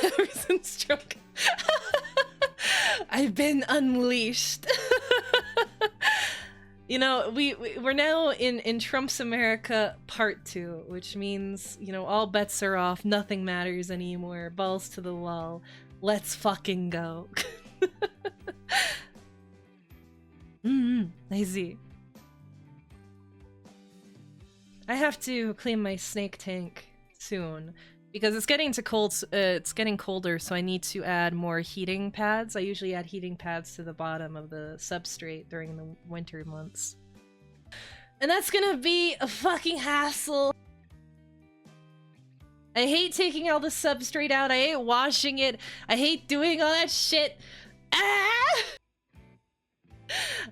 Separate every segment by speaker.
Speaker 1: ever since Trump. I've been unleashed. You know, we're now in Trump's America Part 2, which means, you know, all bets are off, nothing matters anymore, balls to the wall, let's fucking go. I see. I have to clean my snake tank soon because it's getting it's getting colder, so I need to add more heating pads. I usually add heating pads to the bottom of the substrate during the winter months. And that's gonna be a fucking hassle. I hate taking all the substrate out. I hate washing it. I hate doing all that shit. Ah!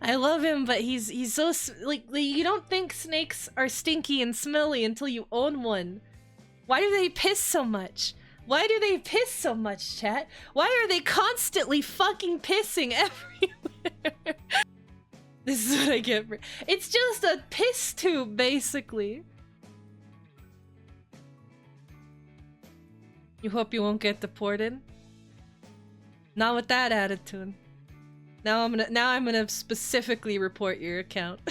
Speaker 1: I love him, but he's so like you don't think snakes are stinky and smelly until you own one. Why do they piss so much? Why do they piss so much, chat? Why are they constantly fucking pissing everywhere? This is what I get for— it's just a piss tube, basically. You hope you won't get deported? Not with that attitude. Now I'm gonna specifically report your account.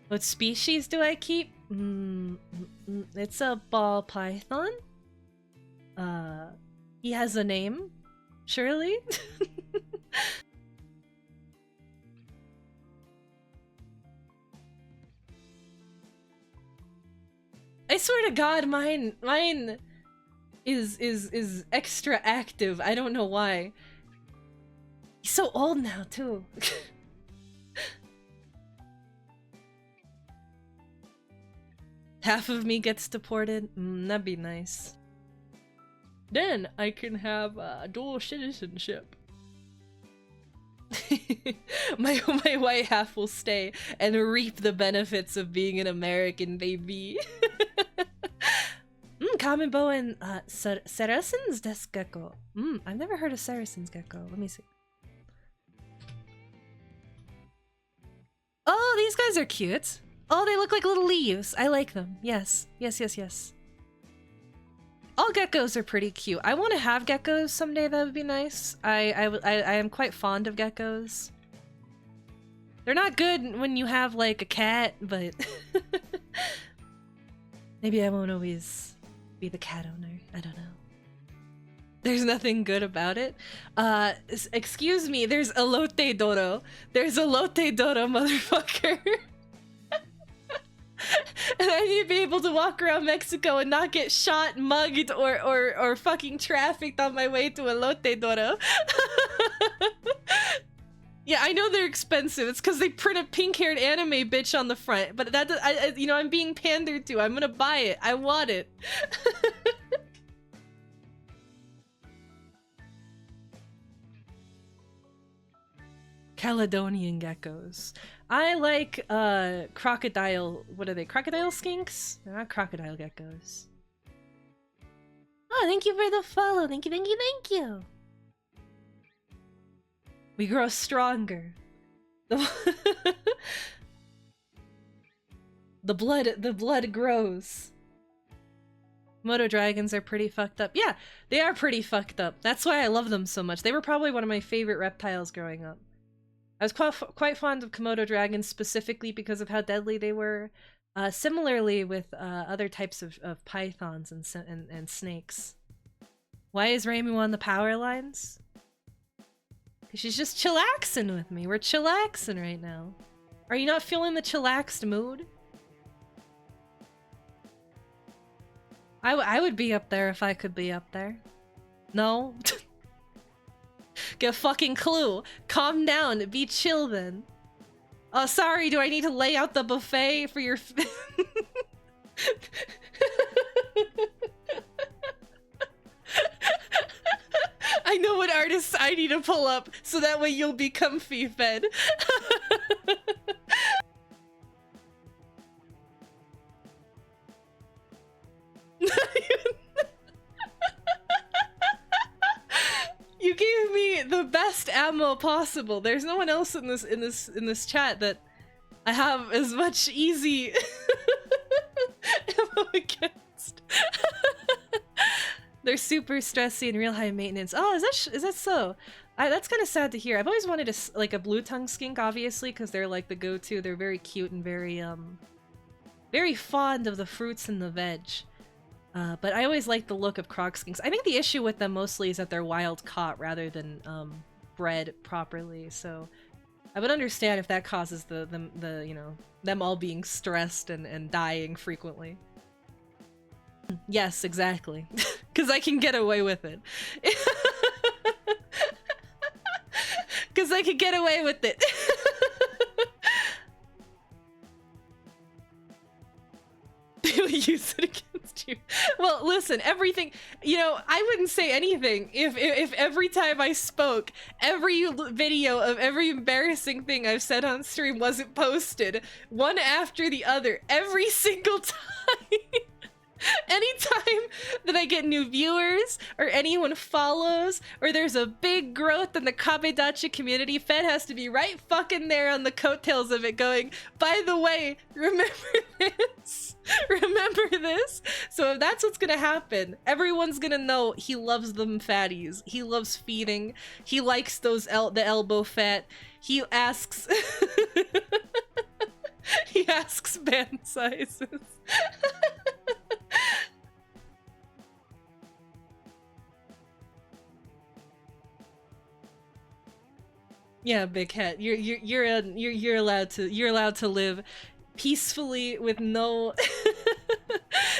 Speaker 1: What species do I keep? It's a ball python. He has a name, surely. I swear to God, mine is extra active. I don't know why. He's so old now, too. Half of me gets deported. That'd be nice. Then I can have dual citizenship. my white half will stay and reap the benefits of being an American baby. Common bow and Saracen's desk gecko. I've never heard of Saracen's gecko. Let me see. Oh, these guys are cute. Oh, they look like little leaves. I like them. Yes. Yes, yes, yes. All geckos are pretty cute. I want to have geckos someday. That would be nice. I am quite fond of geckos. They're not good when you have like a cat, but maybe I won't always be the cat owner. I don't know. There's nothing good about it. Excuse me, there's elote dodo. There's elote dodo, motherfucker. And I need to be able to walk around Mexico and not get shot, mugged, or fucking trafficked on my way to elote dodo. Yeah, I know they're expensive. It's because they print a pink-haired anime bitch on the front. But that, you know, I'm being pandered to. I'm gonna buy it. I want it. Caledonian geckos. I like crocodile— what are they? Crocodile skinks? They're not crocodile geckos. Oh, thank you for the follow. Thank you, thank you, thank you. We grow stronger. The blood grows. Komodo dragons are pretty fucked up. Yeah, they are pretty fucked up. That's why I love them so much. They were probably one of my favorite reptiles growing up. I was quite fond of Komodo dragons specifically because of how deadly they were. Similarly with other types of pythons and snakes. Why is Ramu on the power lines? Because she's just chillaxing with me. We're chillaxing right now. Are you not feeling the chillaxed mood? I would be up there if I could be up there. No? Get a fucking clue. Calm down. Be chill then. Oh, sorry. Do I need to lay out the buffet for your... I know what artists I need to pull up so that way you'll be comfy fed. You gave me the best ammo possible. There's no one else in this chat that I have as much easy ammo against. they're super stressy and real high maintenance. Oh, is that so? That's kind of sad to hear. I've always wanted like a blue tongue skink, obviously, because they're like the go-to. They're very cute and very fond of the fruits and the veg. But I always like the look of croc skinks. I think the issue with them mostly is that they're wild caught rather than bred properly. So I would understand if that causes the you know, them all being stressed and dying frequently. Yes, exactly. Because I can get away with it. Because I can get away with it. They'll use it against you. Well, listen, everything, you know, I wouldn't say anything if every time I spoke, every video of every embarrassing thing I've said on stream wasn't posted, one after the other, every single time. Anytime that I get new viewers or anyone follows or there's a big growth in the Kabedachi community, Fed has to be right fucking there on the coattails of it going, by the way, remember this? Remember this? So if that's what's gonna happen, everyone's gonna know he loves them fatties. He loves feeding. He likes those the elbow fat. He asks he asks band sizes. Yeah, big head. You're allowed to live peacefully with no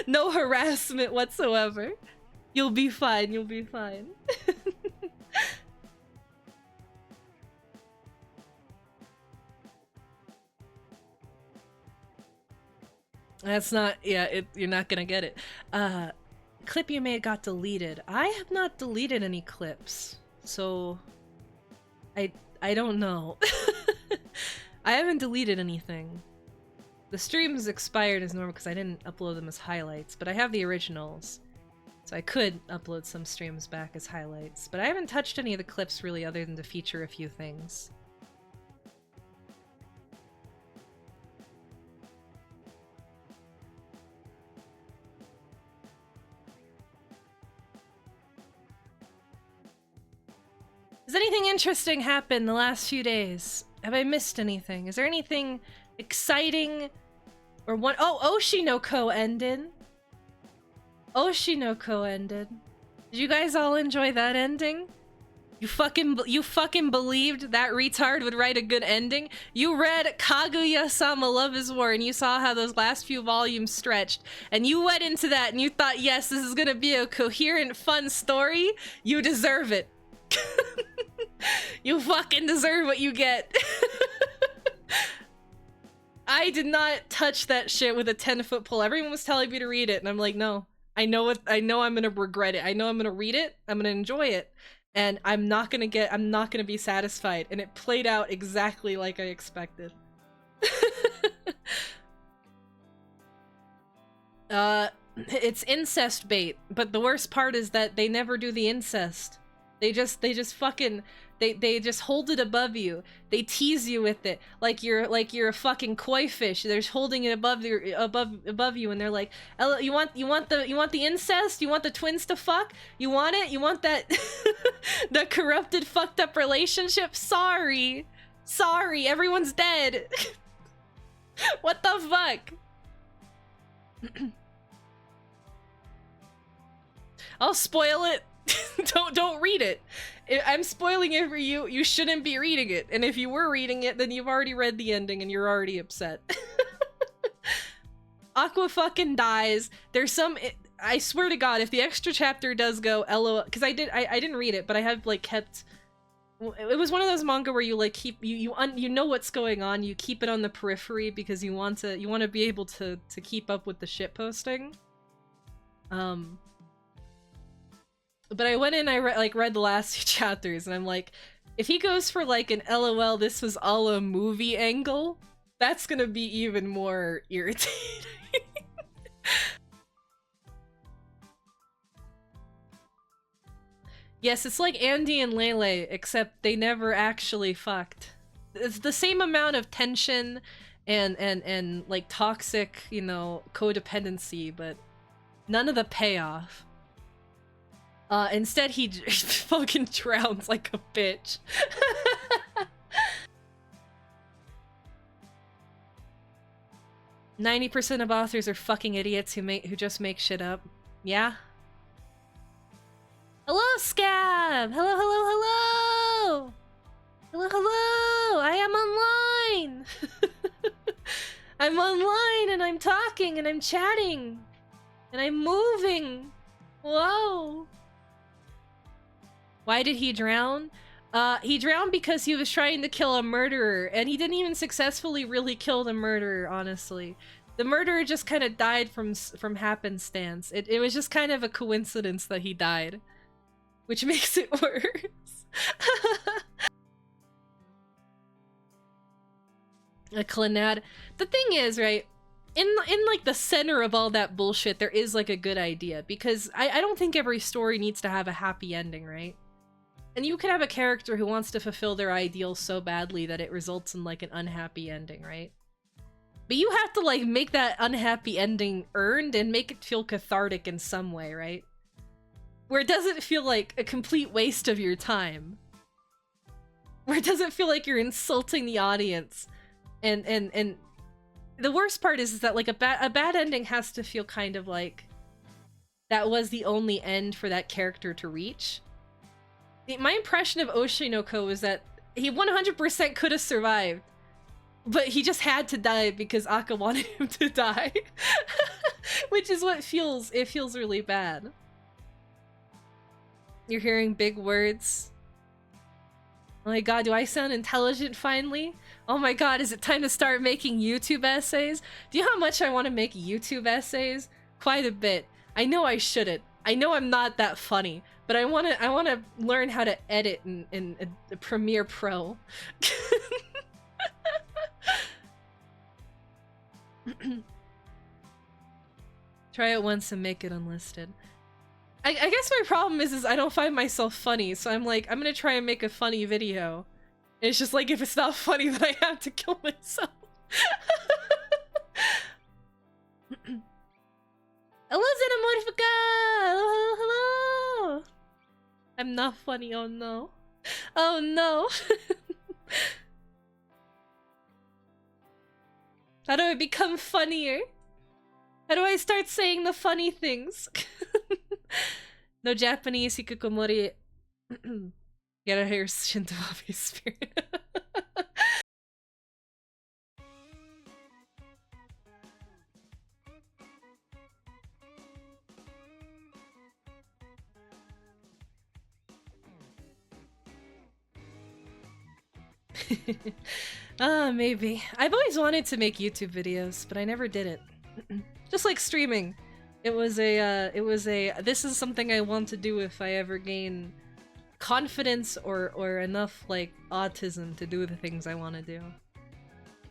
Speaker 1: no harassment whatsoever. You'll be fine. You'll be fine. That's not, yeah, you're not gonna get it. Clip you made got deleted. I have not deleted any clips, so I don't know. I haven't deleted anything. The streams expired as normal because I didn't upload them as highlights, but I have the originals. So I could upload some streams back as highlights, but I haven't touched any of the clips really other than to feature a few things. Has anything interesting happened the last few days? Have I missed anything? Is there anything exciting or one? Oh, Oshinoko ended. Oshinoko ended. Did you guys all enjoy that ending? You fucking believed that retard would write a good ending? You read Kaguya-sama Love is War and you saw how those last few volumes stretched and you went into that and you thought, yes, this is gonna be a coherent, fun story. You deserve it. You fucking deserve what you get. I did not touch that shit with a 10-foot pole. Everyone was telling me to read it and I'm like, no. I know I'm gonna regret it. I know I'm gonna read it, I'm gonna enjoy it, and I'm not gonna be satisfied. And it played out exactly like I expected. It's incest bait, but the worst part is that they never do the incest. They just fucking they just hold it above you. They tease you with it like you're a fucking koi fish. They're just holding it above you, and they're like, "You want the incest? You want the twins to fuck? You want it? You want that the corrupted, fucked up relationship? Sorry, everyone's dead." What the fuck? I'll spoil it. Don't read it. I'm spoiling it for you. You shouldn't be reading it. And if you were reading it, then you've already read the ending and you're already upset. Aqua fucking dies. There's some, I swear to God, if the extra chapter does go LOL, because I didn't read it, but I have like kept, it was one of those manga where you like keep, you know what's going on, you keep it on the periphery because you want to be able to keep up with the shit posting. But I went in, I read the last few chapters, and I'm like, if he goes for like an LOL, this was all a movie angle, that's gonna be even more irritating. Yes, it's like Andy and Lele, except they never actually fucked. It's the same amount of tension and like toxic, you know, codependency, but none of the payoff. Instead, he fucking drowns like a bitch. 90% of authors are fucking idiots who just make shit up. Yeah. Hello, Scab! Hello, hello, hello! Hello, hello! I am online! I'm online and I'm talking and I'm chatting! And I'm moving! Whoa! Why did he drown? He drowned because he was trying to kill a murderer, and he didn't even successfully really kill the murderer, honestly. The murderer just kind of died from happenstance. It was just kind of a coincidence that he died. Which makes it worse. A clanad. The thing is, right? In like the center of all that bullshit, there is like a good idea, because I don't think every story needs to have a happy ending, right? And you could have a character who wants to fulfill their ideals so badly that it results in like an unhappy ending, right? But you have to like make that unhappy ending earned and make it feel cathartic in some way, right? Where it doesn't feel like a complete waste of your time. Where it doesn't feel like you're insulting the audience. And the worst part is that like a bad ending has to feel kind of like that was the only end for that character to reach. My impression of Oshinoko was that he 100% could have survived, but he just had to die because Akka wanted him to die. Which is what feels really bad. You're hearing big words. Oh my god, do I sound intelligent finally? Oh my god, is it time to start making YouTube essays? Do you know how much I want to make YouTube essays? Quite a bit. I know I shouldn't. I know I'm not that funny, but I wanna learn how to edit in Premiere Pro. Try it once and make it unlisted. I guess my problem is I don't find myself funny, so I'm like, I'm gonna try and make a funny video. And it's just like, if it's not funny, then I have to kill myself. Hello, Xenomorphica! Hello, hello, hello! I'm not funny, oh no. Oh no! How do I become funnier? How do I start saying the funny things? No Japanese hikukomori. Gotta hear Shinto spirit. Maybe. I've always wanted to make YouTube videos, but I never did it. Just like streaming. It was a, this is something I want to do if I ever gain confidence or enough, like, autism to do the things I want to do.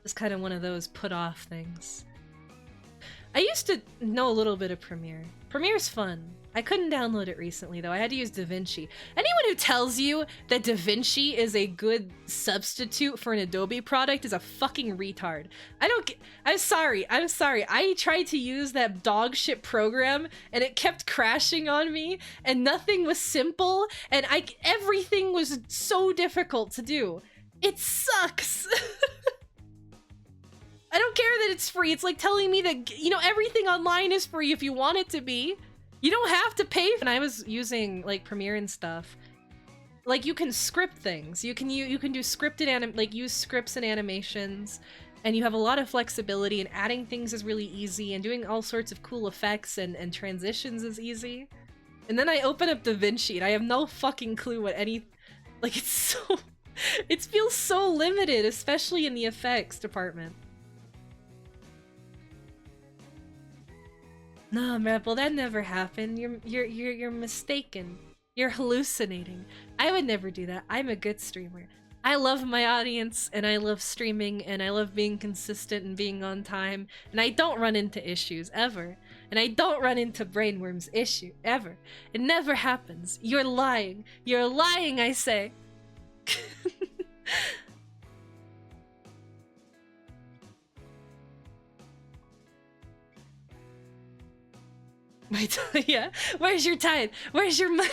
Speaker 1: It's kind of one of those put off things. I used to know a little bit of Premiere. Premiere's fun. I couldn't download it recently, though. I had to use DaVinci. Anyone who tells you that DaVinci is a good substitute for an Adobe product is a fucking retard. I'm sorry. I tried to use that dog shit program, and it kept crashing on me, and nothing was simple, and everything was so difficult to do. It sucks! I don't care that it's free. It's like telling me that, you know, everything online is free if you want it to be. You don't have to pay. When I was using like Premiere and stuff, like you can script things. You can do scripted use scripts and animations, and you have a lot of flexibility, and adding things is really easy, and doing all sorts of cool effects and transitions is easy. And then I open up DaVinci and I have no fucking clue what like it's so it feels so limited, especially in the effects department. No, Maple, that never happened. You're mistaken. You're hallucinating. I would never do that. I'm a good streamer. I love my audience, and I love streaming, and I love being consistent and being on time, and I don't run into issues, ever. And I don't run into Brainworm's issue, ever. It never happens. You're lying. You're lying, I say. Yeah. Where's your tithe? Where's your money?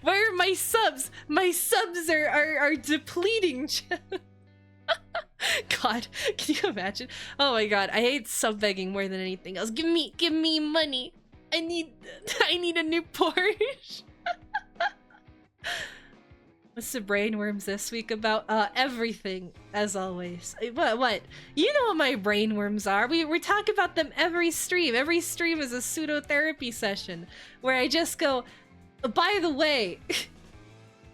Speaker 1: Where are my subs? My subs are depleting. God, can you imagine? Oh my god, I hate sub begging more than anything else. Give me money. I need a new Porsche. What's the brainworms this week about? Everything, as always. What? You know what my brainworms are. We talk about them every stream. Every stream is a pseudo-therapy session where I just go, by the way,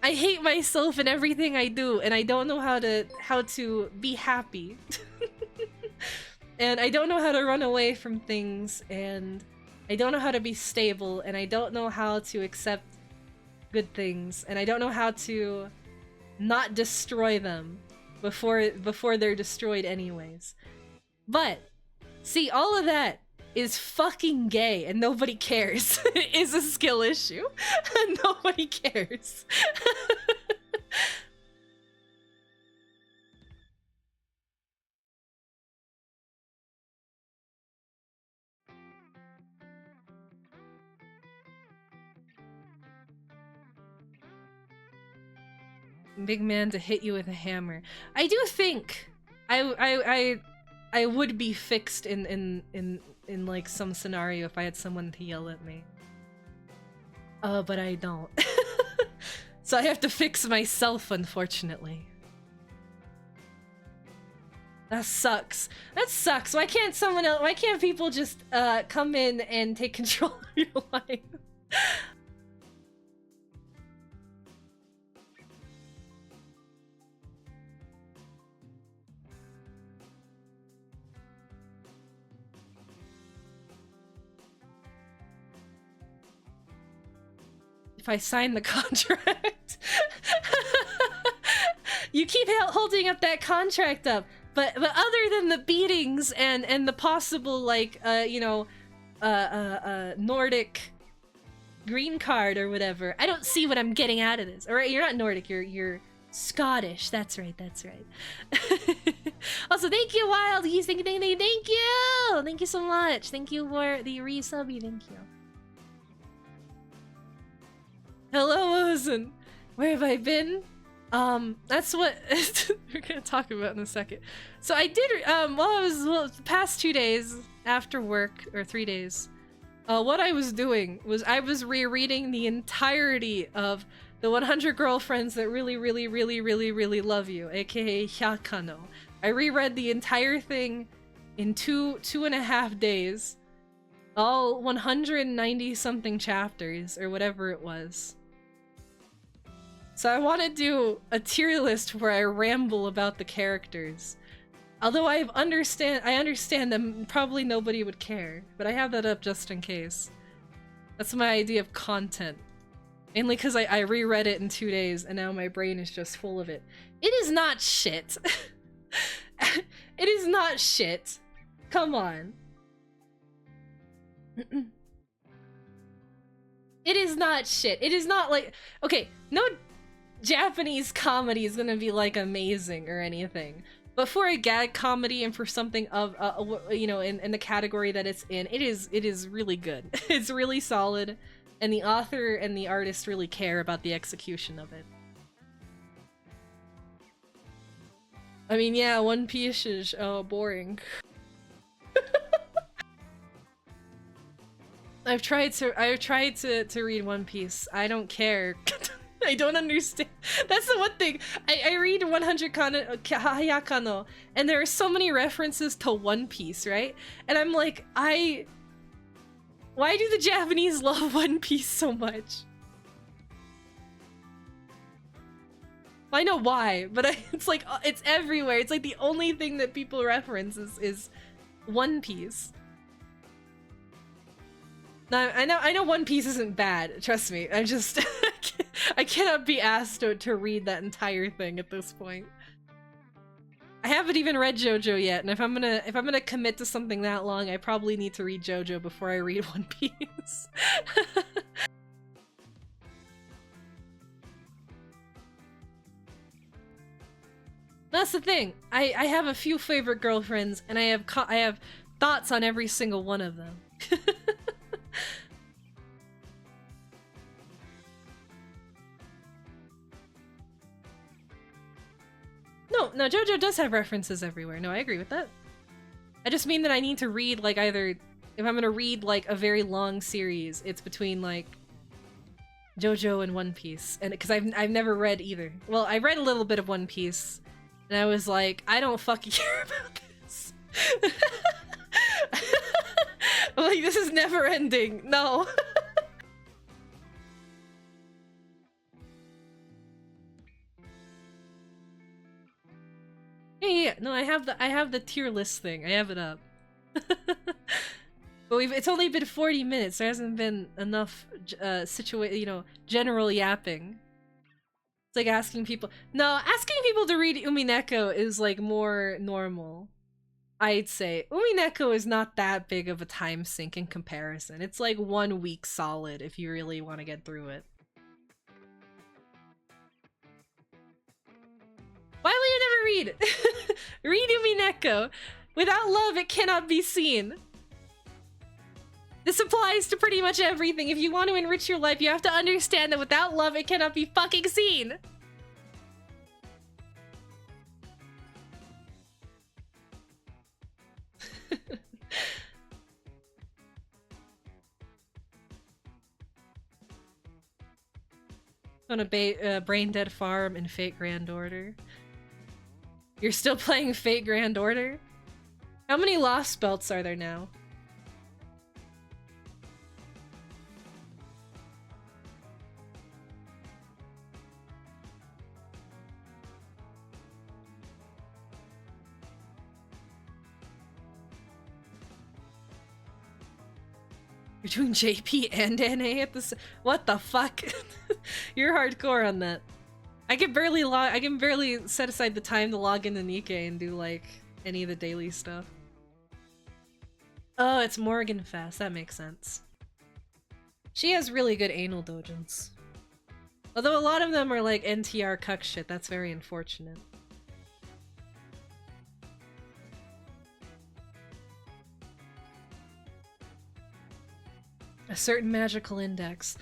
Speaker 1: I hate myself and everything I do, and I don't know how to be happy. And I don't know how to run away from things, and I don't know how to be stable, and I don't know how to accept good things, and I don't know how to not destroy them before they're destroyed anyways. But see, all of that is fucking gay and nobody cares. It is a skill issue and nobody cares. Big man to hit you with a hammer. I do think I would be fixed in like some scenario if I had someone to yell at me. But I don't. So I have to fix myself, unfortunately. That sucks. That sucks. Why can't someone else? Why can't people just come in and take control of your life? If I sign the contract. You keep holding up that contract up, but other than the beatings and the possible like you know Nordic green card or whatever, I don't see what I'm getting out of this. All right, you're not Nordic, you're Scottish. That's right, that's right. Also, thank you, Wild. He's thank you so much. Thank you for the resubby. Thank you. Hello, Ozen. Where have I been? That's what we're gonna talk about in a second. So I did, the past 2 days after work, or 3 days, what I was doing was I was rereading the entirety of the 100 Girlfriends That Really, Really, Really, Really, Really Love You, aka Hyakano. I reread the entire thing in two and a half days. All 190 something chapters, or whatever it was. So I want to do a tier list where I ramble about the characters. Although I understand that probably nobody would care, but I have that up just in case. That's my idea of content. Mainly because I reread it in 2 days and now my brain is just full of it. It is not shit. It is not shit. Come on. It is not shit. It is not like... Okay, no Japanese comedy is gonna be like amazing or anything, but for a gag comedy and for something of you know, in the category that it's in, it is really good. It's really solid, and the author and the artist really care about the execution of it. I mean, yeah, One Piece is boring. I've tried to read One Piece. I don't care. I don't understand. That's the one thing. I read 100 Hayakano, and there are so many references to One Piece, right? And I'm like, why do the Japanese love One Piece so much? I know why, but it's like, it's everywhere. It's like the only thing that people reference is One Piece. Now, I know One Piece isn't bad, trust me. I'm just... I cannot be asked to read that entire thing at this point. I haven't even read JoJo yet, and if I'm gonna commit to something that long, I probably need to read JoJo before I read One Piece. That's the thing. I have a few favorite girlfriends, and I have thoughts on every single one of them. no, JoJo does have references everywhere. No, I agree with that. I just mean that I need to read, like, either... If I'm gonna read, like, a very long series, it's between, like, JoJo and One Piece. And because I've never read either. Well, I read a little bit of One Piece, and I was like, I don't fucking care about this. I'm like, this is never ending. No. Yeah. No, I have the tier list thing. I have it up. But it's only been 40 minutes. There hasn't been enough general yapping. It's like asking people. No, asking people to read Umineko is like more normal. I'd say Umineko is not that big of a time sink in comparison. It's like 1 week solid if you really want to get through it. Why will you never read? Read Umineko. Without love, it cannot be seen. This applies to pretty much everything. If you want to enrich your life, you have to understand that without love, it cannot be fucking seen. On a Brain Dead Farm and Fate Grand Order. You're still playing Fate Grand Order? How many Lost Belts are there now? You're doing JP and NA at the what the fuck? You're hardcore on that. I can barely set aside the time to log into Nikkei and do like any of the daily stuff. Oh, it's Morgan Fast. That makes sense. She has really good anal dojins. Although a lot of them are like NTR cuck shit. That's very unfortunate. A certain magical index.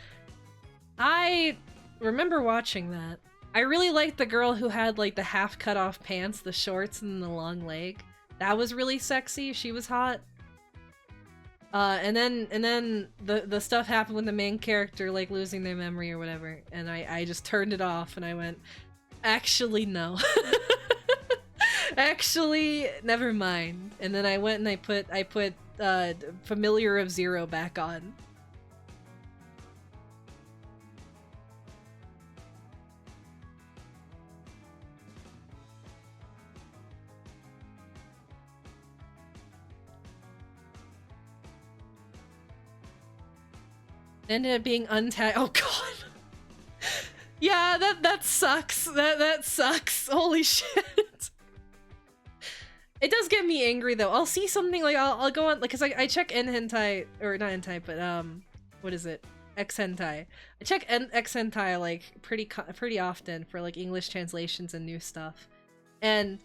Speaker 1: I remember watching that. I really liked the girl who had like the half cut off pants, the shorts, and the long leg. That was really sexy. She was hot. And then the stuff happened with the main character like losing their memory or whatever, and I just turned it off and I went, actually no. Actually, never mind. And then I went and I put Familiar of Zero back on. Ended up being untagged. Oh god. Yeah, that sucks. That sucks. Holy shit. It does get me angry though. I'll see something like I'll go on like cuz I check N hentai or not hentai but what is it? X hentai. I check X hentai like pretty often for like English translations and new stuff. And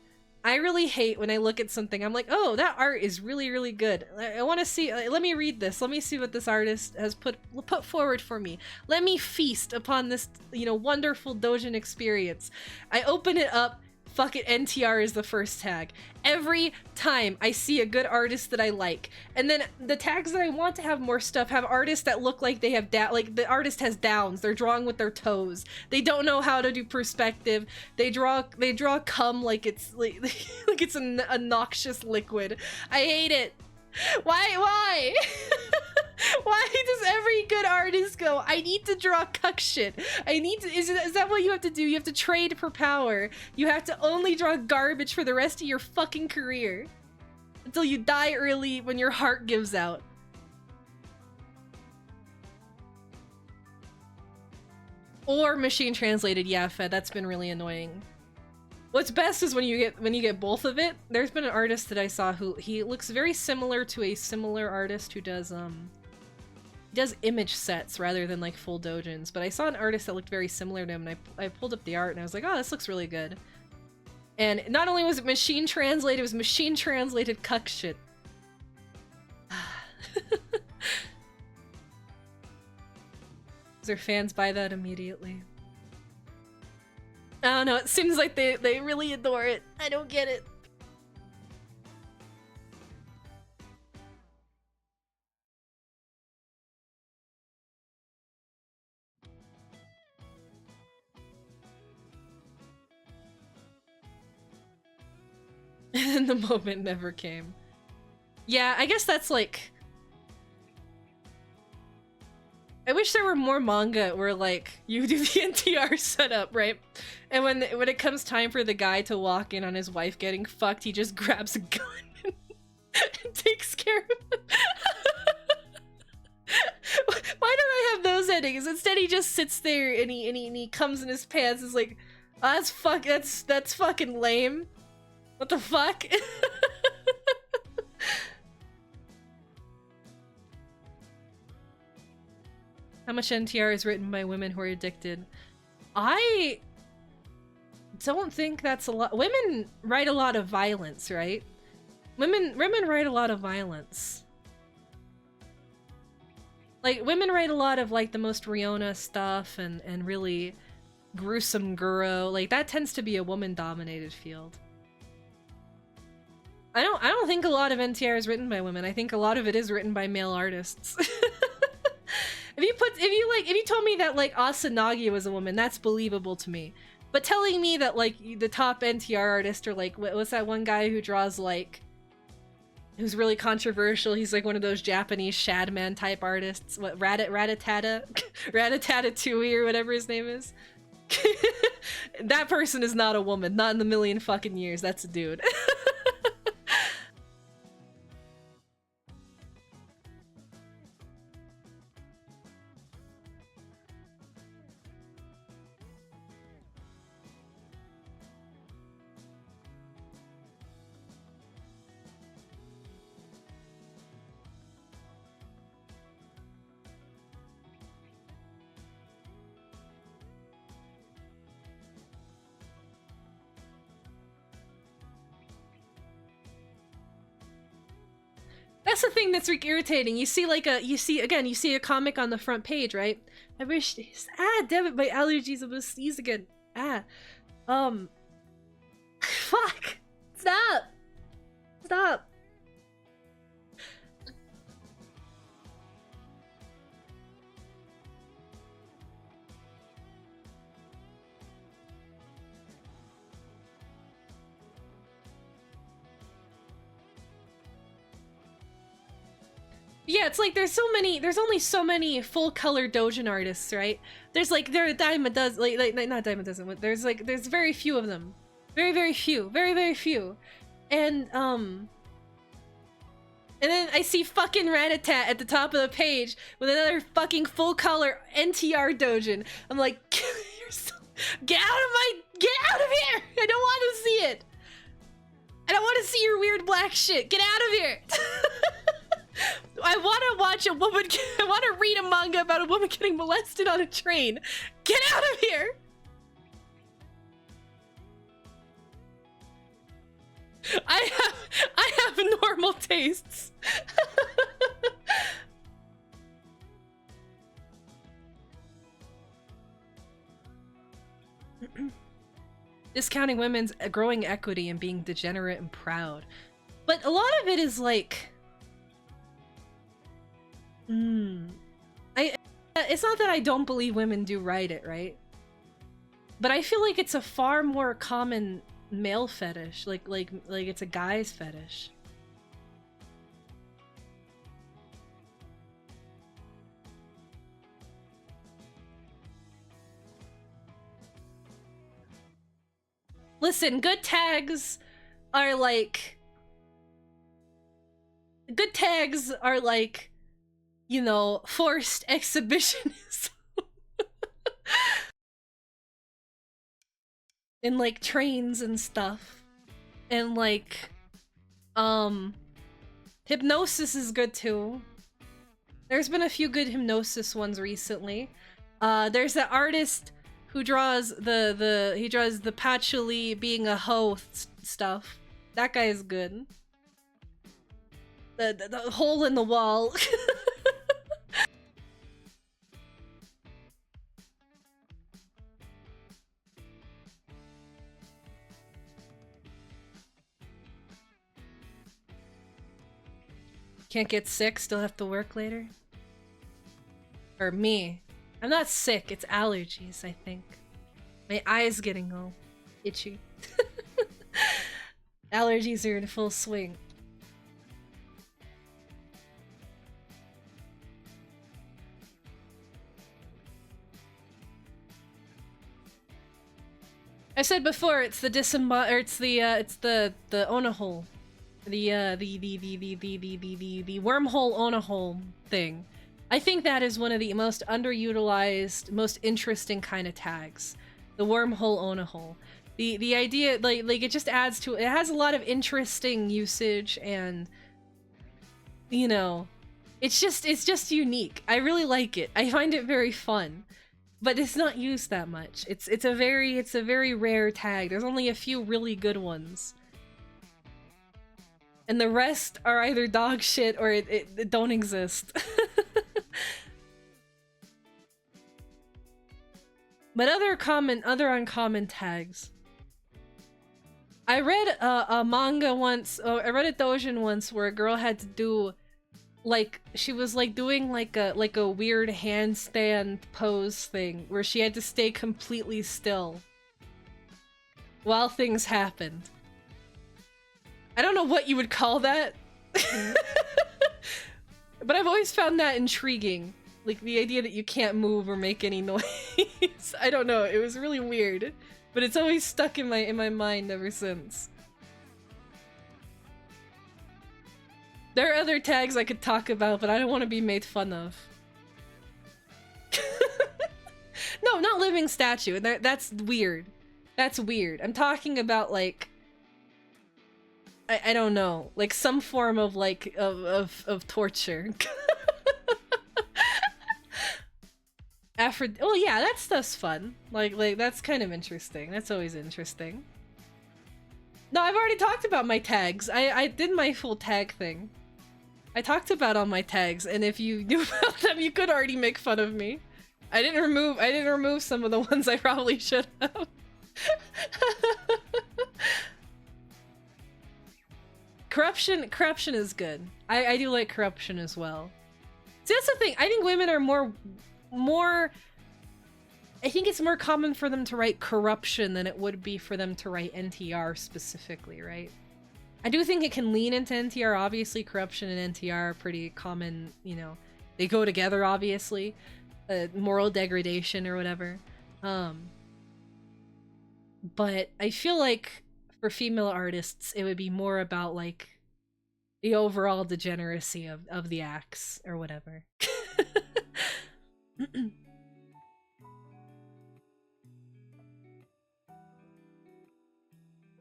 Speaker 1: I really hate when I look at something, I'm like, oh, that art is really, really good. I want to see, let me read this. Let me see what this artist has put forward for me. Let me feast upon this, wonderful doujin experience. I open it up, fuck it, NTR is the first tag. Every time I see a good artist that I like. And then the tags that I want to have more stuff have artists that look like they have like the artist has downs. They're drawing with their toes. They don't know how to do perspective. They draw cum like it's like it's a noxious liquid. I hate it. Why? Why does every good artist go, I need to draw cuck shit? Is that what you have to do? You have to trade for power. You have to only draw garbage for the rest of your fucking career. Until you die early when your heart gives out. Or machine translated, yeah, Fed, that's been really annoying. What's best is when you get both of it. There's been an artist that I saw who he looks very similar to a similar artist who does image sets rather than like full doujins. But I saw an artist that looked very similar to him, and I pulled up the art and I was like, oh, this looks really good. And not only was it machine translated, it was machine translated cuck shit. Their fans buy that immediately. I don't know, it seems like they really adore it. I don't get it. And the moment never came. Yeah, I guess that's like... I wish there were more manga where, like, you do the NTR setup, right? And when it comes time for the guy to walk in on his wife getting fucked, he just grabs a gun and takes care of it. Why don't I have those endings? Instead, he just sits there and he comes in his pants and is like, oh, that's fucking lame. What the fuck? How much NTR is written by women who are addicted? I don't think that's a lot. Women write a lot of violence, right? Women write a lot of violence. Like, women write a lot of, like, the most Riona stuff and really gruesome guro. Like, that tends to be a woman-dominated field. I don't think a lot of NTR is written by women. I think a lot of it is written by male artists. If you told me that, like, Asanagi was a woman, that's believable to me. But telling me that, like, the top NTR artist, or, like, what's that one guy who draws, like, who's really controversial? He's, like, one of those Japanese Shadman type artists. What, Ratatata? Ratatouille, or whatever his name is? That person is not a woman. Not in the million fucking years. That's a dude. That's the thing that's irritating. You see a comic on the front page, right? I wish, damn it, my allergies, I'm gonna sneeze again. Fuck! Stop! Stop! Yeah, it's like there's only so many full color doujin artists, right? There's like there are a dime a dozen, like not a dime a dozen. There's very few of them, very few, very few, and then I see fucking Ratatat at the top of the page with another fucking full color NTR doujin. I'm like, get out of here! I don't want to see it. I don't want to see your weird black shit. Get out of here. I want to watch a woman. I want to read a manga about a woman getting molested on a train. Get out of here! I have normal tastes. Discounting women's growing equity and being degenerate and proud. But a lot of it is like... It's not that I don't believe women do write it, right? But I feel like it's a far more common male fetish. Like it's a guy's fetish. Listen, good tags are like, you know, forced exhibitionism. In like trains and stuff. And like, hypnosis is good too. There's been a few good hypnosis ones recently. There's that artist who draws he draws the patchouli being a hoe stuff. That guy is good. The hole in the wall. Can't get sick, still have to work later? Or me. I'm not sick, it's allergies, I think. My eye's getting all itchy. Allergies are in full swing. I said before, it's the Onahole. The wormhole Onahole thing. I think that is one of the most underutilized, most interesting kind of tags. The wormhole Onahole. The idea, like it just adds to it. It has a lot of interesting usage, and you know, it's just unique. I really like it. I find it very fun. But it's not used that much. It's a very rare tag. There's only a few really good ones. And the rest are either dog shit or it don't exist. But other uncommon tags. I read a manga once, I read a doujin once where a girl had to do like she was like doing like a weird handstand pose thing where she had to stay completely still while things happened. I don't know what you would call that. But I've always found that intriguing. Like the idea that you can't move or make any noise. I don't know, it was really weird. But it's always stuck in my mind ever since. There are other tags I could talk about, but I don't want to be made fun of. No, not living statue. That's weird. That's weird. I'm talking about like I don't know, like some form of like of torture. Well, yeah, that stuff's fun. Like that's kind of interesting. That's always interesting. No, I've already talked about my tags. I did my full tag thing. I talked about all my tags, and if you knew about them, you could already make fun of me. I didn't remove some of the ones I probably should have. Corruption is good. I do like corruption as well. See, that's the thing. I think women are more. I think it's more common for them to write corruption than it would be for them to write NTR specifically, right? I do think it can lean into NTR. Obviously, corruption and NTR are pretty common, you know, they go together, obviously. Moral degradation or whatever. But I feel like for female artists, it would be more about, like, the overall degeneracy of the acts or whatever.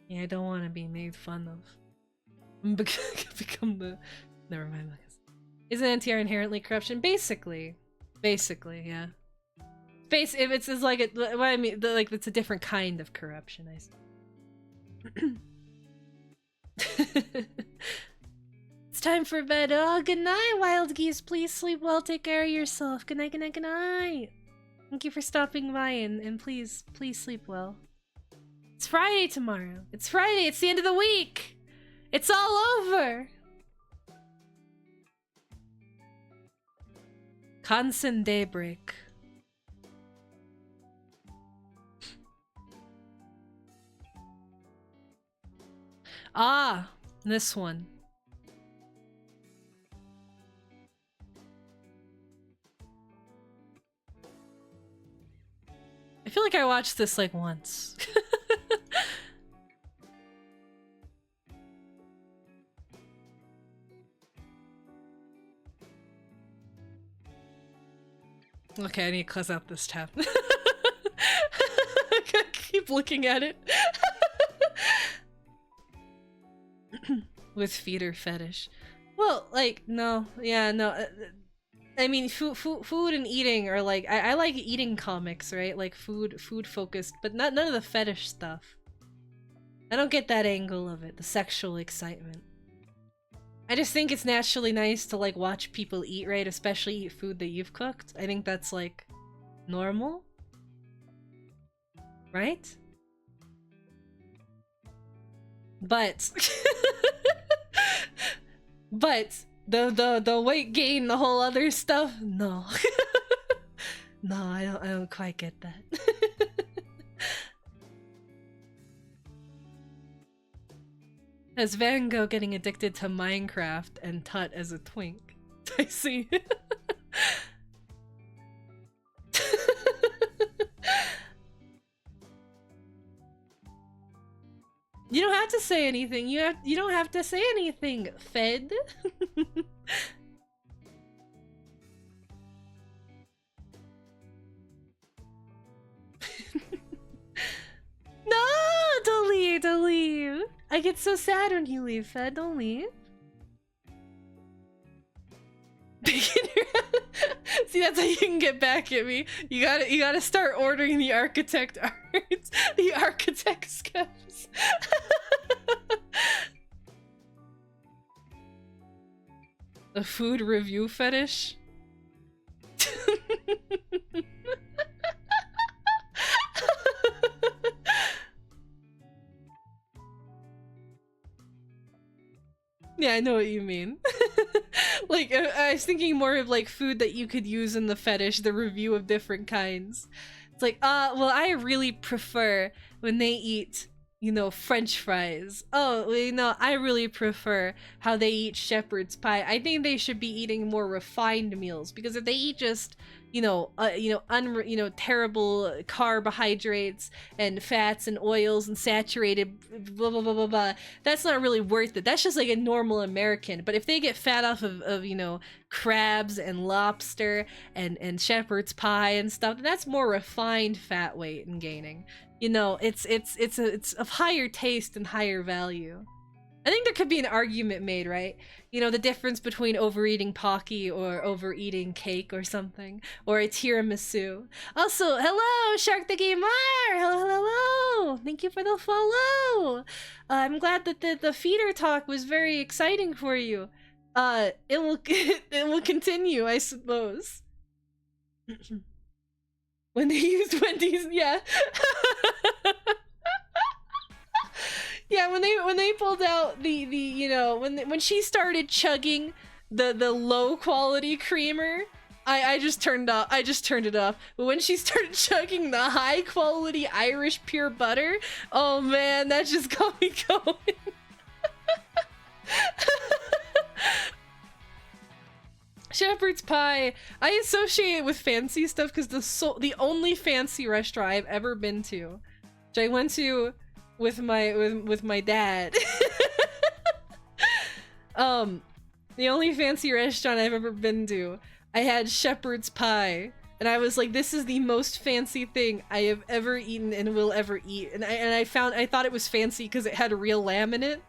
Speaker 1: Yeah, I don't want to be made fun of. Become the... Never mind. Isn't NTR inherently corruption? Basically, yeah. If it's like what I mean, like it's a different kind of corruption. I see. It's time for bed. Oh, good night, wild geese. Please sleep well. Take care of yourself. Good night. Good night. Good night. Thank you for stopping by, and please sleep well. It's Friday tomorrow. It's Friday. It's the end of the week. It's all over! Constant daybreak. Ah, this one. I feel like I watched this like once. Okay, I need to close out this tab. I keep looking at it. With feeder fetish. Well, like, no. Yeah, no. I mean, food and eating are like... I like eating comics, right? Like, food focused, but none of the fetish stuff. I don't get that angle of it, the sexual excitement. I just think it's naturally nice to, like, watch people eat, right? Especially eat food that you've cooked. I think that's, like, normal. Right? But... but the weight gain, the whole other stuff. No. No, I don't quite get that. As Van Gogh getting addicted to Minecraft and Tut as a twink. I see. You don't have to say anything. You don't have to say anything, Fed. No, don't leave, don't leave. I get so sad when you leave, Fed. Don't leave. See, that's how you can get back at me. You gotta start ordering the architect art. The architect sketches. A food review fetish? Yeah, I know what you mean. Like, I was thinking more of like food that you could use in the fetish, the review of different kinds. It's like, well, I really prefer when they eat, you know, French fries. Oh, you know, I really prefer how they eat shepherd's pie. I think they should be eating more refined meals, because if they eat just, terrible carbohydrates and fats and oils and saturated blah blah blah blah blah, that's not really worth it. That's just like a normal American. But if they get fat off of crabs and lobster and shepherd's pie and stuff, that's more refined fat weight and gaining. You know, it's of higher taste and higher value. I think there could be an argument made, right? You know, the difference between overeating Pocky or overeating cake or something, or a tiramisu. Also, hello, Shark the Gamer! Hello, hello, hello! Thank you for the follow! I'm glad that the feeder talk was very exciting for you. It will continue, I suppose. When they used Wendy's, yeah. Yeah, when they pulled out when she started chugging the low quality creamer, I just turned it off. But when she started chugging the high quality Irish pure butter, oh man, that just got me going. Shepherd's pie, I associate it with fancy stuff because the only fancy restaurant I've ever been to, which I went to with my dad. The only fancy restaurant I've ever been to, I had shepherd's pie, and I was like, this is the most fancy thing I have ever eaten and will ever eat. And I thought it was fancy because it had real lamb in it.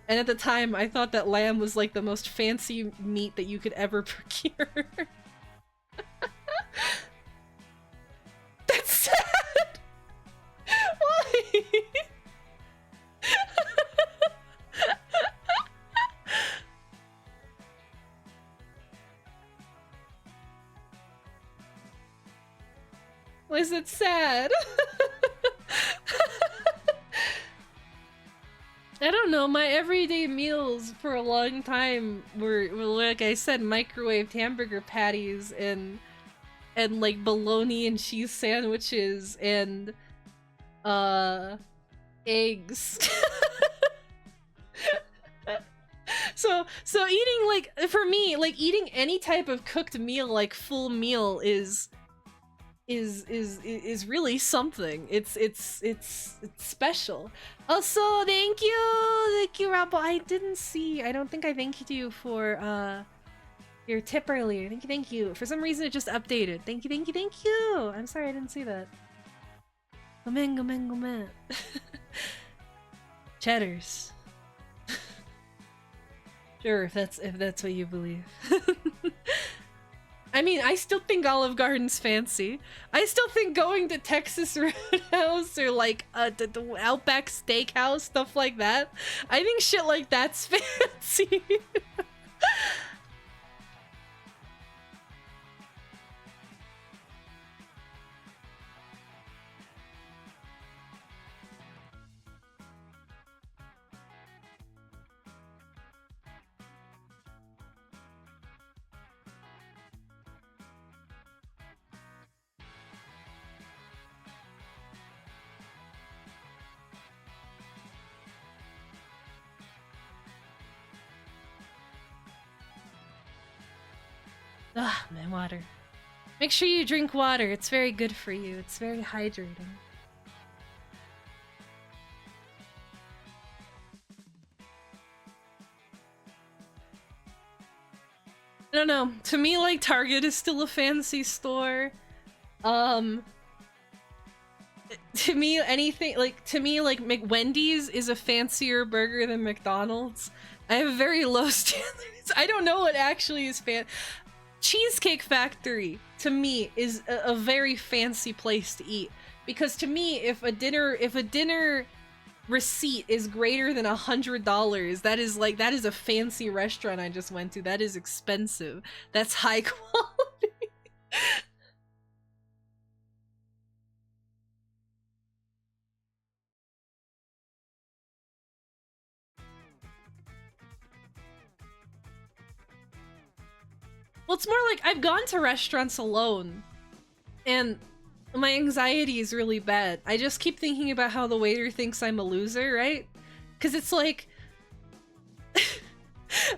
Speaker 1: And at the time, I thought that lamb was like the most fancy meat that you could ever procure. That's sad! Why? Why is it sad? I don't know, my everyday meals for a long time were like I said, microwaved hamburger patties and like bologna and cheese sandwiches and eggs. So eating, like, for me, like eating any type of cooked meal, like full meal, is really something. It's special. Also, thank you, Rabbo. I don't think I thanked you for your tip earlier. Thank you. For some reason, it just updated. Thank you. I'm sorry I didn't see that. Gomen. Cheddars. Sure, if that's what you believe. I mean, I still think Olive Garden's fancy. I still think going to Texas Roadhouse or like the Outback Steakhouse, stuff like that, I think shit like that's fancy. Ah, my water. Make sure you drink water. It's very good for you. It's very hydrating. I don't know. To me, like, Target is still a fancy store. To me, anything like Wendy's is a fancier burger than McDonald's. I have very low standards. I don't know what actually is Cheesecake Factory to me is a very fancy place to eat, because to me, if a dinner receipt is greater than $100, that is a fancy restaurant I just went to. That is expensive. That's high quality. Well, it's more like I've gone to restaurants alone, and my anxiety is really bad. I just keep thinking about how the waiter thinks I'm a loser, right? Because it's like,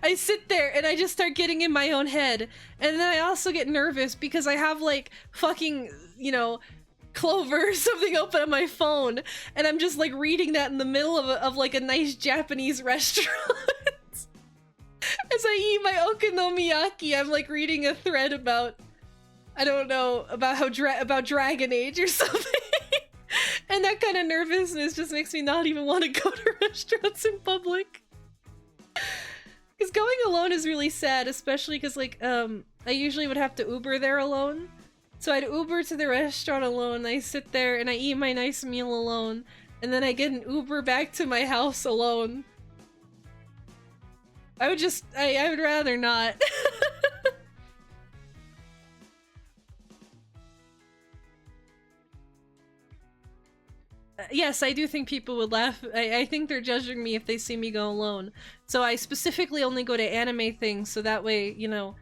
Speaker 1: I sit there and I just start getting in my own head, and then I also get nervous because I have like fucking, you know, Clover or something open on my phone, and I'm just like reading that in the middle of like a nice Japanese restaurant. As I eat my okonomiyaki, I'm like reading a thread about, I don't know, about how about Dragon Age or something. And that kind of nervousness just makes me not even want to go to restaurants in public. Because going alone is really sad, especially because like I usually would have to Uber there alone. So I'd Uber to the restaurant alone, I sit there and I eat my nice meal alone, and then I get an Uber back to my house alone. I would rather not. Yes, I do think people would laugh. I think they're judging me if they see me go alone. So I specifically only go to anime things, so that way, you know,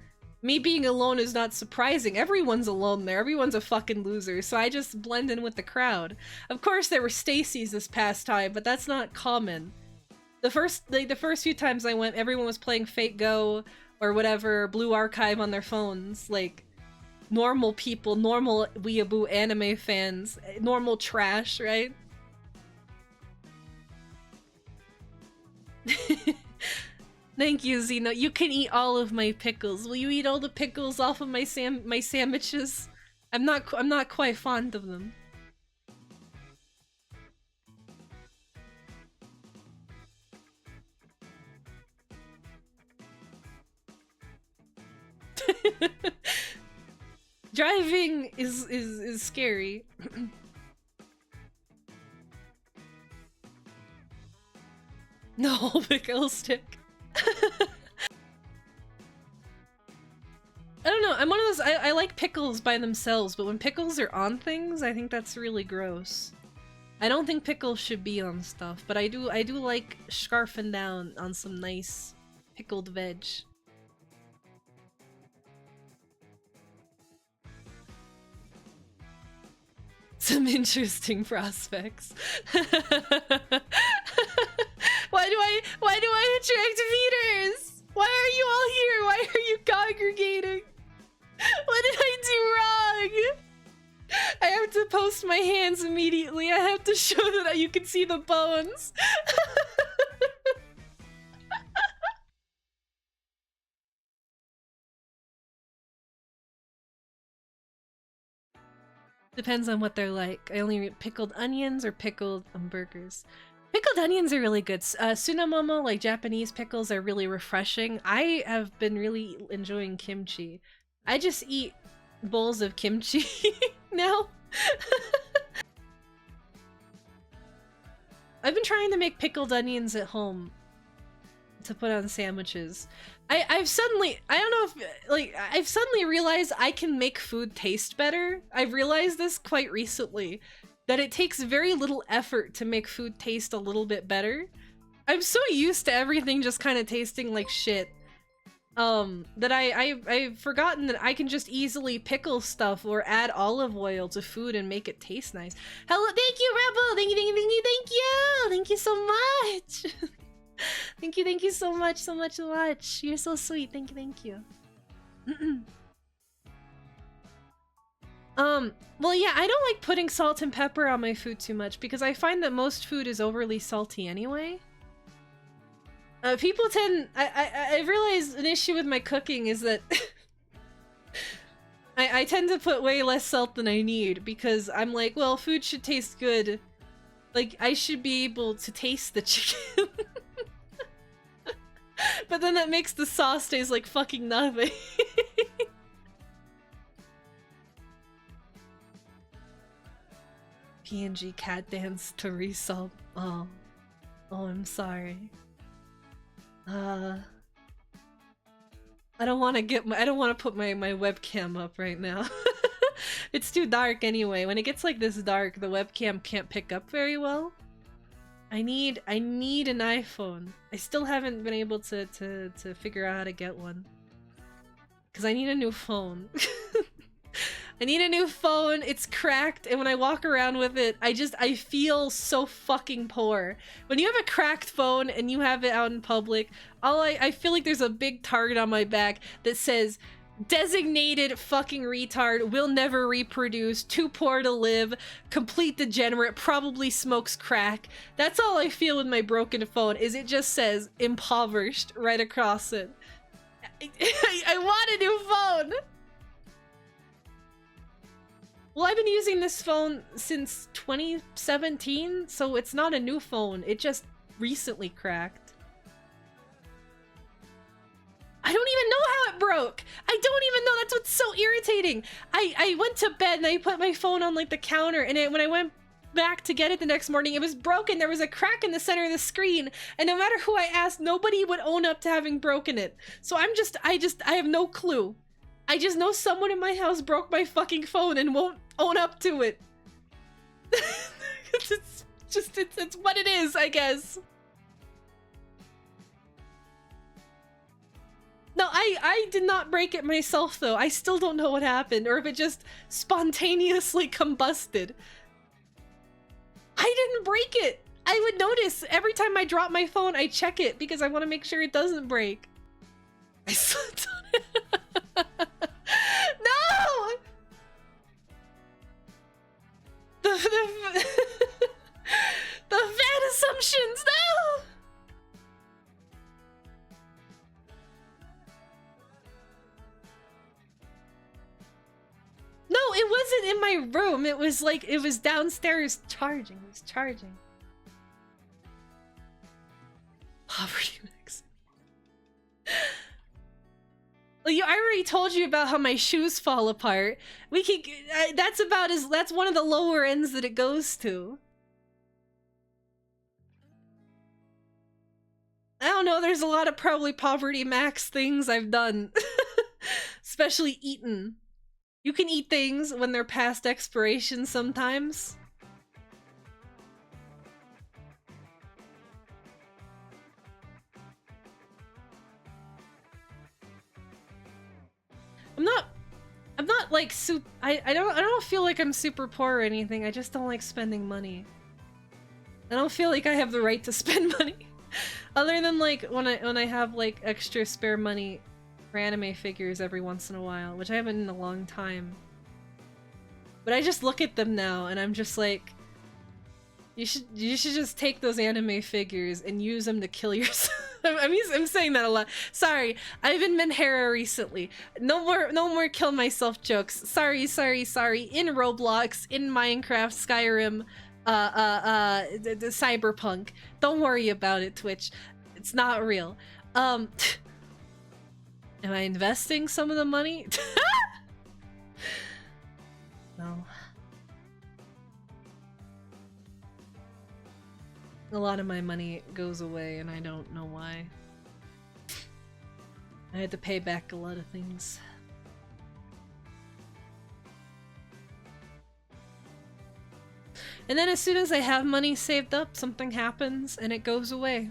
Speaker 1: me being alone is not surprising. Everyone's alone there. Everyone's a fucking loser, so I just blend in with the crowd. Of course, there were Stacy's this past time, but that's not common. The first few times I went, everyone was playing Fate Go or whatever, Blue Archive on their phones. Like, normal people, normal weeaboo anime fans, normal trash, right? Thank you, Zeno. You can eat all of my pickles. Will you eat all the pickles off of my sandwiches? I'm not quite fond of them. Driving is scary. No, pickle stick. I don't know, I'm one of those, I like pickles by themselves, but when pickles are on things, I think that's really gross. I don't think pickles should be on stuff, but I do like scarfing down on some nice pickled veg. Some interesting prospects. Why do I attract feeders? Why are you all here? Why are you congregating? What did I do wrong? I have to post my hands immediately. I have to show that you can see the bones. Depends on what they're like. I only eat pickled onions or pickled burgers. Pickled onions are really good. Sunamomo, like Japanese pickles, are really refreshing. I have been really enjoying kimchi. I just eat bowls of kimchi now. I've been trying to make pickled onions at home to put on sandwiches. I've suddenly realized I can make food taste better. I've realized this quite recently, that it takes very little effort to make food taste a little bit better. I'm so used to everything just kind of tasting like shit, that I've forgotten that I can just easily pickle stuff or add olive oil to food and make it taste nice. Hello, thank you, Rebel! Thank you so much! Thank you so much. You're so sweet. Thank you. Well, yeah, I don't like putting salt and pepper on my food too much because I find that most food is overly salty anyway. People tend... I realized an issue with my cooking is that I tend to put way less salt than I need because I'm like, well, food should taste good. Like, I should be able to taste the chicken. But then that makes the sauce taste like fucking nothing. PNG cat dance to resub. Oh. Oh, I'm sorry. I don't want to put my webcam up right now. It's too dark anyway. When it gets like this dark, the webcam can't pick up very well. I need an iPhone. I still haven't been able to figure out how to get one. Cause I need a new phone. I need a new phone. It's cracked, and when I walk around with it, I feel so fucking poor. When you have a cracked phone and you have it out in public, I feel like there's a big target on my back that says, designated fucking retard, will never reproduce, too poor to live, complete degenerate, probably smokes crack. That's all I feel with my broken phone, is it just says impoverished right across it. I want a new phone! Well, I've been using this phone since 2017, so it's not a new phone. It just recently cracked. I don't even know how it broke! I don't even know! That's what's so irritating! I went to bed and I put my phone on like the counter, and when I went back to get it the next morning, it was broken. There was a crack in the center of the screen, and no matter who I asked, nobody would own up to having broken it. So I have no clue. I just know someone in my house broke my fucking phone and won't own up to it. It's what it is, I guess. No, I did not break it myself though. I still don't know what happened, or if it just spontaneously combusted. I didn't break it. I would notice every time I drop my phone, I check it because I want to make sure it doesn't break. I slept on it. No! The bad assumptions, no! No, it wasn't in my room. It was like, it was downstairs charging. It was charging. Poverty mix. Well, I already told you about how my shoes fall apart. We can, that's one of the lower ends that it goes to. I don't know, there's a lot of probably poverty max things I've done. Especially eaten. You can eat things when they're past expiration sometimes. I'm not like I don't feel like I'm super poor or anything. I just don't like spending money. I don't feel like I have the right to spend money. Other than like when I have like extra spare money for anime figures every once in a while, which I haven't in a long time. But I just look at them now and I'm just like, you should just take those anime figures and use them to kill yourself. I'm saying that a lot. Sorry, I've been Menhera recently. No more kill myself jokes. Sorry. In Roblox, in Minecraft, Skyrim, the Cyberpunk. Don't worry about it, Twitch. It's not real. Am I investing some of the money? No. A lot of my money goes away and I don't know why. I had to pay back a lot of things. And then as soon as I have money saved up, something happens and it goes away.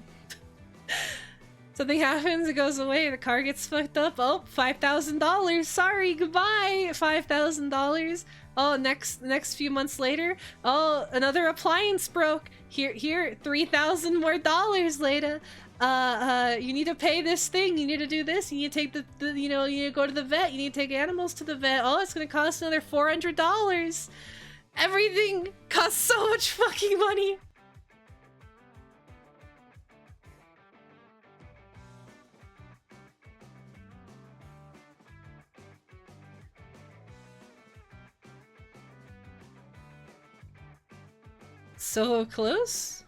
Speaker 1: Something happens, it goes away, the car gets fucked up. Oh, $5,000. Sorry, goodbye. $5,000. Oh, next few months later, oh, another appliance broke. here, 3,000 more dollars, Leda. You need to pay this thing. You need to do this. You need to take the you know, you need to go to the vet. You need to take animals to the vet. Oh, it's gonna cost another $400. Everything costs so much fucking money. So close?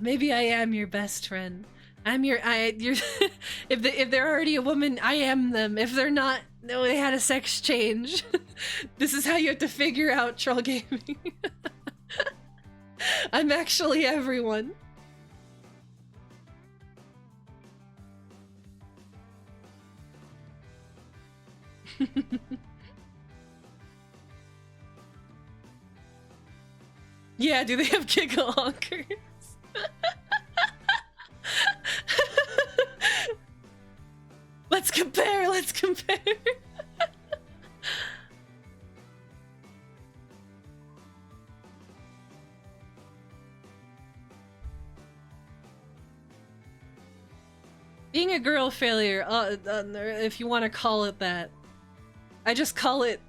Speaker 1: Maybe I am your best friend. You're if they're already a woman, I am them. If they're not, no, they had a sex change. This is how you have to figure out troll gaming. I'm actually everyone. Yeah, do they have giggle honkers? Let's compare, let's compare. Being a girl failure, if you want to call it that. I just call it,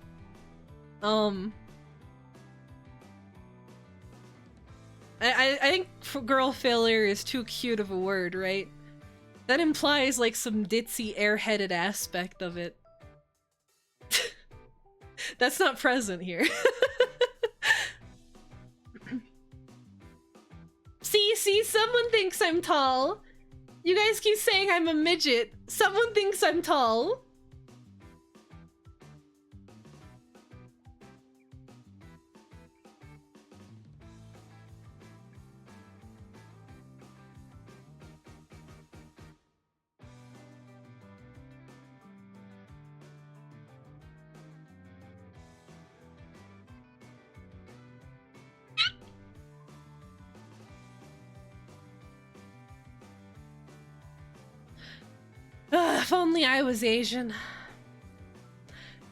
Speaker 1: I think girl failure is too cute of a word, right? That implies like some ditzy airheaded aspect of it. That's not present here. See, someone thinks I'm tall. You guys keep saying I'm a midget. Someone thinks I'm tall. If only I was Asian.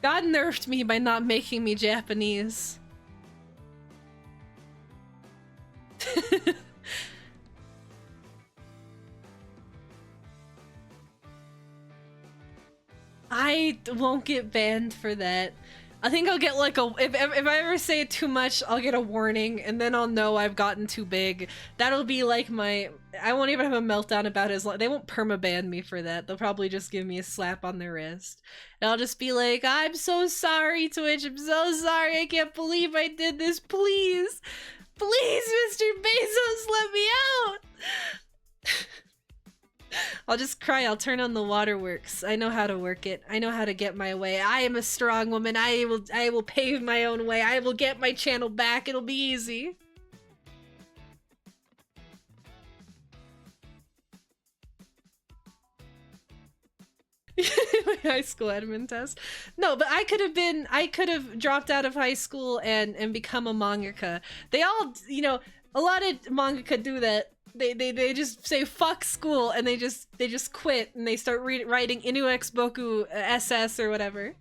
Speaker 1: God nerfed me by not making me Japanese. I won't get banned for that. I think I'll get like a if I ever say it too much, I'll get a warning, and then I'll know I've gotten too big. That'll be like my. I won't even have a meltdown about it. They won't permaban me for that. They'll probably just give me a slap on the wrist, and I'll just be like, "I'm so sorry, Twitch. I'm so sorry. I can't believe I did this. Please, please, Mr. Bezos, let me out." I'll just cry. I'll turn on the waterworks. I know how to work it. I know how to get my way. I am a strong woman. I will pave my own way. I will get my channel back. It'll be easy. My high school admin test. No, but I could have dropped out of high school and become a mangaka. They all, you know, a lot of mangaka do that. They just say fuck school and they just quit and they start writing Inu X Boku SS or whatever.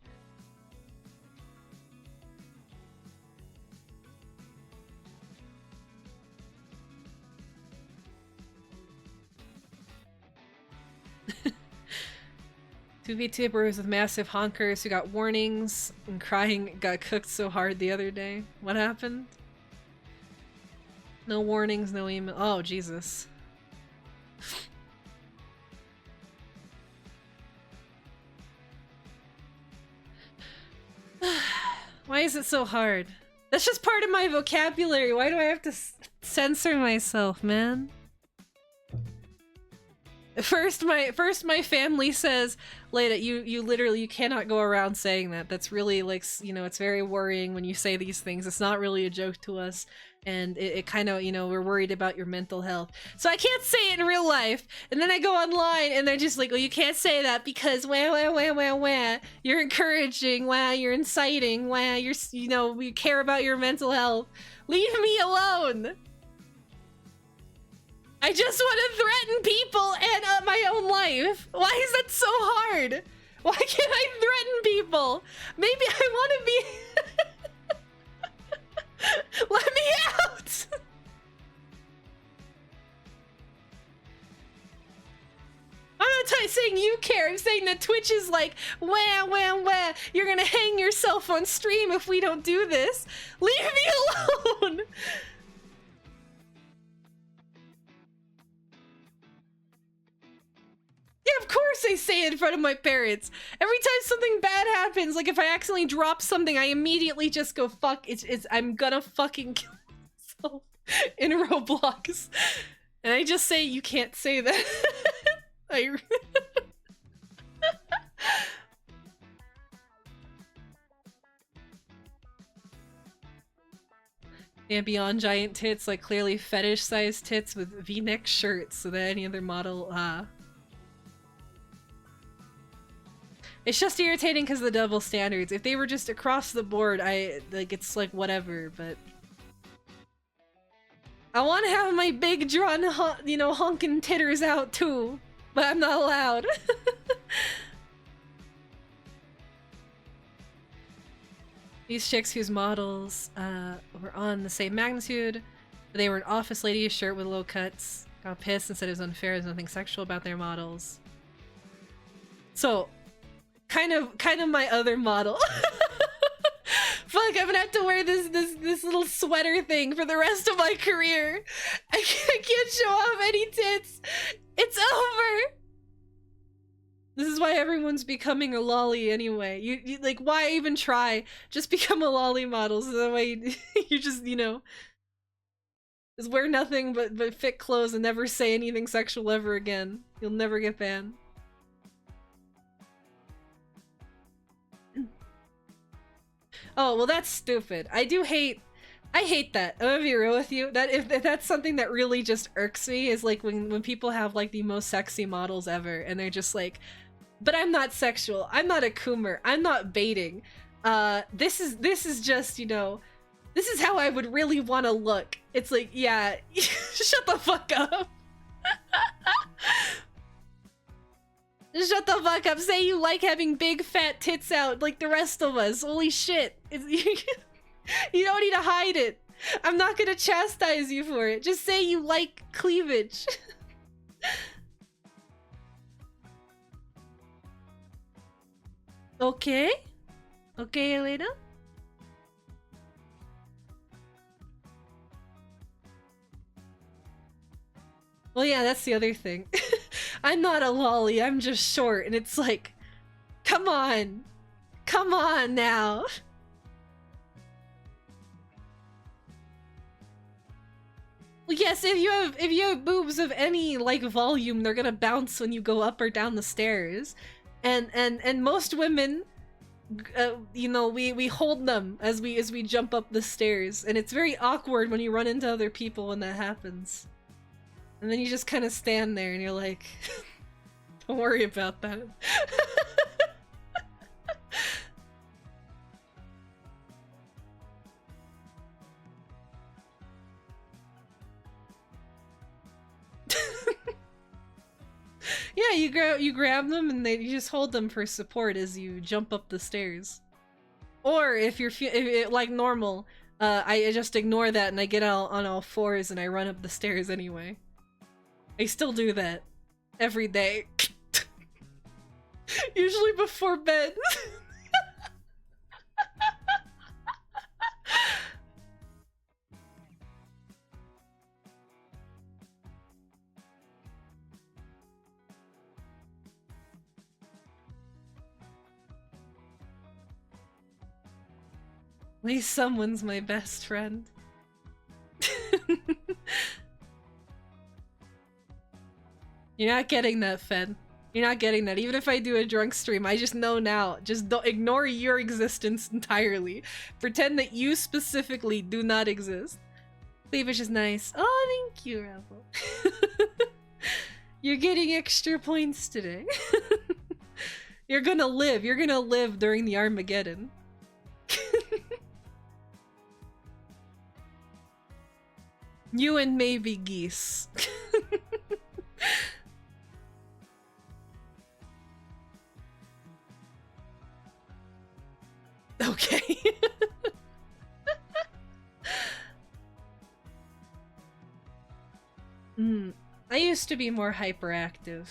Speaker 1: Two VTubers with massive honkers who got warnings and crying got cooked so hard the other day. What happened? No warnings, no email. Oh, Jesus. Why is it so hard? That's just part of my vocabulary. Why do I have to censor myself, man? First my family says, Leda, you literally, you cannot go around saying that. That's really like, you know, it's very worrying when you say these things. It's not really a joke to us. And it kind of, you know, we're worried about your mental health. So I can't say it in real life. And then I go online and they're just like, well, you can't say that because wah, you're encouraging, wah, you're inciting, wah, you know, we care about your mental health. Leave me alone. I just want to threaten people and my own life. Why is that so hard? Why can't I threaten people? Maybe I want to be... Let me out! I'm not saying you care. I'm saying that Twitch is like, wah, wah, wah. You're gonna hang yourself on stream if we don't do this. Leave me alone! Yeah, of course I say it in front of my parents. Every time something bad happens, like if I accidentally drop something, I immediately just go, fuck, I'm gonna fucking kill myself in Roblox. And I just say, you can't say that. Yeah, beyond giant tits, like clearly fetish-sized tits with V-neck shirts, so that any other model, It's just irritating because of the double standards. If they were just across the board, it's like whatever, but... I want to have my big drawn, you know, honkin' titters out too, but I'm not allowed. These chicks whose models were on the same magnitude, but they were an office lady, a shirt with low cuts, got pissed and said it was unfair, there's nothing sexual about their models. So, kind of my other model. Fuck, I'm gonna have to wear this little sweater thing for the rest of my career. I can't show off any tits. It's over. This is why everyone's becoming a lolly anyway. You like, why even try? Just become a lolly model, so that way you just, you know, just wear nothing but fit clothes and never say anything sexual ever again. You'll never get banned. Oh, well, that's stupid. I hate that. I'm gonna be real with you. That if that's something that really just irks me, is like when people have like the most sexy models ever and they're just like, but I'm not sexual. I'm not a coomer. I'm not baiting. This is just, you know, this is how I would really want to look. It's like, yeah, shut the fuck up. Shut the fuck up. Say you like having big fat tits out like the rest of us. Holy shit. You don't need to hide it. I'm not gonna chastise you for it. Just say you like cleavage. Okay? Okay, Aleda? Well, yeah, that's the other thing. I'm not a lolly, I'm just short, and it's like, come on. Come on now. Well, yes, if you have boobs of any like volume, they're gonna bounce when you go up or down the stairs. And most women, you know, we hold them as we jump up the stairs, and it's very awkward when you run into other people when that happens. And then you just kind of stand there and you're like, don't worry about that. Yeah, you grab them and you just hold them for support as you jump up the stairs. Or if you're like normal, I just ignore that and I get on all fours and I run up the stairs anyway. I still do that every day. Usually before bed. At least someone's my best friend. You're not getting that, Fed. You're not getting that. Even if I do a drunk stream, I just know now. Just don't ignore your existence entirely. Pretend that you specifically do not exist. Cleavage is nice. Oh, thank you, Rebel. You're getting extra points today. You're gonna live. You're gonna live during the Armageddon. You and maybe geese. Okay. I used to be more hyperactive.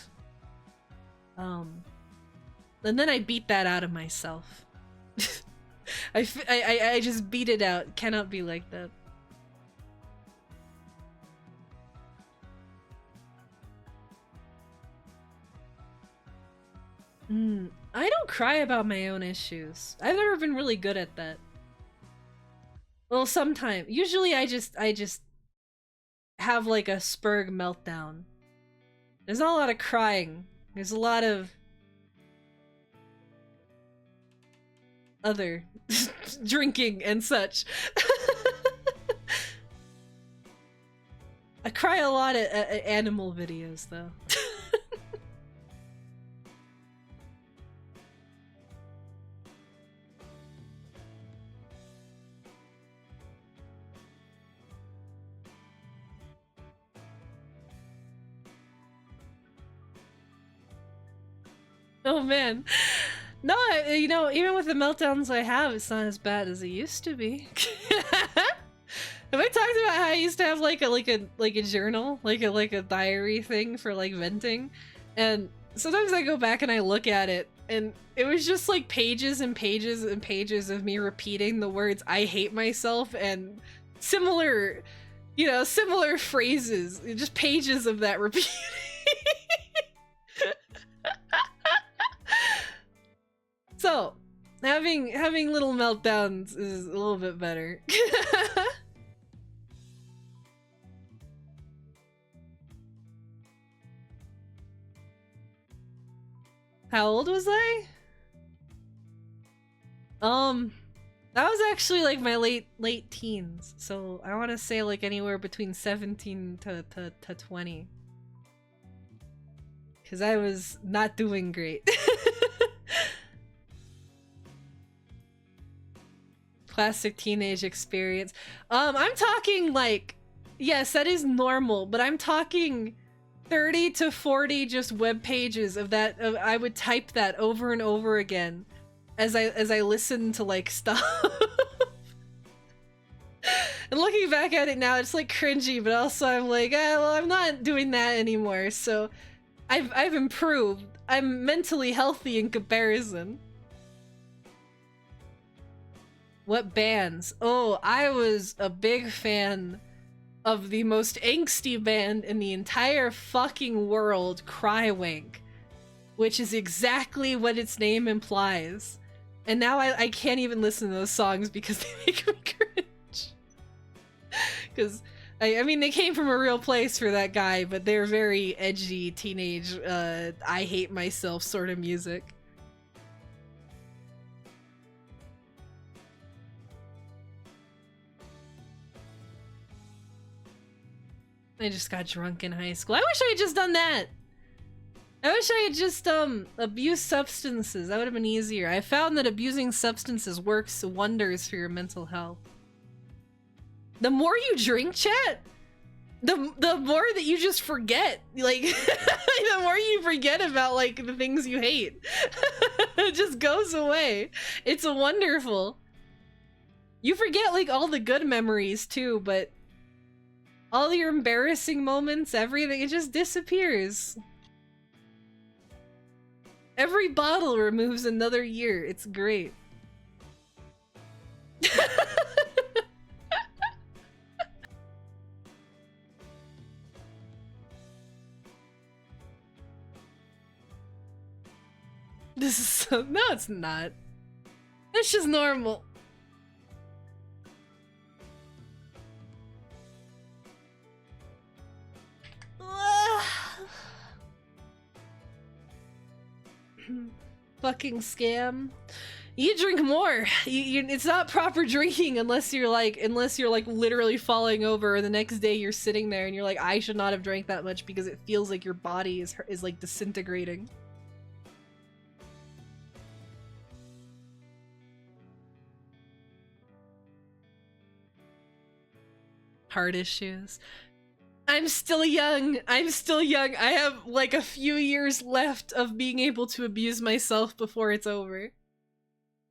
Speaker 1: And then I beat that out of myself. I just beat it out. Cannot be like that. I don't cry about my own issues. I've never been really good at that. Well, sometimes. Usually I just have like a Spurg meltdown. There's not a lot of crying. There's a lot of other drinking and such. I cry a lot at animal videos though. Oh man. No, you know, even with the meltdowns I have, it's not as bad as it used to be. Have I talked about how I used to have like a journal, like a diary thing for like venting? And sometimes I go back and I look at it and it was just like pages and pages and pages of me repeating the words "I hate myself" and similar, you know, similar phrases, just pages of that repeating. So, having little meltdowns is a little bit better. How old was I? That was actually like my late teens. So I want to say like anywhere between 17 to 20. Cause I was not doing great. Classic teenage experience. I'm talking like, yes, that is normal, but I'm talking 30 to 40 just web pages of that. I would type that over and over again as I listened to like stuff. And looking back at it now, it's like cringy, but also I'm like, well, I'm not doing that anymore. So I've improved. I'm mentally healthy in comparison. What bands? Oh, I was a big fan of the most angsty band in the entire fucking world, Crywank, which is exactly what its name implies. And now I can't even listen to those songs because they make me cringe. Because, I mean, they came from a real place for that guy, but they're very edgy, teenage, I hate myself sort of music. I just got drunk in high school. I wish I had just done that. I wish I had just abused substances. That would have been easier. I found that abusing substances works wonders for your mental health. The more you drink, chat, the more that you just forget. Like the more you forget about like the things you hate. It just goes away. It's wonderful. You forget like all the good memories too, but all your embarrassing moments, everything, it just disappears. Every bottle removes another year. It's great. This is so... No, it's not. It's just normal. Fucking scam. You drink more. It's not proper drinking unless you're like literally falling over, and the next day you're sitting there and you're like, I should not have drank that much because it feels like your body is like disintegrating. Heart issues. I'm still young. I'm still young. I have like a few years left of being able to abuse myself before it's over.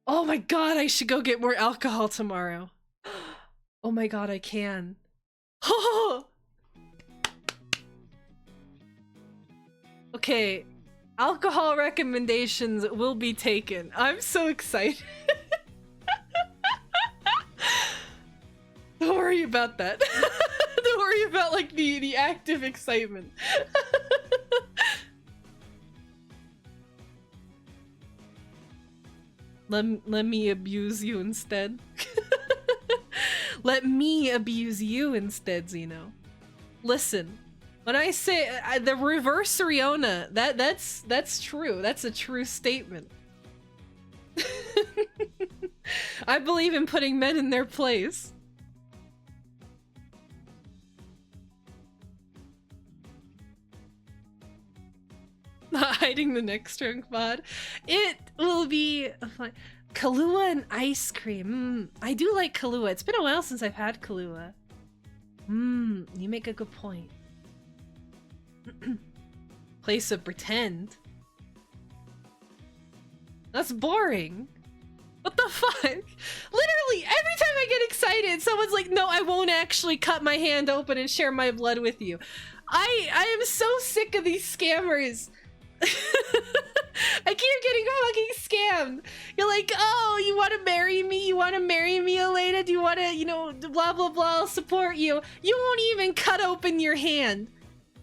Speaker 1: Oh my god, I should go get more alcohol tomorrow. Oh my god, I can. Oh! Okay, alcohol recommendations will be taken. I'm so excited. Don't worry about that. Don't worry about like the active excitement. Let me abuse you instead. Let me abuse you instead, Zeno. Listen, when I say the reverse Riona, that's true. That's a true statement. I believe in putting men in their place. Not hiding the next drunk mod. It will be fun. Kahlua and ice cream. I do like Kahlua. It's been a while since I've had Kahlua. You make a good point. Place of pretend. That's boring. What the fuck? Literally, every time I get excited, someone's like, no, I won't actually cut my hand open and share my blood with you. I am so sick of these scammers. I keep getting fucking scammed. You're like, oh, you want to marry me? You want to marry me, Aleda? Do you want to, you know, blah, blah, blah, I'll support you. You won't even cut open your hand.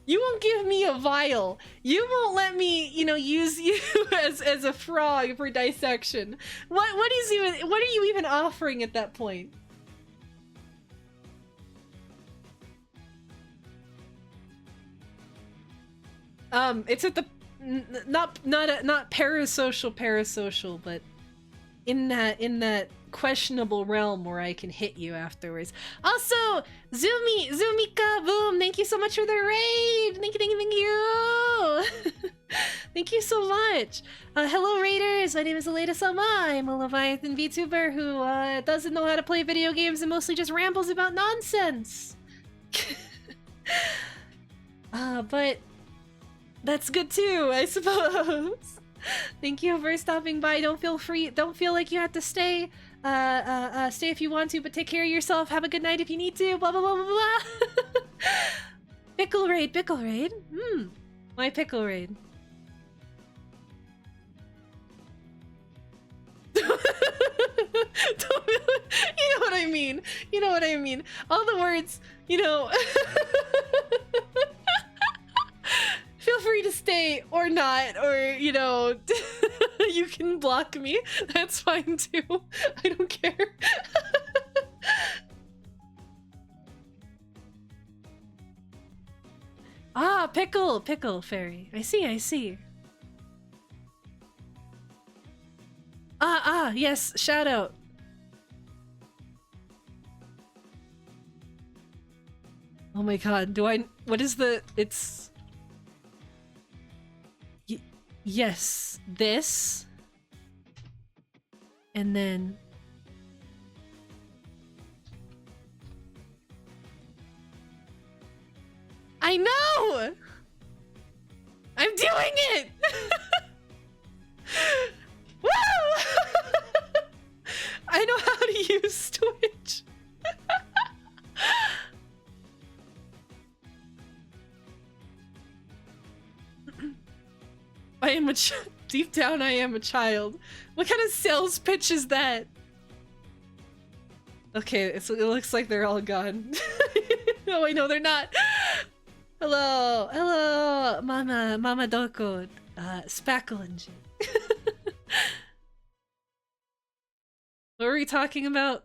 Speaker 1: You won't give me a vial. You won't let me, you know, use you as a frog for dissection. What are you even offering at that point? It's at the not parasocial, but in that questionable realm where I can hit you afterwards. Also, Zumika, boom! Thank you so much for the raid. Thank you. Thank you so much. Hello, raiders. My name is AledaSama. I'm a Leviathan VTuber who doesn't know how to play video games and mostly just rambles about nonsense. But that's good too, I suppose. Thank you for stopping by. Don't feel like you have to stay. Stay if you want to, but take care of yourself. Have a good night if you need to. Blah blah blah blah blah. Pickle raid. Why pickle raid? You know what I mean. You know what I mean. All the words, you know. Feel free to stay or not, or, you know, you can block me. That's fine too. I don't care. Ah, pickle fairy. I see. Yes, shout out. Oh my god, what is it's... Yes, this. And then... I know! I'm doing it! Woo! I know how to use Twitch. I am deep down I am a child. What kind of sales pitch is that? Okay, it looks like they're all gone. No, I know they're not. Hello, Mama Doko, Spackle and shit. What were we talking about?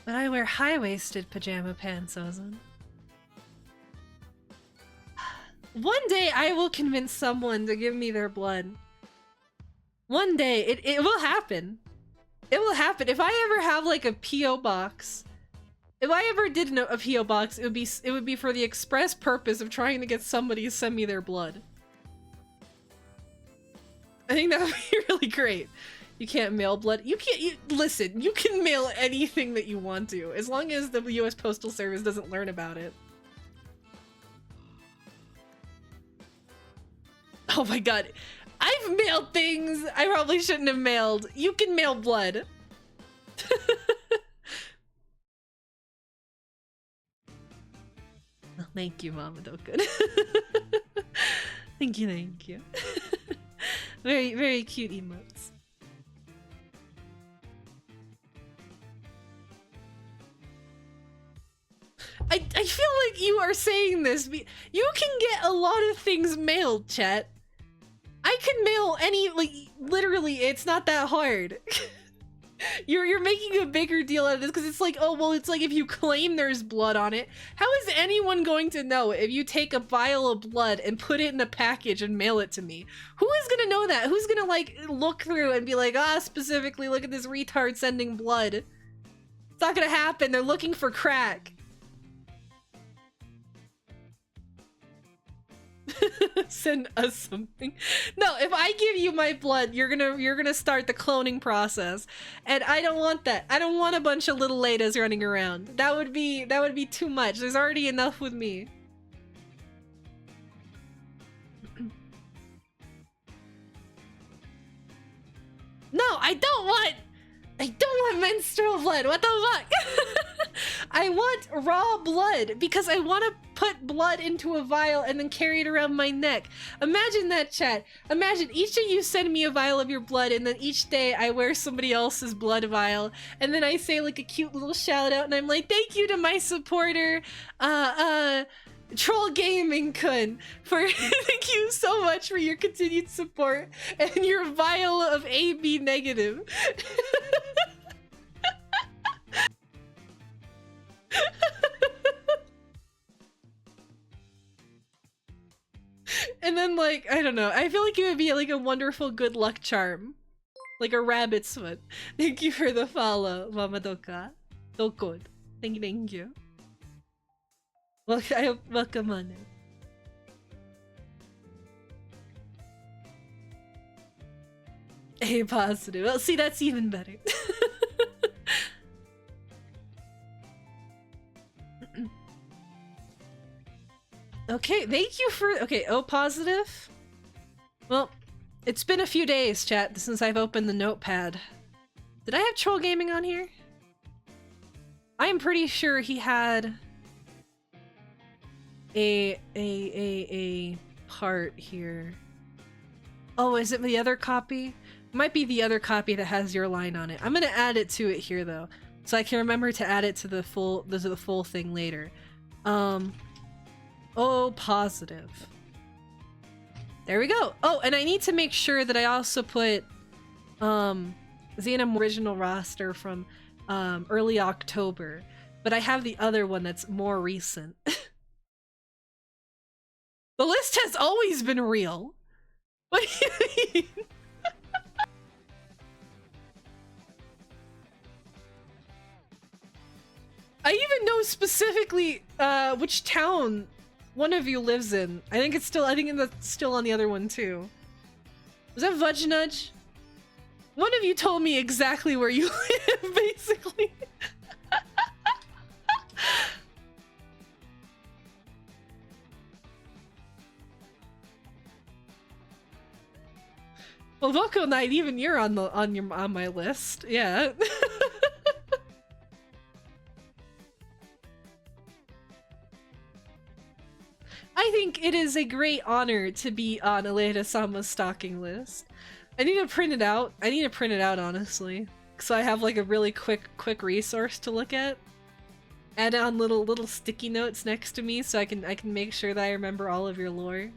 Speaker 1: But I wear high-waisted pajama pants, Ozan. One day I will convince someone to give me their blood. One day, it will happen. It will happen. If I ever have like a P.O. box, if I ever did a P.O. box, it would be for the express purpose of trying to get somebody to send me their blood. I think that would be really great. You can't mail blood. Listen, you can mail anything that you want to, as long as the US Postal Service doesn't learn about it. Oh my god. I've mailed things I probably shouldn't have mailed. You can mail blood. Oh, thank you, Mama Dokun. Thank you, thank you. Very, very cute emotes. I feel like you are saying this. You can get a lot of things mailed, chat. I can mail any, like, literally, it's not that hard. You're making a bigger deal out of this because it's like, oh, well, it's like if you claim there's blood on it, how is anyone going to know if you take a vial of blood and put it in a package and mail it to me? Who is gonna know that? Who's gonna, like, look through and be like, ah, specifically, look at this retard sending blood? It's not gonna happen. They're looking for crack. Send us something. No, if I give you my blood, you're gonna start the cloning process, and I don't want that. I don't want a bunch of little Aledas running around. That would be too much. There's already enough with me. No, I don't want menstrual blood. What the fuck? I want raw blood because I want to put blood into a vial and then carry it around my neck. Imagine that, chat. Imagine each of you send me a vial of your blood, and then each day I wear somebody else's blood vial, and then I say like a cute little shout out, and I'm like, thank you to my supporter, Troll Gaming Kun, for thank you so much for your continued support and your vial of AB negative. And then, like, I don't know, I feel like it would be like a wonderful good luck charm, like a rabbit's foot. Thank you for the follow, Mama Doka. Dokun. Thank you. Welcome on it. A positive. Well, see, that's even better. Okay, thank you for— okay, O positive? Well, it's been a few days, chat, since I've opened the notepad. Did I have Troll Gaming on here? I'm pretty sure he had a part here. Oh, is it the other copy? It might be the other copy that has your line on it. I'm gonna add it to it here though, so I can remember to add it to the full thing later. Oh, positive. There we go. Oh, and I need to make sure that I also put Xenom original roster from early October, but I have the other one that's more recent. The list has always been real. What do you mean? I even know specifically which town one of you lives in. I think that's still on the other one too. Was that Vudge Nudge? One of you told me exactly where you live, basically. Well, Voco Knight, even you're on my list. Yeah. I think it is a great honor to be on AledaSama's stalking list. I need to print it out. Honestly, so I have like a really quick resource to look at. Add on little sticky notes next to me so I can make sure that I remember all of your lore.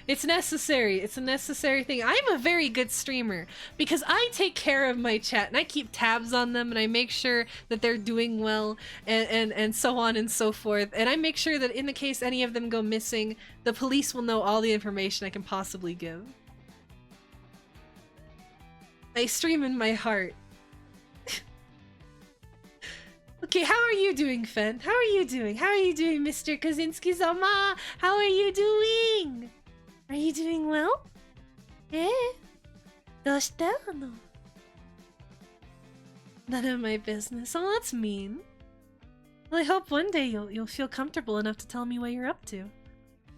Speaker 1: It's necessary. It's a necessary thing. I'm a very good streamer because I take care of my chat and I keep tabs on them and I make sure that they're doing well and so on and so forth. And I make sure that in the case any of them go missing, the police will know all the information I can possibly give. I stream in my heart. Okay, how are you doing, Fen? How are you doing? How are you doing, Mr. Kaczynski-sama? How are you doing? Are you doing well? どうしたの? None of my business. Oh, that's mean. Well, I hope one day you'll feel comfortable enough to tell me what you're up to.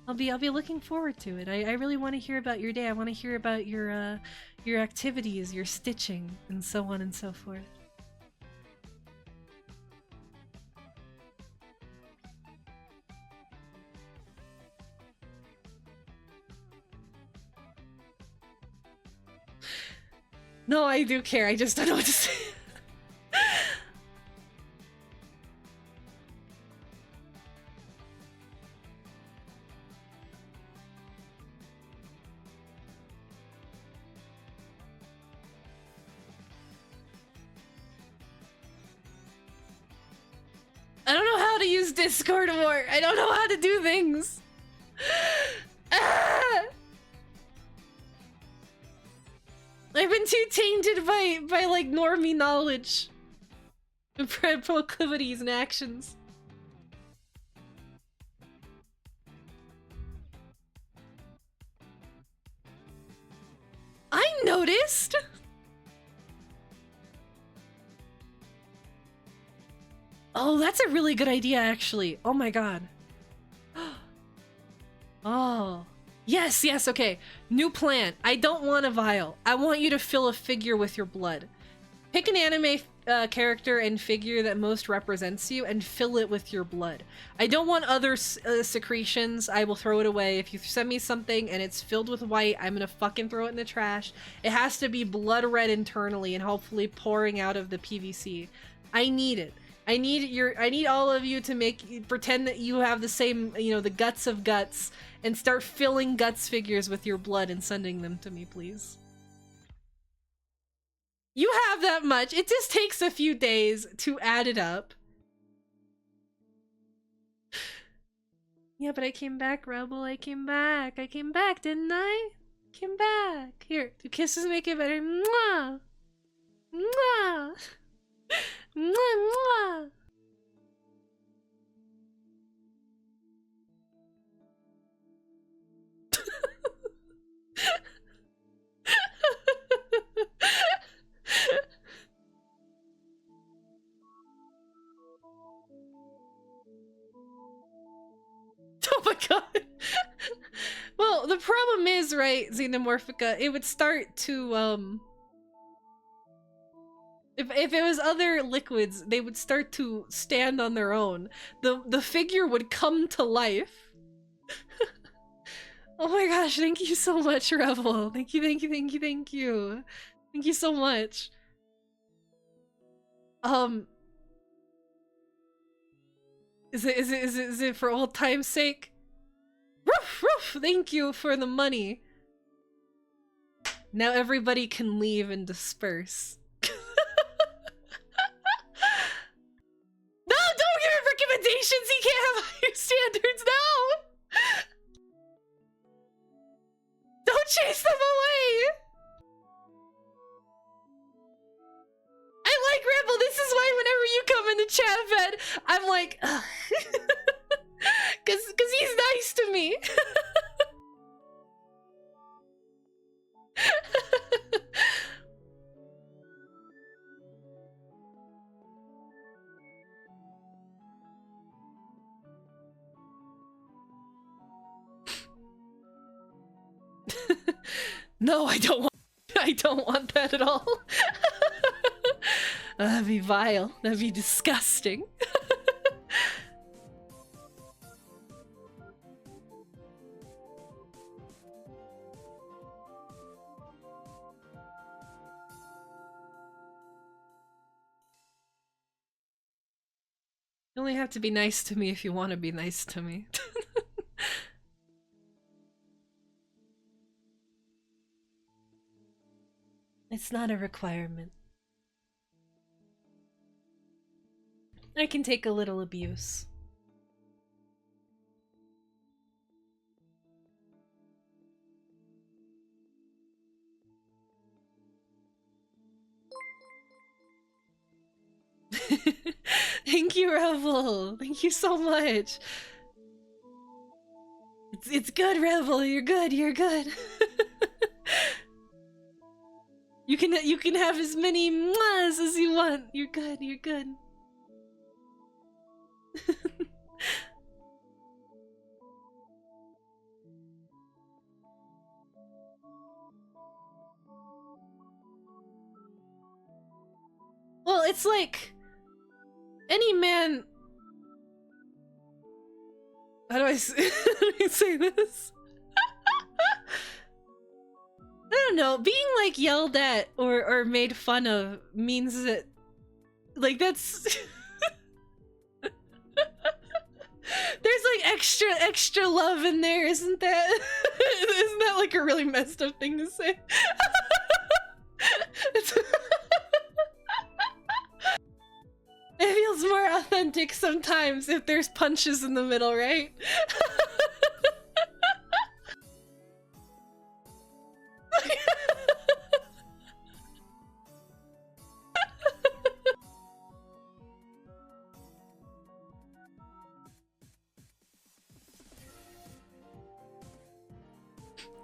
Speaker 1: I'll be looking forward to it. I really want to hear about your day. I want to hear about your activities, your stitching, and so on and so forth. No, I do care. I just don't know what to say. I don't know how to use Discord more. I don't know how to do things. Ah! I've been too tainted by like normie knowledge and proclivities and actions. I noticed. Oh, that's a really good idea, actually. Oh my god. Oh. Yes, yes, okay. New plan. I don't want a vial. I want you to fill a figure with your blood. Pick an anime character and figure that most represents you and fill it with your blood. I don't want other secretions. I will throw it away. If you send me something and it's filled with white, I'm gonna fucking throw it in the trash. It has to be blood red internally and hopefully pouring out of the PVC. I need it. I need all of you to pretend that you have the same, the guts of guts, and start filling guts figures with your blood and sending them to me, please. You have that much. It just takes a few days to add it up. Yeah, but I came back, Rebel. I came back. I came back, didn't I? Came back. Here, do kisses make it better? Mwah! Mwah! Mwah, mwah. Oh my god. Well, the problem is, right, Xenomorphica, it would start to, If it was other liquids, they would start to stand on their own. The figure would come to life. Oh my gosh, thank you so much, Rebel. Thank you, thank you, thank you, thank you. Thank you so much. Is it for old time's sake? Roof, roof, thank you for the money. Now everybody can leave and disperse. No, don't give him recommendations! He can't have higher standards now! Don't chase them away! I like Rebel, this is why whenever you come in the chat bed, I'm like, ugh. Cause he's nice to me. No, I don't want that at all. That'd be vile. That'd be disgusting. You only have to be nice to me if you want to be nice to me. It's not a requirement. I can take a little abuse. Thank you, Rebel. Thank you so much. It's good, Rebel. You're good. You're good. You can have as many mwahs as you want. You're good, you're good. Well, it's like any man. How do I say this? I don't know. Being like yelled at or made fun of means that, like, that's. There's like extra love in there, isn't that? Isn't that like a really messed up thing to say? It feels more authentic sometimes if there's punches in the middle, right?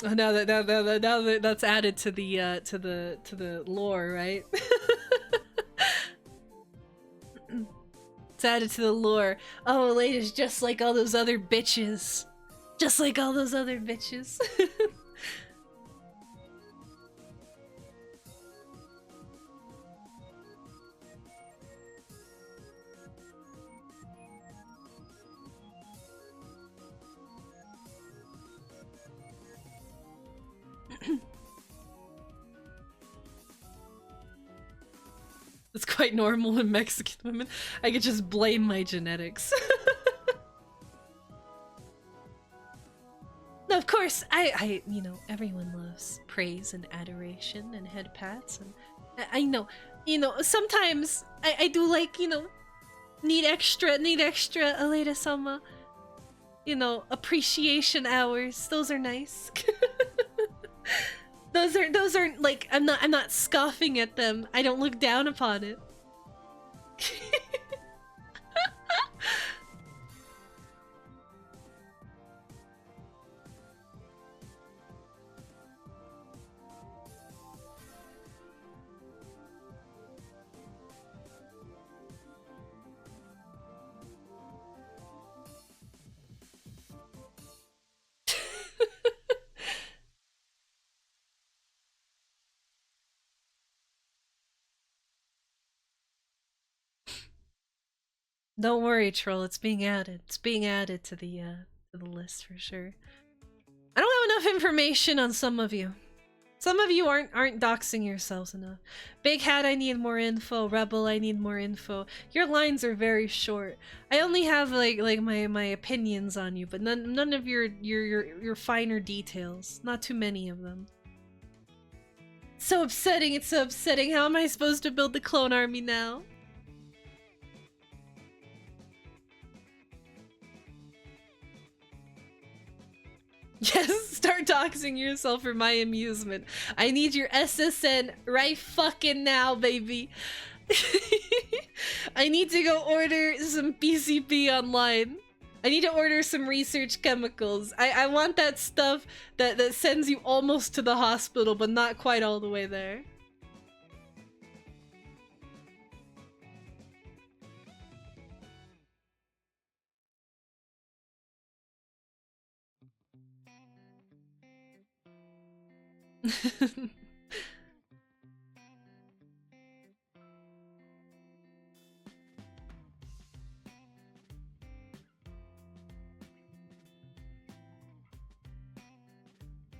Speaker 1: Oh, now that that's added to the lore, right? It's added to the lore. Oh, Aleda's just like all those other bitches. Just like all those other bitches. It's quite normal in Mexican women. I could just blame my genetics. No, of course, I, you know, everyone loves praise and adoration and head pats, and I know, you know, sometimes I do like, you know, need extra AledaSama, you know, appreciation hours. Those are nice. Those aren't like, I'm not scoffing at them. I don't look down upon it. Don't worry, troll. It's being added. It's being added to the list for sure. I don't have enough information on some of you. Some of you aren't doxing yourselves enough. Big Hat, I need more info. Rebel, I need more info. Your lines are very short. I only have like my opinions on you, but none of your finer details. Not too many of them. So upsetting. It's so upsetting. How am I supposed to build the clone army now? Yes, start doxing yourself for my amusement. I need your SSN right fucking now, baby. I need to go order some PCP online. I need to order some research chemicals. I want that stuff that sends you almost to the hospital, but not quite all the way there.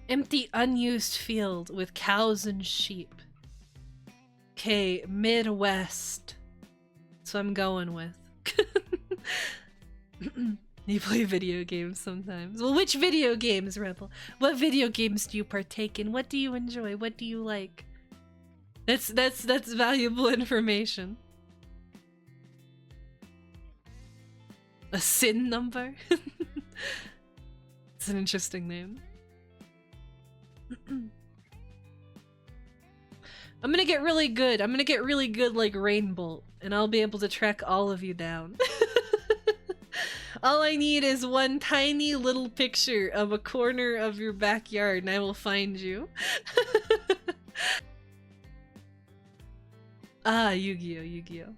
Speaker 1: Empty unused field with cows and sheep. Okay, Midwest. That's what I'm going with. You play video games sometimes. Well, which video games, Rebel? What video games do you partake in? What do you enjoy? What do you like? That's valuable information. A SIN number? It's an interesting name. I'm gonna get really good. I'm gonna get really good like Rainbolt, and I'll be able to track all of you down. All I need is one tiny little picture of a corner of your backyard, and I will find you. Ah, Yu-Gi-Oh, Yu-Gi-Oh.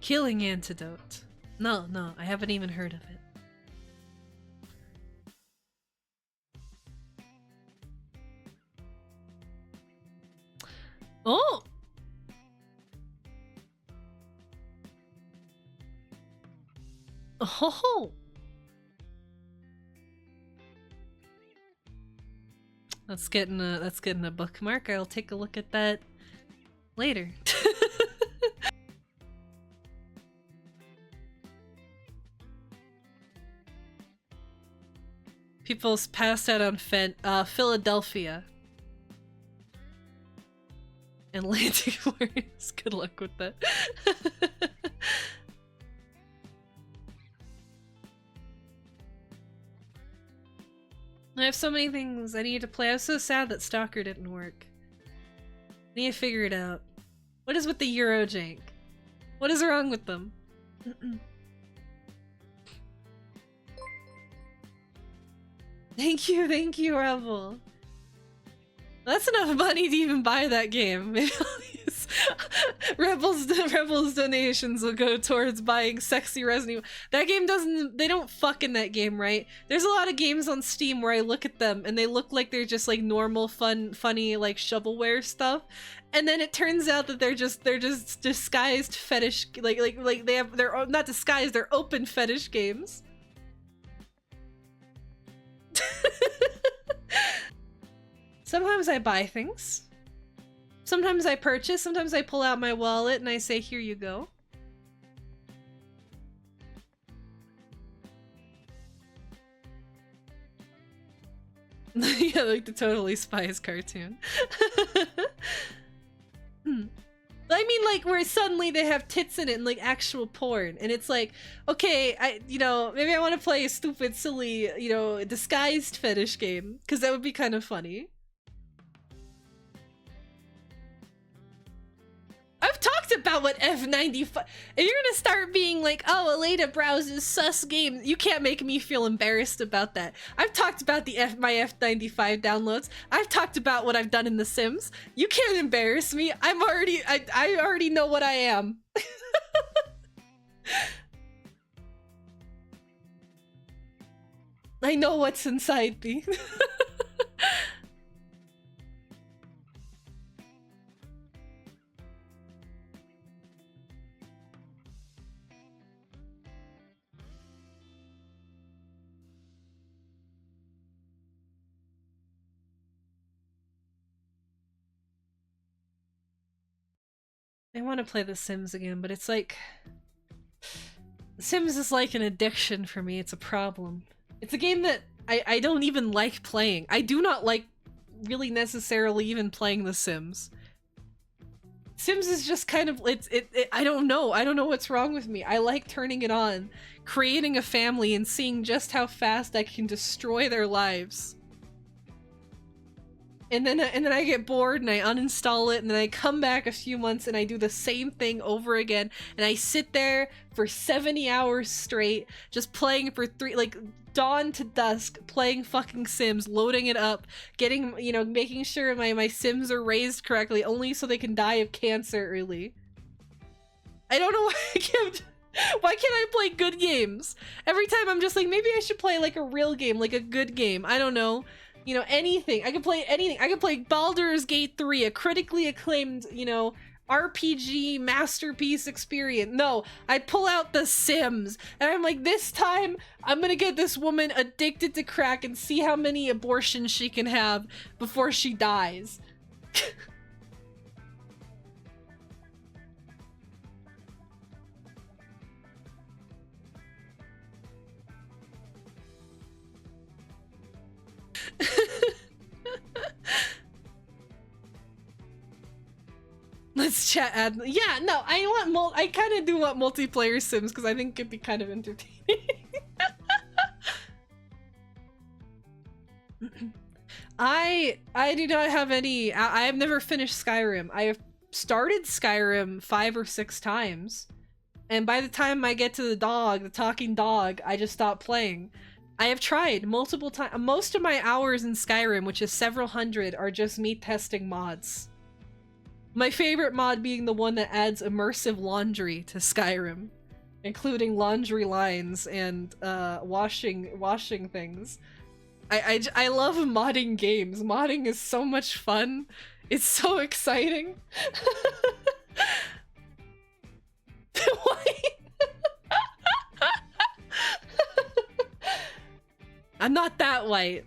Speaker 1: Killing Antidote. No, no, I haven't even heard of it. Oh! Oh! That's getting a bookmark. I'll take a look at that later. People's passed out on Philadelphia. Atlantic Warriors. Good luck with that. I have so many things I need to play. I was so sad that Stalker didn't work. I need to figure it out. What is with the Eurojank? What is wrong with them? Thank you, Rebel. That's enough money to even buy that game. Maybe I'll use Rebels donations will go towards buying sexy Resident Evil. That game doesn't, they don't fuck in that game, right? There's a lot of games on Steam where I look at them and they look like they're just like normal, funny like shovelware stuff. And then it turns out that they're just disguised fetish, like they're not disguised, they're open fetish games. Sometimes I buy things. Sometimes I purchase. Sometimes I pull out my wallet and I say, here you go. Yeah, like the Totally Spies cartoon. I mean, like, where suddenly they have tits in it and, like, actual porn. And it's like, okay, maybe I want to play a stupid, silly, disguised fetish game. Because that would be kind of funny. I've talked about what F95... If you're gonna start being like, oh, Aleda browses sus games, you can't make me feel embarrassed about that. I've talked about my F95 downloads. I've talked about what I've done in The Sims. You can't embarrass me. I already know what I am. I know what's inside me. I want to play The Sims again, but it's like... The Sims is like an addiction for me. It's a problem. It's a game that I don't even like playing. I do not like really necessarily even playing The Sims. Sims is just kind of... I don't know. I don't know what's wrong with me. I like turning it on, creating a family, and seeing just how fast I can destroy their lives. And then I get bored and I uninstall it, and then I come back a few months and I do the same thing over again, and I sit there for 70 hours straight just playing for dawn to dusk, playing fucking Sims, loading it up, getting, making sure my Sims are raised correctly, only so they can die of cancer early. I don't know why why can't I play good games? Every time I'm just like, maybe I should play like a real game, like a good game. I don't know. Anything. I could play anything. I could play Baldur's Gate 3, a critically acclaimed, RPG masterpiece experience. No, I pull out The Sims, and I'm like, this time, I'm gonna get this woman addicted to crack and see how many abortions she can have before she dies. Let's chat. Yeah, no, I kind of do want multiplayer Sims because I think it'd be kind of entertaining. I do not have any. I have never finished Skyrim. I have started Skyrim 5 or 6 times, and by the time I get to the talking dog, I just stop playing. I have tried multiple times. Most of my hours in Skyrim, which is several hundred, are just me testing mods. My favorite mod being the one that adds immersive laundry to Skyrim, including laundry lines and washing things. I love modding games. Modding is so much fun. It's so exciting. I'm not that white.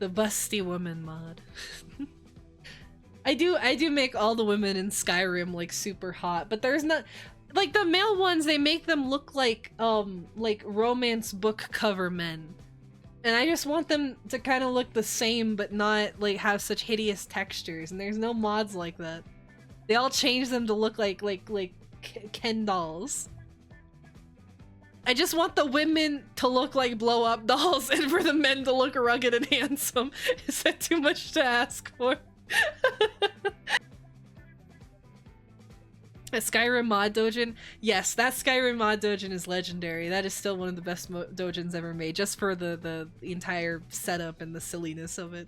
Speaker 1: The busty woman mod. I do make all the women in Skyrim like super hot, but there's not like the male ones, they make them look like romance book cover men. And I just want them to kind of look the same but not like have such hideous textures, and there's no mods like that. They all change them to look like Ken dolls. I just want the women to look like blow-up dolls and for the men to look rugged and handsome. Is that too much to ask for? A Skyrim mod dojin? Yes, that Skyrim mod dojin is legendary. That is still one of the best dojins ever made, just for the entire setup and the silliness of it.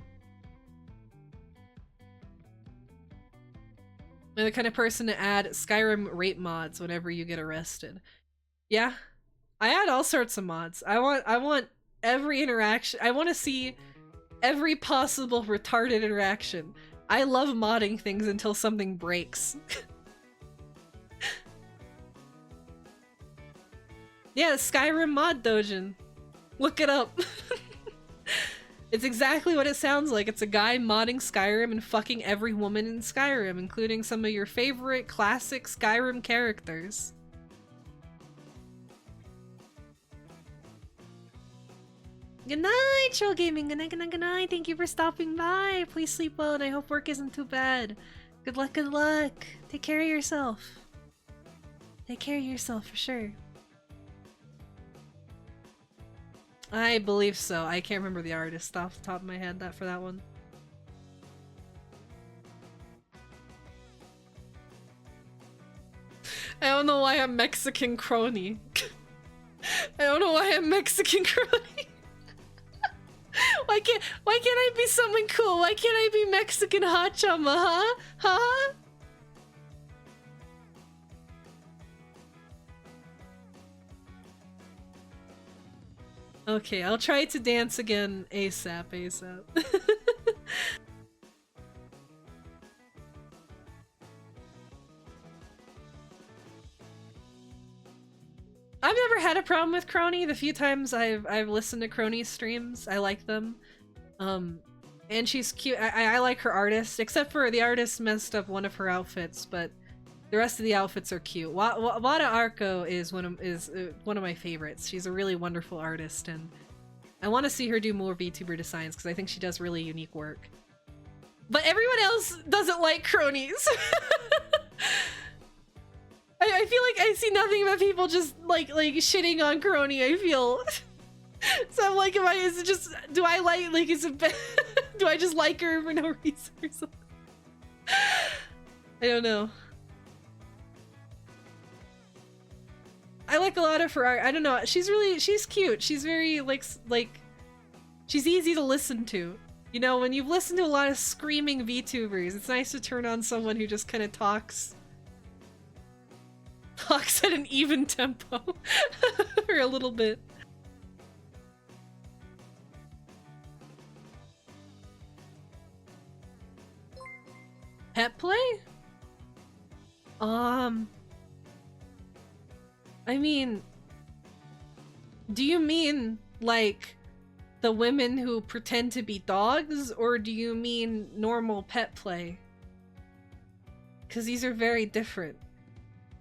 Speaker 1: I'm the kind of person to add Skyrim rape mods whenever you get arrested. Yeah, I add all sorts of mods. I want every interaction. I want to see every possible retarded interaction. I love modding things until something breaks. Yeah, Skyrim mod dojin. Look it up. It's exactly what it sounds like. It's a guy modding Skyrim and fucking every woman in Skyrim, including some of your favorite classic Skyrim characters. Good night, Troll Gaming. Good night, good night, good night. Thank you for stopping by. Please sleep well, and I hope work isn't too bad. Good luck, good luck. Take care of yourself. Take care of yourself for sure. I believe so. I can't remember the artist off the top of my head for that one. I don't know why I'm Mexican crony. I don't know why I'm Mexican crony. Why can't I be something cool? Why can't I be Mexican hachama, huh? Huh? Okay, I'll try to dance again ASAP. I've never had a problem with Crony. The few times I've listened to Crony's streams, I like them. And she's cute. I like her artist, except for the artist messed up one of her outfits, but the rest of the outfits are cute. Wada Arco is one of my favorites. She's a really wonderful artist, and I want to see her do more VTuber designs because I think she does really unique work. But everyone else doesn't like cronies. I feel like I see nothing but people just like shitting on crony. I feel so. I'm like, is it just? Do I like? Is it? Do I just like her for no reason or something? I don't know. I like a lot of her art. I don't know. She's cute. She's very like she's easy to listen to. You know, when you've listened to a lot of screaming VTubers, it's nice to turn on someone who just kind of talks at an even tempo for a little bit. Pet play? I mean, do you mean like the women who pretend to be dogs, or do you mean normal pet play? Because these are very different.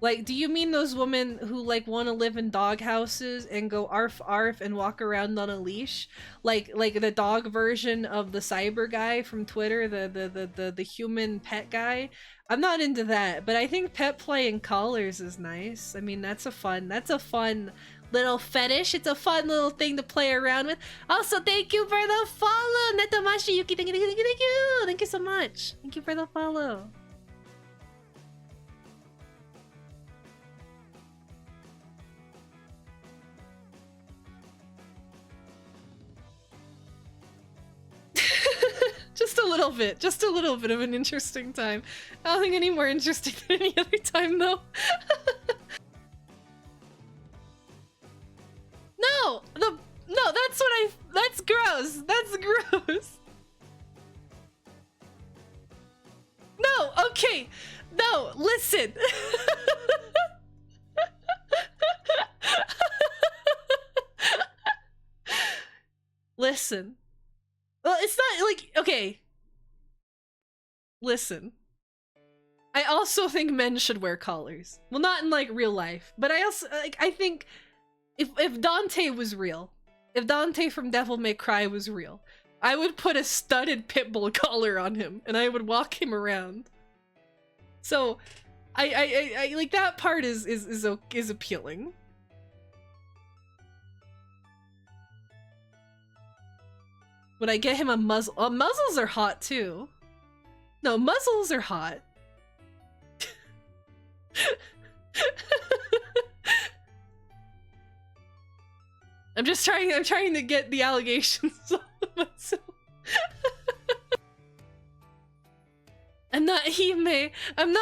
Speaker 1: Like, do you mean those women who like want to live in dog houses and go arf arf and walk around on a leash, like the dog version of the cyber guy from Twitter, the human pet guy? I'm not into that, but I think pet play in collars is nice. I mean, that's a fun little fetish. It's a fun little thing to play around with. Also, thank you for the follow, Netamashi Yuki. Thank you, thank you, thank you. Thank you so much. Thank you for the follow. Just a little bit of an interesting time. I don't think any more interesting than any other time, though. No, that's gross. That's gross. No, okay, no, listen. Listen. Well, it's not like, okay. Listen. I also think men should wear collars. Well, not in like real life, but I also like I think if Dante was real, if Dante from Devil May Cry was real, I would put a studded pitbull collar on him and I would walk him around. So I like that part is appealing. Would I get him a muzzle? Muzzles are hot too. No, muzzles are hot. I'm trying to get the allegations off of myself. I'm not Hime. I'm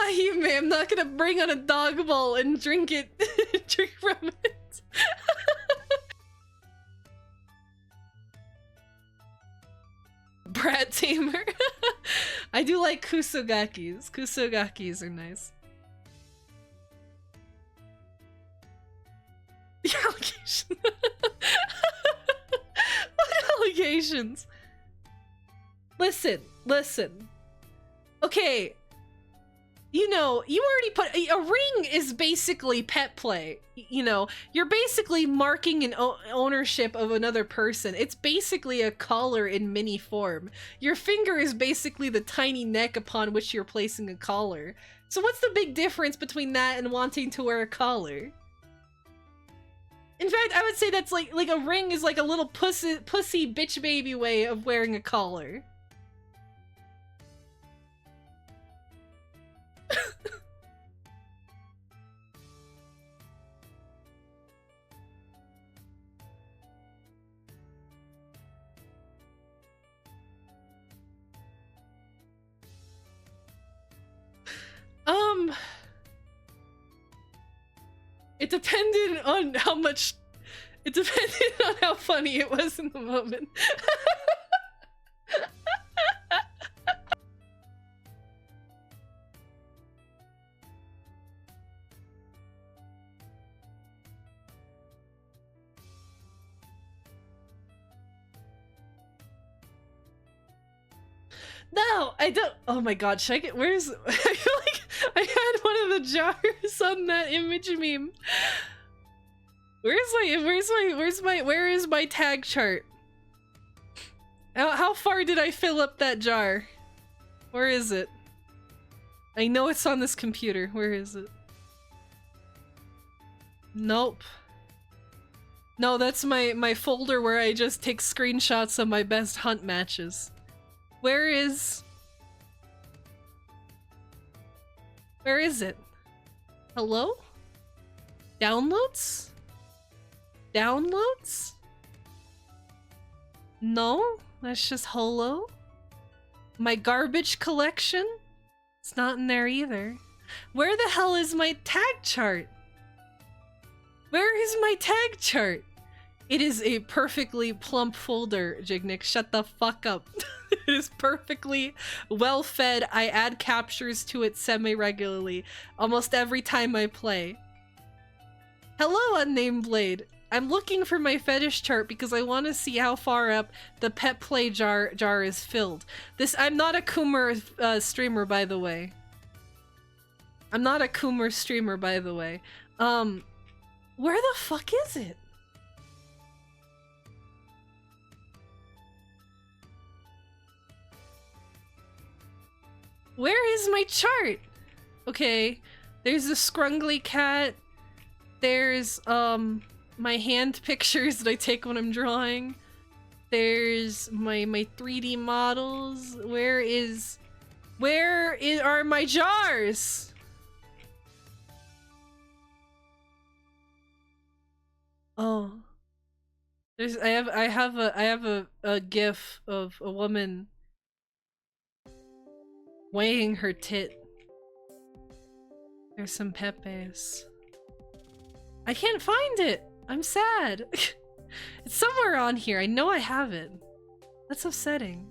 Speaker 1: not gonna bring on a dog bowl and drink from it. Brat tamer. I do like kusogakis. Kusogakis are nice. The allegations. What allegations? Listen. Okay. You know, you already put a ring is basically pet play. You know, you're basically marking an ownership of another person. It's basically a collar in mini form. Your finger is basically the tiny neck upon which you're placing a collar. So what's the big difference between that and wanting to wear a collar? In fact, I would say that's like a ring is like a little pussy bitch baby way of wearing a collar. It depended on how much. It depended on how funny it was in the moment. No, I don't. Oh my god, should I get? Where's? I feel like I had one of the jars on that image meme. Where is my tag chart? How far did I fill up that jar? Where is it? I know it's on this computer. Where is it? Nope. No, that's my folder where I just take screenshots of my best hunt matches. Where is it? Hello? Downloads? Downloads? No? That's just holo? My garbage collection? It's not in there either. Where the hell is my tag chart? Where is my tag chart? It is a perfectly plump folder, Jignick. Shut the fuck up. It is perfectly well fed. I add captures to it semi-regularly, almost every time I play. Hello, Unnamed Blade. I'm looking for my fetish chart because I want to see how far up the pet play jar is filled. I'm not a Coomer streamer, by the way. I'm not a Coomer streamer, by the way. Where the fuck is it? Where is my chart? Okay, there's the scrungly cat. There's my hand pictures that I take when I'm drawing. There's my 3D models. Where are my jars? Oh. I have a gif of a woman weighing her tit. There's some pepes. I can't find it. I'm sad. It's somewhere on here. I know I have it. That's upsetting.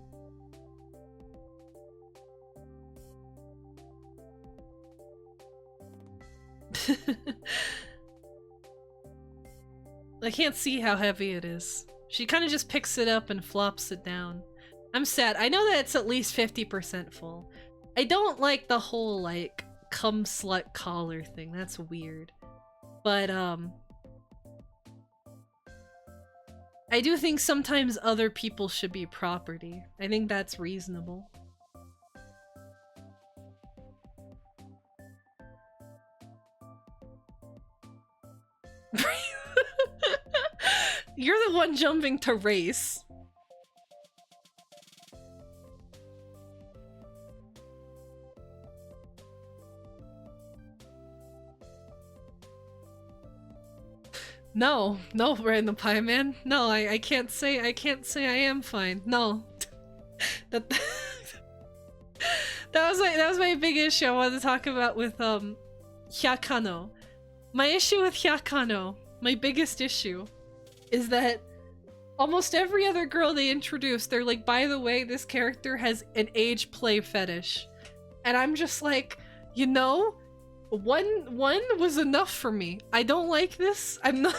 Speaker 1: I can't see how heavy it is. She kind of just picks it up and flops it down. I'm sad. I know that it's at least 50% full. I don't like the whole, like, cum slut collar thing. That's weird. But, I do think sometimes other people should be property. I think that's reasonable. You're the one jumping to race. No, Random Pie Man. No, I can't say I am fine. No. that was my big issue I wanted to talk about with Hyakano. My issue with Hyakano, my biggest issue, is that almost every other girl they introduce, they're like, by the way, this character has an age play fetish. And I'm just like, you know, one was enough for me. I don't like this. I'm not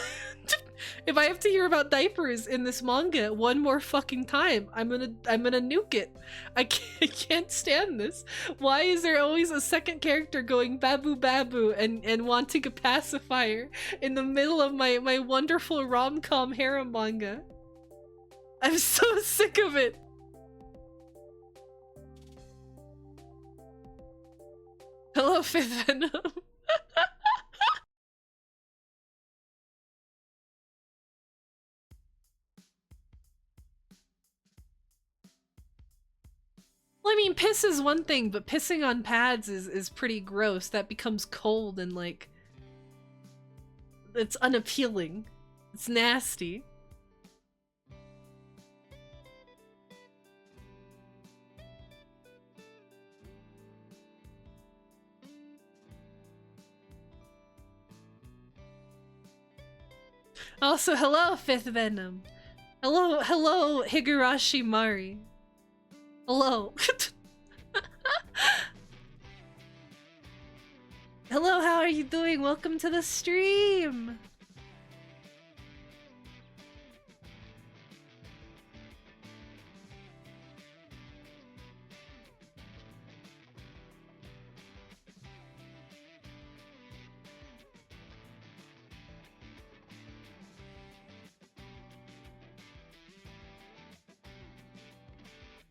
Speaker 1: if I have to hear about diapers in this manga one more fucking time, I'm gonna nuke it. I can't stand this. Why is there always a second character going babu babu and wanting a pacifier in the middle of my wonderful rom-com harem manga? I'm so sick of it. Hello, Fifth Venom. Well, I mean, piss is one thing, but pissing on pads is pretty gross. That becomes cold and, like, it's unappealing. It's nasty. Also, hello, Fifth Venom. Hello, Higurashi Mari. Hello. Hello, how are you doing? Welcome to the stream.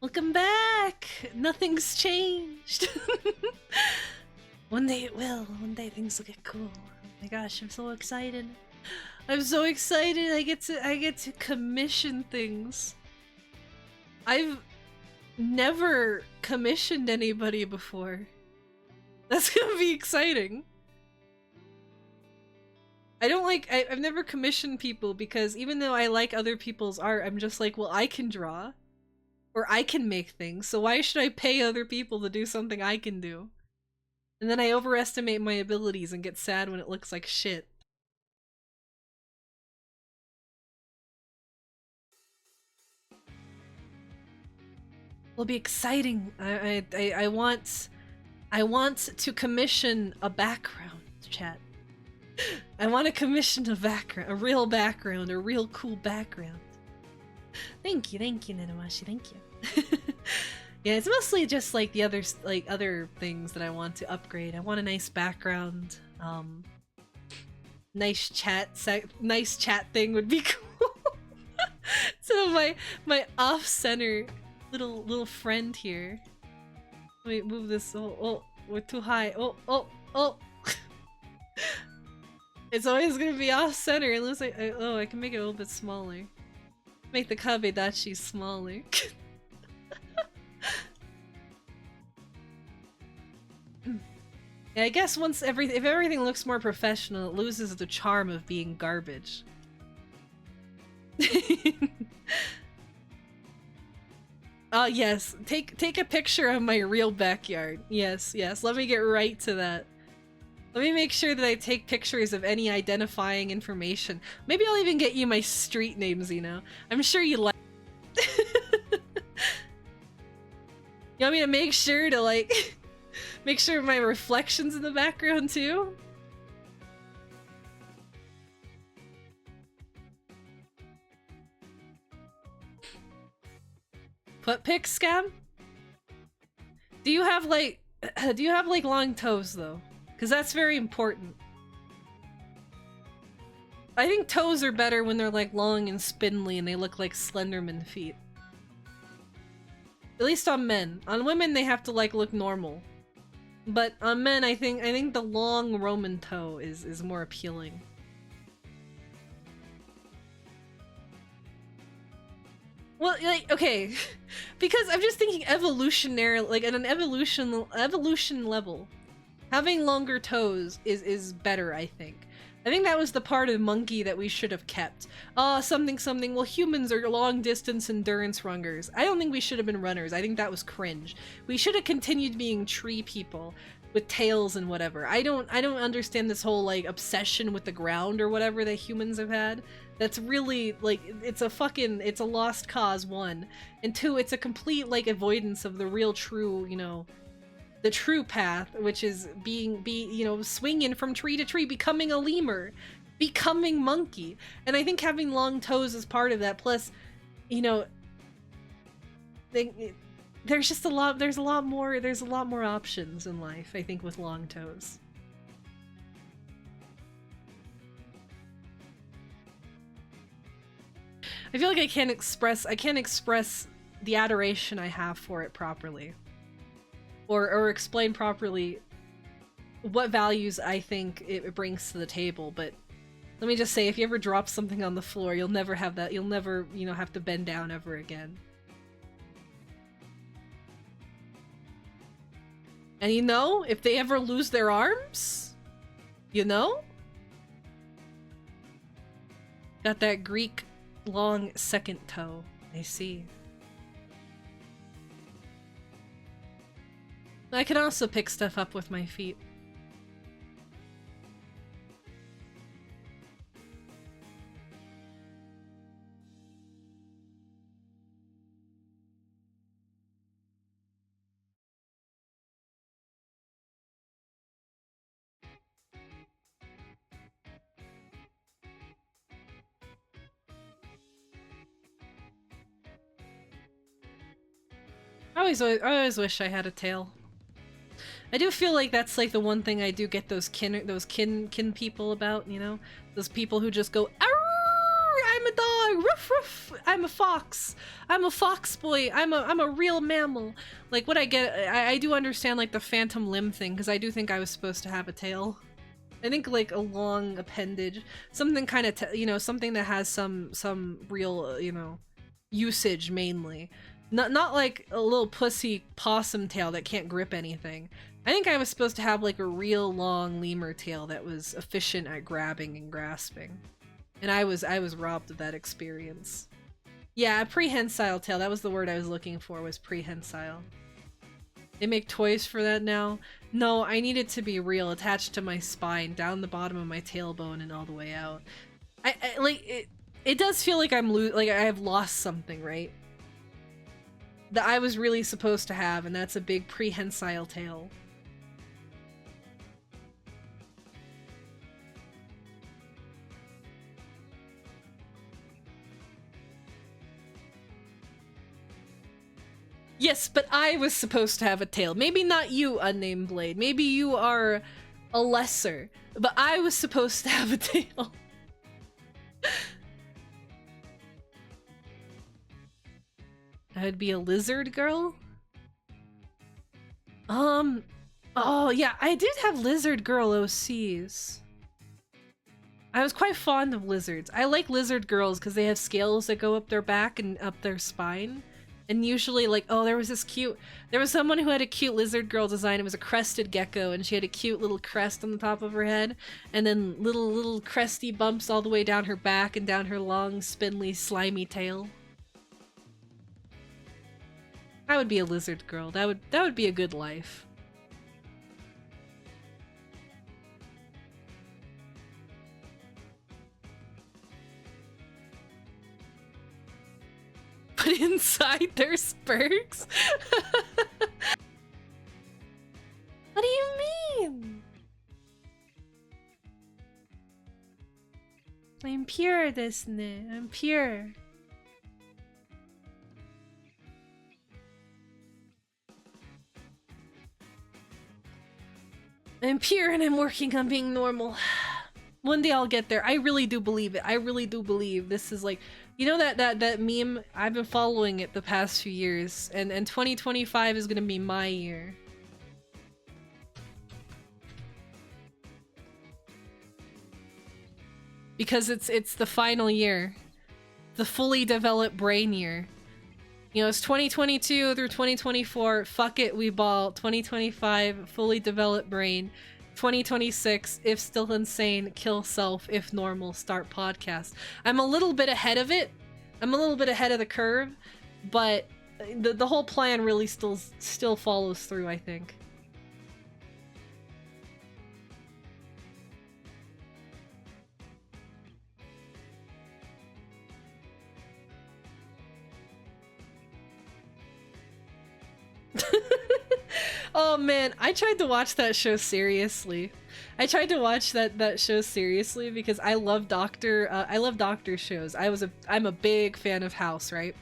Speaker 1: Welcome back! Nothing's changed! One day it will. One day things will get cool. Oh my gosh, I'm so excited. I'm so excited I get to commission things. I've never commissioned anybody before. That's gonna be exciting. I've never commissioned people because even though I like other people's art, I'm just like, well, I can draw. Or I can make things, so why should I pay other people to do something I can do? And then I overestimate my abilities and get sad when it looks like shit. It'll be exciting. I want to commission a background, chat. I want to commission a background, a real cool background. Thank you, Nenomashi, thank you. Yeah, it's mostly just like the other things that I want to upgrade. I want a nice background, nice chat thing would be cool. So my off-center little friend here. Wait, move this. Oh, we're too high. Oh. It's always gonna be off center unless oh, I can make it a little bit smaller. Make the kabedachi smaller. Yeah, I guess if everything looks more professional, it loses the charm of being garbage. Yes. Take a picture of my real backyard. Yes, yes. Let me get right to that. Let me make sure that I take pictures of any identifying information. Maybe I'll even get you my street names, you know? I'm sure you like. You want me to make sure to, like, make sure my reflection's in the background, too? Foot pick scam? Do you have, like, long toes, though? Because that's very important. I think toes are better when they're, like, long and spindly and they look like Slenderman feet. At least on men. On women, they have to, like, look normal. But on men, I think the long Roman toe is more appealing. Well, like, okay, because I'm just thinking evolutionary, like at an evolution level, having longer toes is better, I think. I think that was the part of monkey that we should have kept. Something, well, humans are long distance endurance runners. I don't think we should have been runners. I think that was cringe. We should have continued being tree people with tails and whatever. I don't understand this whole, like, obsession with the ground or whatever that humans have had. That's really, like, it's a lost cause, one. And two, it's a complete, like, avoidance of the real true, you know, the true path, which is you know, swinging from tree to tree, becoming a lemur, becoming monkey. And I think having long toes is part of that. Plus, you know, there's just a lot more options in life, I think, with long toes. I feel like I can't express the adoration I have for it properly. Or explain properly what values I think it brings to the table, but let me just say, if you ever drop something on the floor, you'll never have that, you'll never, you know, have to bend down ever again. And you know, if they ever lose their arms, you know? Got that Greek long second toe, I see. I can also pick stuff up with my feet. I always wish I had a tail. I do feel like that's like the one thing I do get those kin people about, you know? Those people who just go, I'm a dog, ruff ruff, I'm a fox boy, I'm a real mammal. Like, what I get, I do understand, like, the phantom limb thing, because I do think I was supposed to have a tail. I think, like, a long appendage, something kind of, you know, something that has some real, you know, usage mainly. Not like a little pussy possum tail that can't grip anything. I think I was supposed to have, like, a real long lemur tail that was efficient at grabbing and grasping. And I was robbed of that experience. Yeah, a prehensile tail, that was the word I was looking for, was prehensile. They make toys for that now? No, I need it to be real, attached to my spine, down the bottom of my tailbone and all the way out. I like, it does feel like I have lost something, right? That I was really supposed to have, and that's a big prehensile tail. Yes, but I was supposed to have a tail. Maybe not you, Unnamed Blade. Maybe you are a lesser. But I was supposed to have a tail. I would be a lizard girl? Oh yeah, I did have lizard girl OCs. I was quite fond of lizards. I like lizard girls because they have scales that go up their back and up their spine. And usually, like, oh, there was someone who had a cute lizard girl design. It was a crested gecko, and she had a cute little crest on the top of her head, and then little cresty bumps all the way down her back and down her long, spindly, slimy tail. I would be a lizard girl. That would be a good life. But inside there's Spurks? What do you mean? I'm pure, desu. I'm pure. I'm pure and I'm working on being normal. One day I'll get there. I really do believe it. I really do believe this is like, you know that meme? I've been following it the past few years, and 2025 is gonna be my year. Because it's the final year. The fully developed brain year. You know, it's 2022 through 2024, fuck it, we ball. 2025, fully developed brain. 2026, if still insane, kill self. If normal, start podcast. I'm a little bit ahead of it. I'm a little bit ahead of the curve, but the whole plan really still follows through, I think. Oh man, I tried to watch that show seriously. I tried to watch that show seriously because I love doctor shows. I'm a big fan of House, right?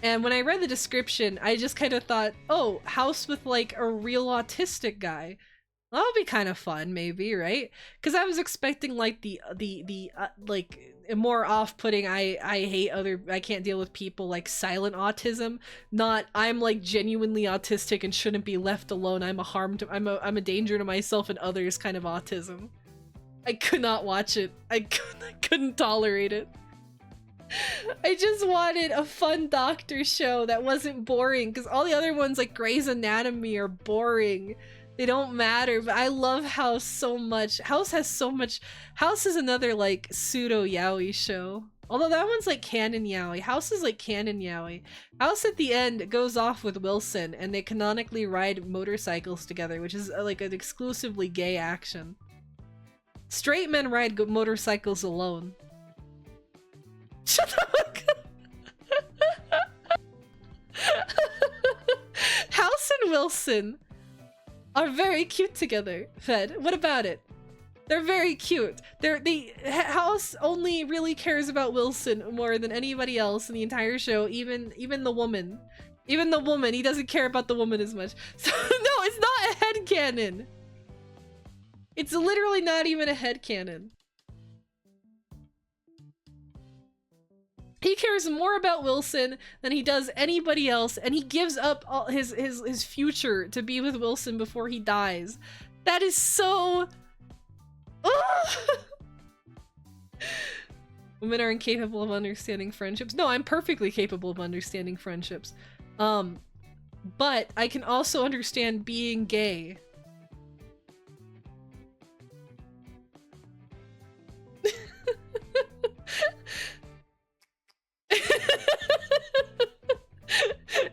Speaker 1: And when I read the description, I just kind of thought, oh, House with like a real autistic guy. That'll be kind of fun, maybe, right? Because I was expecting like the like more off-putting. I can't deal with people like silent autism. Not I'm like genuinely autistic and shouldn't be left alone. I'm a danger to myself and others kind of autism. I could not watch it. I couldn't tolerate it. I just wanted a fun doctor show that wasn't boring, because all the other ones like Grey's Anatomy are boring. They don't matter, but I love House so much. House is another like pseudo yaoi show. Although that one's like canon yaoi. House is like canon yaoi. House at the end goes off with Wilson and they canonically ride motorcycles together, which is like an exclusively gay action. Straight men ride motorcycles alone. Shut the fuck up. House and Wilson are very cute together, Fed. What about it? They're very cute. The House only really cares about Wilson more than anybody else in the entire show, even the woman. Even the woman, he doesn't care about the woman as much. So no, it's not a headcanon. It's literally not even a headcanon. He cares more about Wilson than he does anybody else, and he gives up all his future to be with Wilson before he dies. That is so... Women are incapable of understanding friendships. No, I'm perfectly capable of understanding friendships. But I can also understand being gay.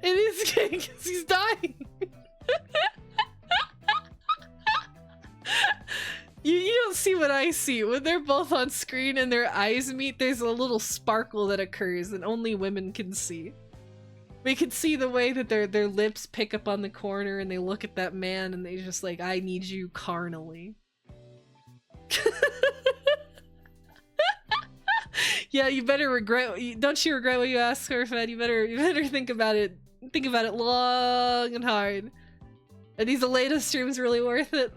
Speaker 1: It is gay because he's dying. You don't see what I see. When they're both on screen and their eyes meet, there's a little sparkle that occurs that only women can see. We can see the way that their lips pick up on the corner and they look at that man and they just like, I need you carnally. Yeah, you better regret. Don't you regret what you asked her, Fed? You better think about it. Think about it long and hard. Are these Aleda streams really worth it?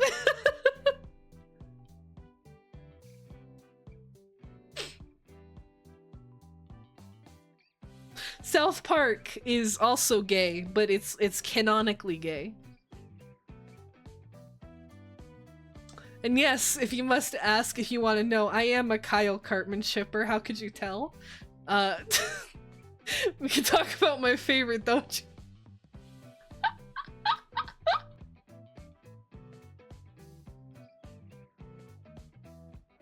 Speaker 1: South Park is also gay, but it's canonically gay. And yes, if you must ask, if you want to know, I am a Kyle Cartman shipper. How could you tell? We can talk about my favorite dojo.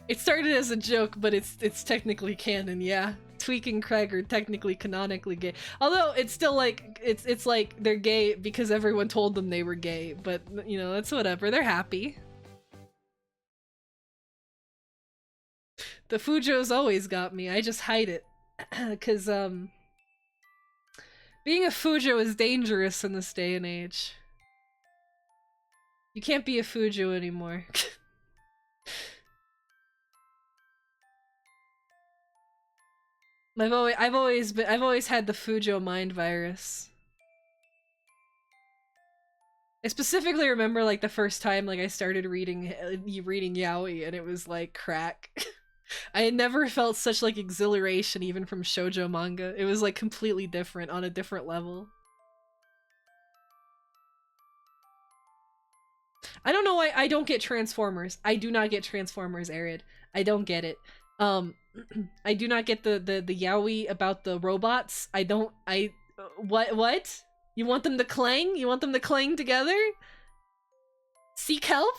Speaker 1: It started as a joke, but it's technically canon, yeah. Tweak and Craig are technically canonically gay. Although it's still like it's like they're gay because everyone told them they were gay, but you know, that's whatever. They're happy. The Fujo's always got me. I just hide it. Cause being a Fujo is dangerous in this day and age. You can't be a Fujo anymore. I've always had the Fujo mind virus. I specifically remember like the first time like I started reading yaoi and it was like crack. I had never felt such like exhilaration even from shoujo manga. It was like completely different on a different level. I don't know why I don't get Transformers. I do not get Transformers, Arid. I don't get it. I do not get the yaoi about the robots. What? You want them to clang? You want them to clang together? Seek help?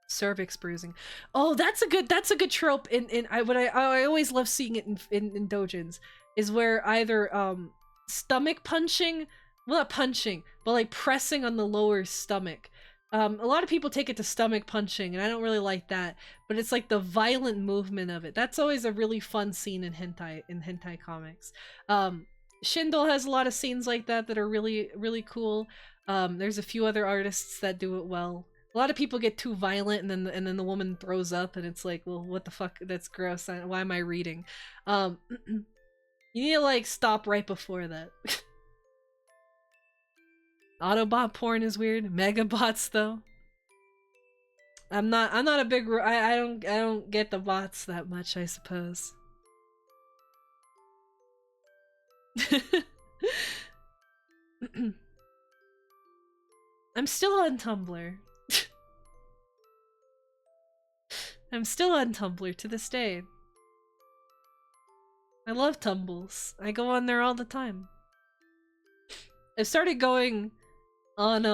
Speaker 1: Cervix bruising. Oh, that's a good trope in I always love seeing it in dojins is where either stomach punching, well not punching, but like pressing on the lower stomach. A lot of people take it to stomach punching, and I don't really like that, but it's like the violent movement of it. That's always a really fun scene in hentai comics. Shindle has a lot of scenes like that that are really, really cool. There's a few other artists that do it well. A lot of people get too violent, and then the woman throws up, and it's like, well, what the fuck? That's gross. Why am I reading? You need to like stop right before that. Autobot porn is weird. Megabots though. I'm not a big I don't get the bots that much, I suppose. I'm still on Tumblr. I'm still on Tumblr to this day. I love Tumbles. I go on there all the time. I've started going on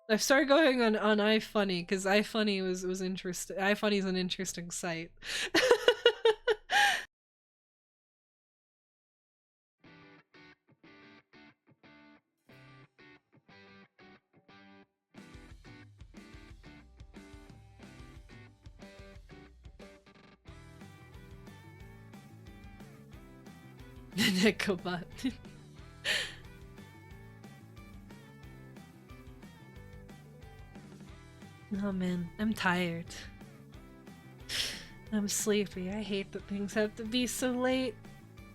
Speaker 1: iFunny because iFunny was interesting. iFunny's an interesting site. Necobot. Oh man, I'm tired. I'm sleepy. I hate that things have to be so late.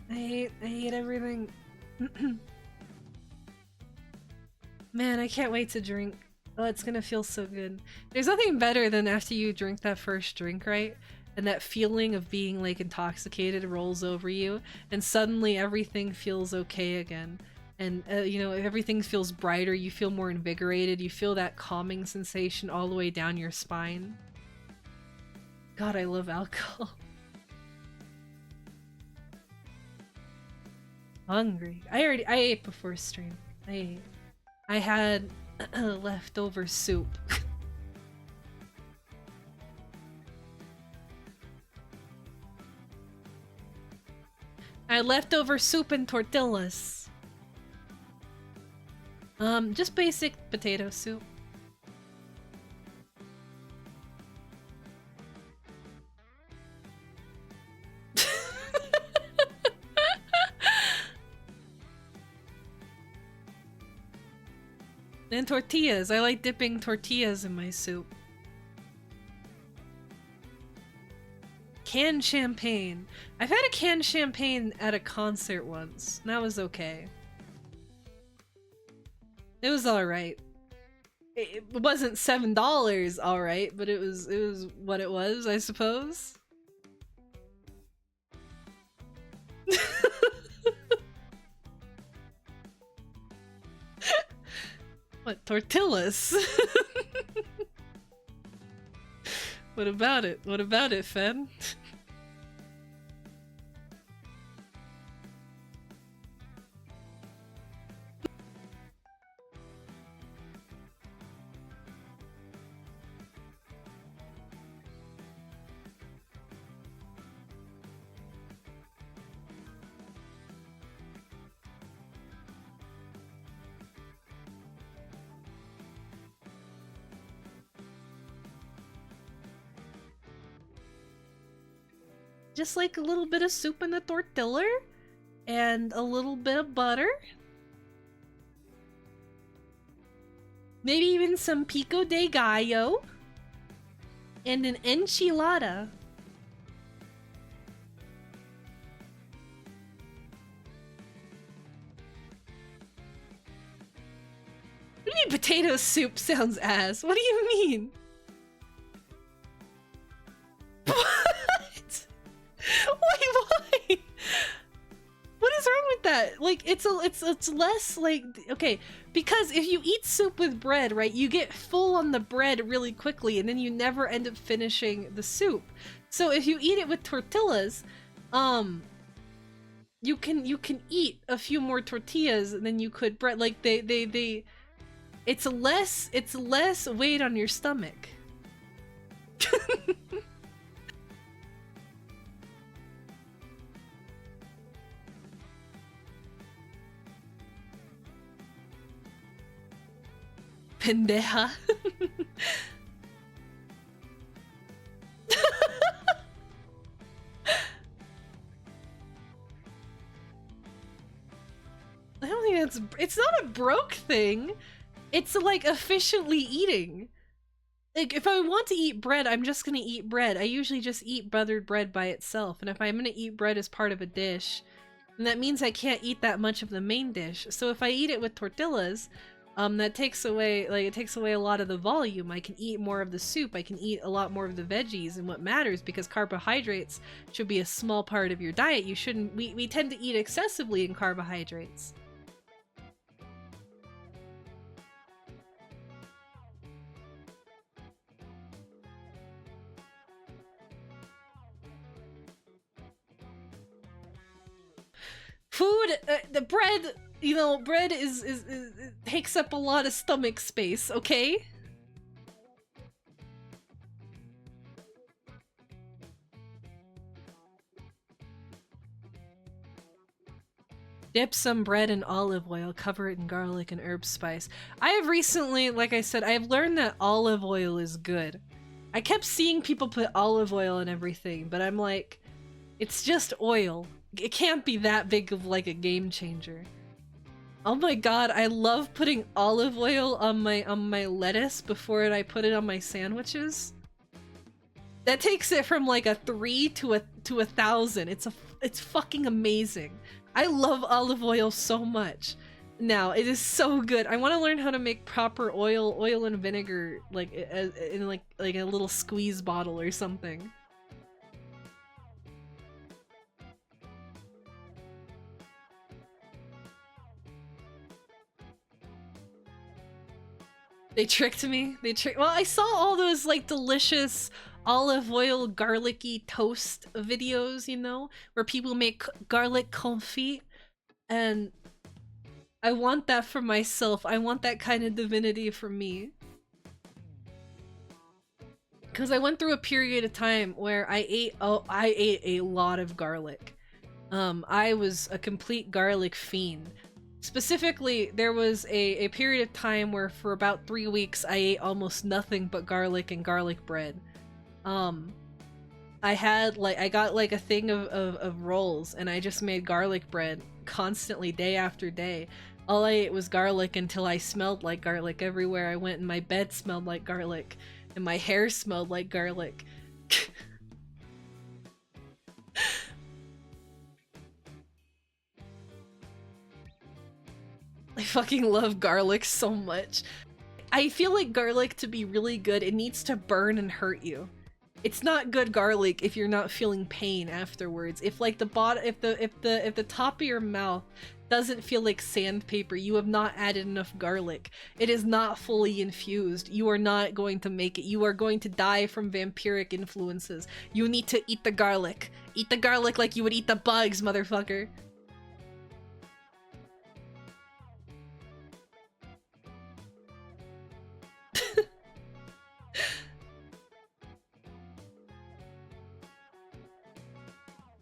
Speaker 1: I hate everything. Man, I can't wait to drink. Oh, it's gonna feel so good. There's nothing better than after you drink that first drink, right? And that feeling of being like intoxicated rolls over you, and suddenly everything feels okay again. And you know, everything feels brighter, you feel more invigorated, you feel that calming sensation all the way down your spine. God, I love alcohol. Hungry. I ate before stream. I had leftover soup. I had leftover soup and tortillas. Just basic potato soup. And tortillas. I like dipping tortillas in my soup. Canned champagne. I've had a canned champagne at a concert once. That was okay. It was alright. It wasn't $7 alright, but it was what it was, I suppose. What, tortillas? What about it? What about it, Fen? Just like a little bit of soup in the tortilla and a little bit of butter. Maybe even some pico de gallo and an enchilada. What do you mean potato soup sounds ass? What do you mean? What? Wait, why? What is wrong with that? Like, it's less like, okay, because if you eat soup with bread, right, you get full on the bread really quickly and then you never end up finishing the soup. So if you eat it with tortillas, you can eat a few more tortillas than you could bread. Like it's less weight on your stomach. Pendeja. I don't think it's not a broke thing. It's like efficiently eating. Like, if I want to eat bread, I'm just gonna eat bread. I usually just eat buttered bread by itself. And if I'm gonna eat bread as part of a dish, then that means I can't eat that much of the main dish. So if I eat it with tortillas, that takes away, like, it takes away a lot of the volume. I can eat more of the soup, I can eat a lot more of the veggies, and what matters, because carbohydrates should be a small part of your diet. You shouldn't, we tend to eat excessively in carbohydrates. Food, the bread, you know, bread is takes up a lot of stomach space, okay? Dip some bread in olive oil, cover it in garlic and herb spice. I have recently, like I said, I have learned that olive oil is good. I kept seeing people put olive oil in everything, but I'm like, it's just oil. It can't be that big of like a game changer. Oh my god, I love putting olive oil on my lettuce before I put it on my sandwiches. That takes it from like a 3 to a 1,000. It's fucking amazing. I love olive oil so much. Now, it is so good. I want to learn how to make proper oil and vinegar, like in like a little squeeze bottle or something. They tricked me. Well, I saw all those like delicious olive oil garlicky toast videos, you know, where people make garlic confit, and I want that for myself. I want that kind of divinity for me. Because I went through a period of time where I ate a lot of garlic. I was a complete garlic fiend. Specifically, there was a period of time where for about 3 weeks I ate almost nothing but garlic and garlic bread. I got like a thing of rolls, and I just made garlic bread constantly, day after day. All I ate was garlic until I smelled like garlic everywhere I went, and my bed smelled like garlic, and my hair smelled like garlic. I fucking love garlic so much. I feel like garlic, to be really good, it needs to burn and hurt you. It's not good garlic if you're not feeling pain afterwards. If like the bottom, if the top of your mouth doesn't feel like sandpaper, you have not added enough garlic. It is not fully infused. You are not going to make it. You are going to die from vampiric influences. You need to eat the garlic. Eat the garlic like you would eat the bugs, motherfucker.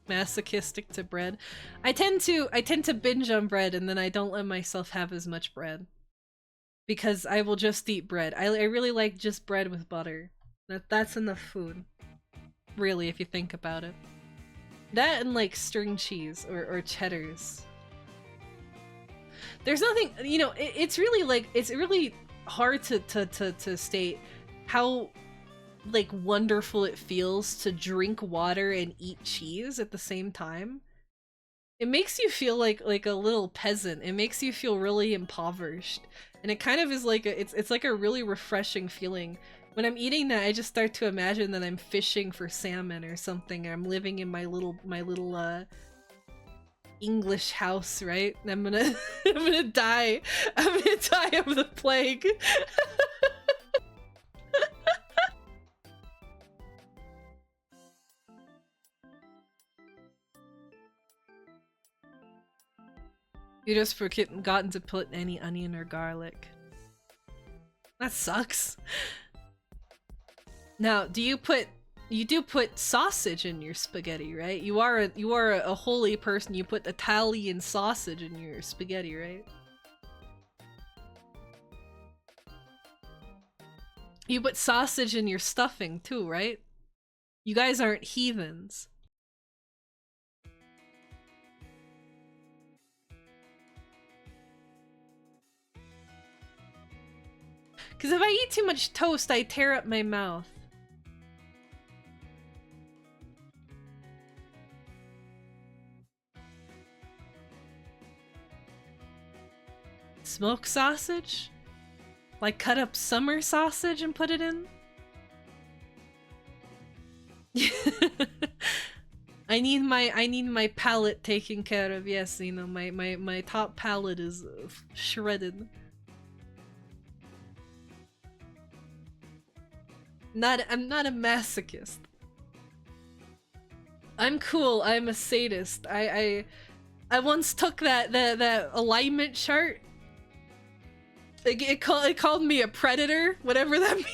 Speaker 1: Masochistic to bread. I tend to binge on bread, and then I don't let myself have as much bread because I will just eat bread. I really like just bread with butter. That's enough food, really, if you think about it. That and like string cheese or cheddars. There's nothing, you know. It's really like it's really hard to state how like wonderful it feels to drink water and eat cheese at the same time. It makes you feel like a little peasant. It makes you feel really impoverished, and it kind of is like it's like a really refreshing feeling. When I'm eating that, I just start to imagine that I'm fishing for salmon or something. I'm living in my little English house, right? And I'm gonna die. I'm gonna die of the plague. You just forgotten to put any onion or garlic. That sucks. Now, you do put sausage in your spaghetti, right? You are a holy person. You put Italian sausage in your spaghetti, right? You put sausage in your stuffing too, right? You guys aren't heathens. Because if I eat too much toast, I tear up my mouth. Smoked sausage? Like cut up summer sausage and put it in? I need my palate taken care of. Yes, you know, my top palate is shredded. I'm not a masochist. I'm cool. I'm a sadist. I once took that alignment chart. It called me a predator, whatever that means.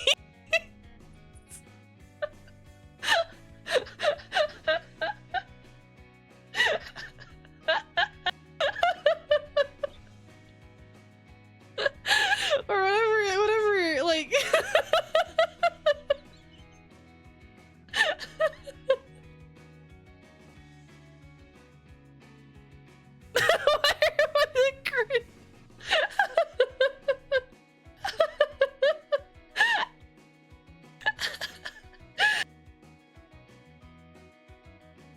Speaker 1: Or whatever, like. What a cringe.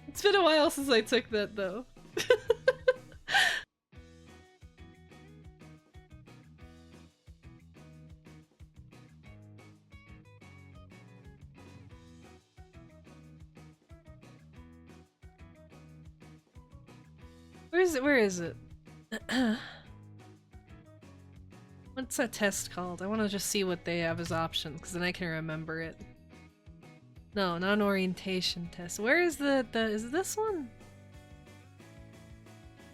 Speaker 1: It's been a while since I took that, though. Where is it? What's that test called? I want to just see what they have as options, because then I can remember it. No, not an orientation test. Where is is it this one?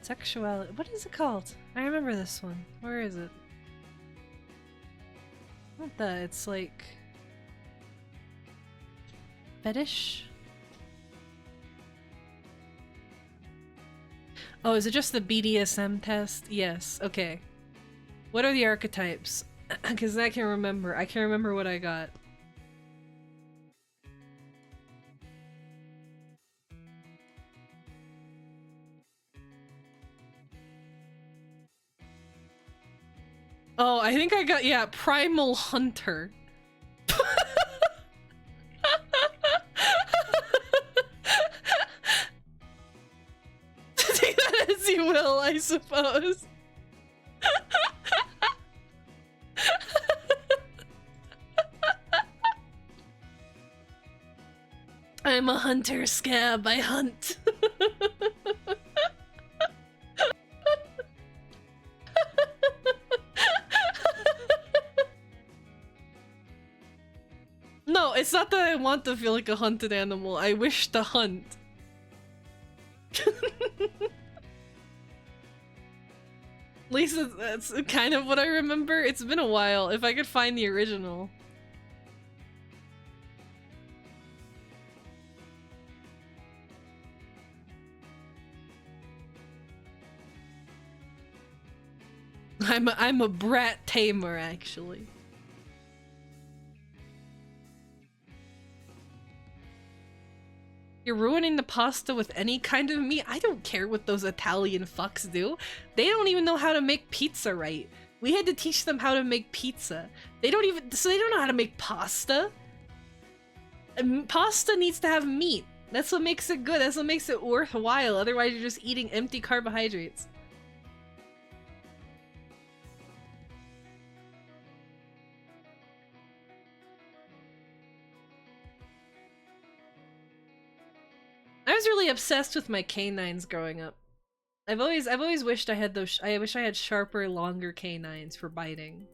Speaker 1: Sexuality. What is it called? I remember this one. Where is it? Not that. It's like... fetish? Oh, is it just the BDSM test? Yes. Okay. What are the archetypes? Because I can remember. I can remember what I got. Oh, I think I got, yeah, Primal Hunter. Take that as you will, I suppose. I'm a hunter, Scab. I hunt. No, it's not that I want to feel like a hunted animal. I wish to hunt. At least that's kind of what I remember. It's been a while. If I could find the original. I'm a brat tamer, actually. You're ruining the pasta with any kind of meat? I don't care what those Italian fucks do. They don't even know how to make pizza right. We had to teach them how to make pizza. They don't know how to make pasta. Pasta needs to have meat. That's what makes it good. That's what makes it worthwhile. Otherwise, you're just eating empty carbohydrates. I was really obsessed with my canines growing up. I've always wished I had those. I wish I had sharper, longer canines for biting.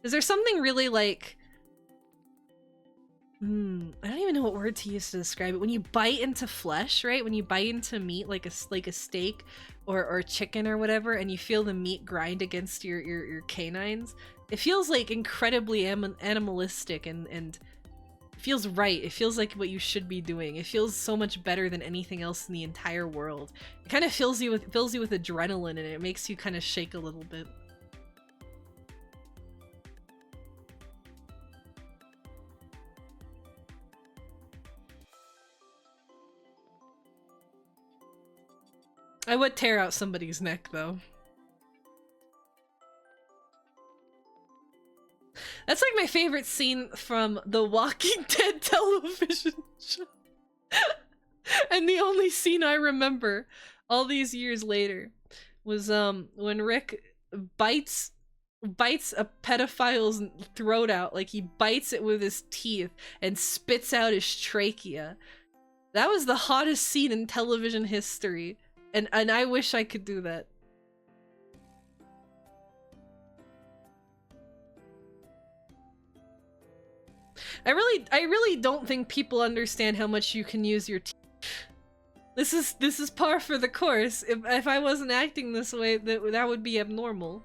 Speaker 1: Is there something really like? I don't even know what word to use to describe it. When you bite into flesh, right? When you bite into meat, like a steak or chicken or whatever, and you feel the meat grind against your canines, it feels like incredibly animalistic and feels right. It feels like what you should be doing. It feels so much better than anything else in the entire world. It kind of fills you with adrenaline, and it makes you kind of shake a little bit. I would tear out somebody's neck, though. That's like my favorite scene from the Walking Dead television show. And the only scene I remember all these years later was when Rick bites a pedophile's throat out. Like, he bites it with his teeth and spits out his trachea. That was the hottest scene in television history. And I wish I could do that. I really don't think people understand how much you can use your teeth. This is par for the course. If I wasn't acting this way, that would be abnormal.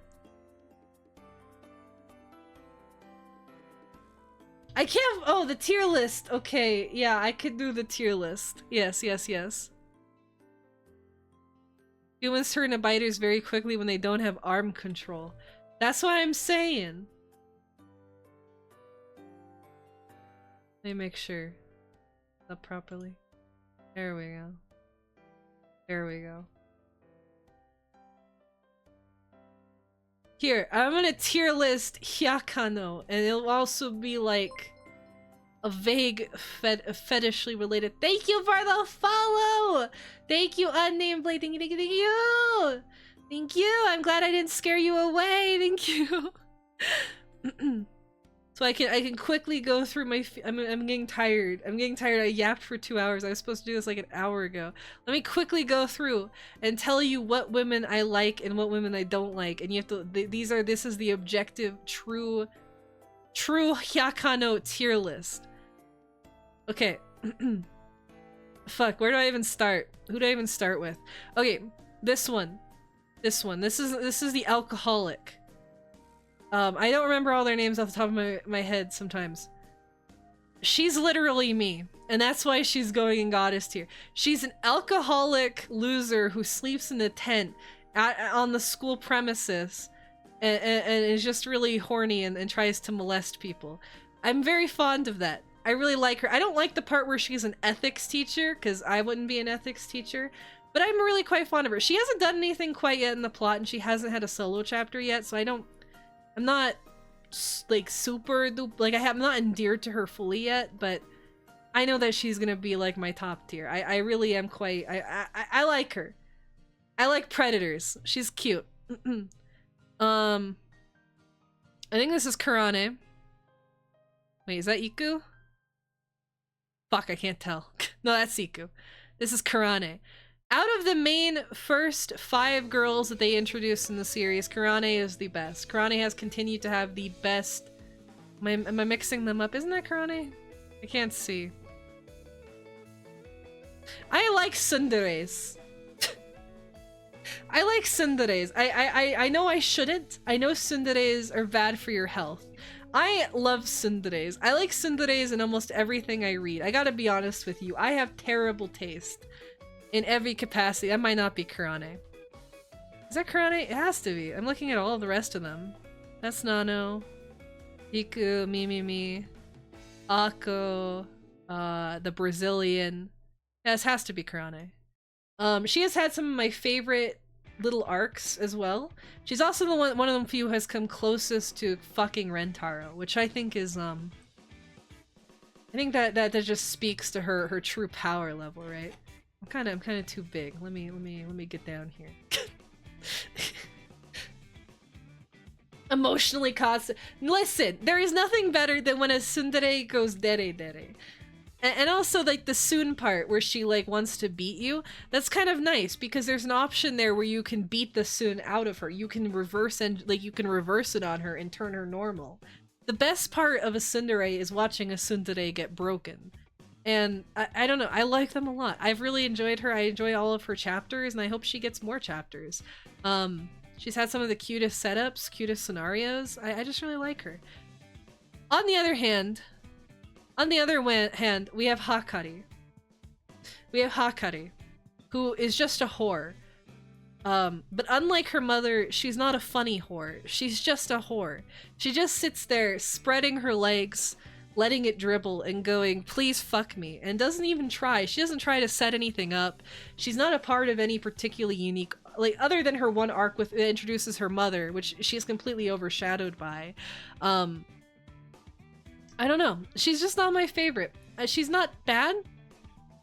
Speaker 1: I can't. Oh, the tier list. Okay, yeah, I could do the tier list. Yes. Humans turn to biters very quickly when they don't have arm control. That's what I'm saying. Let me make sure. Up properly. There we go. There we go. Here, I'm gonna tier list Hyakano, and it'll also be like a vague fetishly related. Thank you for the follow! Thank you, unnamed blade. Thank you! Thank you! I'm glad I didn't scare you away. Thank you. So I can quickly go through my. I'm getting tired. I'm getting tired. I yapped for 2 hours. I was supposed to do this like an hour ago. Let me quickly go through and tell you what women I like and what women I don't like. And you have to. This is the objective, true Hyakano tier list. Okay. Fuck. Where do I even start? Who do I even start with? Okay, this one. This is the alcoholic. I don't remember all their names off the top of my head sometimes. She's literally me, and that's why she's going in goddess tier. She's an alcoholic loser who sleeps in a tent on the school premises and is just really horny and tries to molest people. I'm very fond of that. I really like her. I don't like the part where she's an ethics teacher, because I wouldn't be an ethics teacher, but I'm really quite fond of her. She hasn't done anything quite yet in the plot, and she hasn't had a solo chapter yet, so I'm not like super like I'm not endeared to her fully yet, but I know that she's gonna be like my top tier. I really am quite. I like her. I like predators. She's cute. I think this is Karane. Wait, is that Iku? Fuck, I can't tell. No, that's Siku. This is Karane. Out of the main first 5 girls that they introduced in the series, Karane is the best. Karane has continued to have the best... Am I mixing them up? Isn't that Karane? I can't see. I like tsunderes. I like tsunderes. I know I shouldn't. I know tsunderes are bad for your health. I love tsunderes. I like tsunderes in almost everything I read. I gotta be honest with you. I have terrible taste in every capacity. That might not be Karane. Is that Karane? It has to be. I'm looking at all of the rest of them. That's Nano. Hiku, Mimimi, Ako, the Brazilian. Yeah, this has to be Karane. She has had some of my favorite little arcs as well. She's also the one of the few who has come closest to fucking Rentaro, which I think is I think that just speaks to her true power level, right? I'm kind of too big. Let me get down here. Emotionally constant. Listen, there is nothing better than when a tsundere goes dere dere. And also, like, the Soon part where she, like, wants to beat you, that's kind of nice because there's an option there where you can beat the Soon out of her. You can reverse it on her and turn her normal. The best part of a tsundere is watching a tsundere get broken. And I don't know, I like them a lot. I've really enjoyed her. I enjoy all of her chapters, and I hope she gets more chapters. She's had some of the cutest setups, cutest scenarios. I just really like her. On the other hand, we have Hakari. We have Hakari, who is just a whore. But unlike her mother, she's not a funny whore. She's just a whore. She just sits there, spreading her legs, letting it dribble, and going, please fuck me, and doesn't even try. She doesn't try to set anything up. She's not a part of any particularly unique, like, other than her one arc with it introduces her mother, which she's completely overshadowed by. I don't know. She's just not my favorite. She's not bad.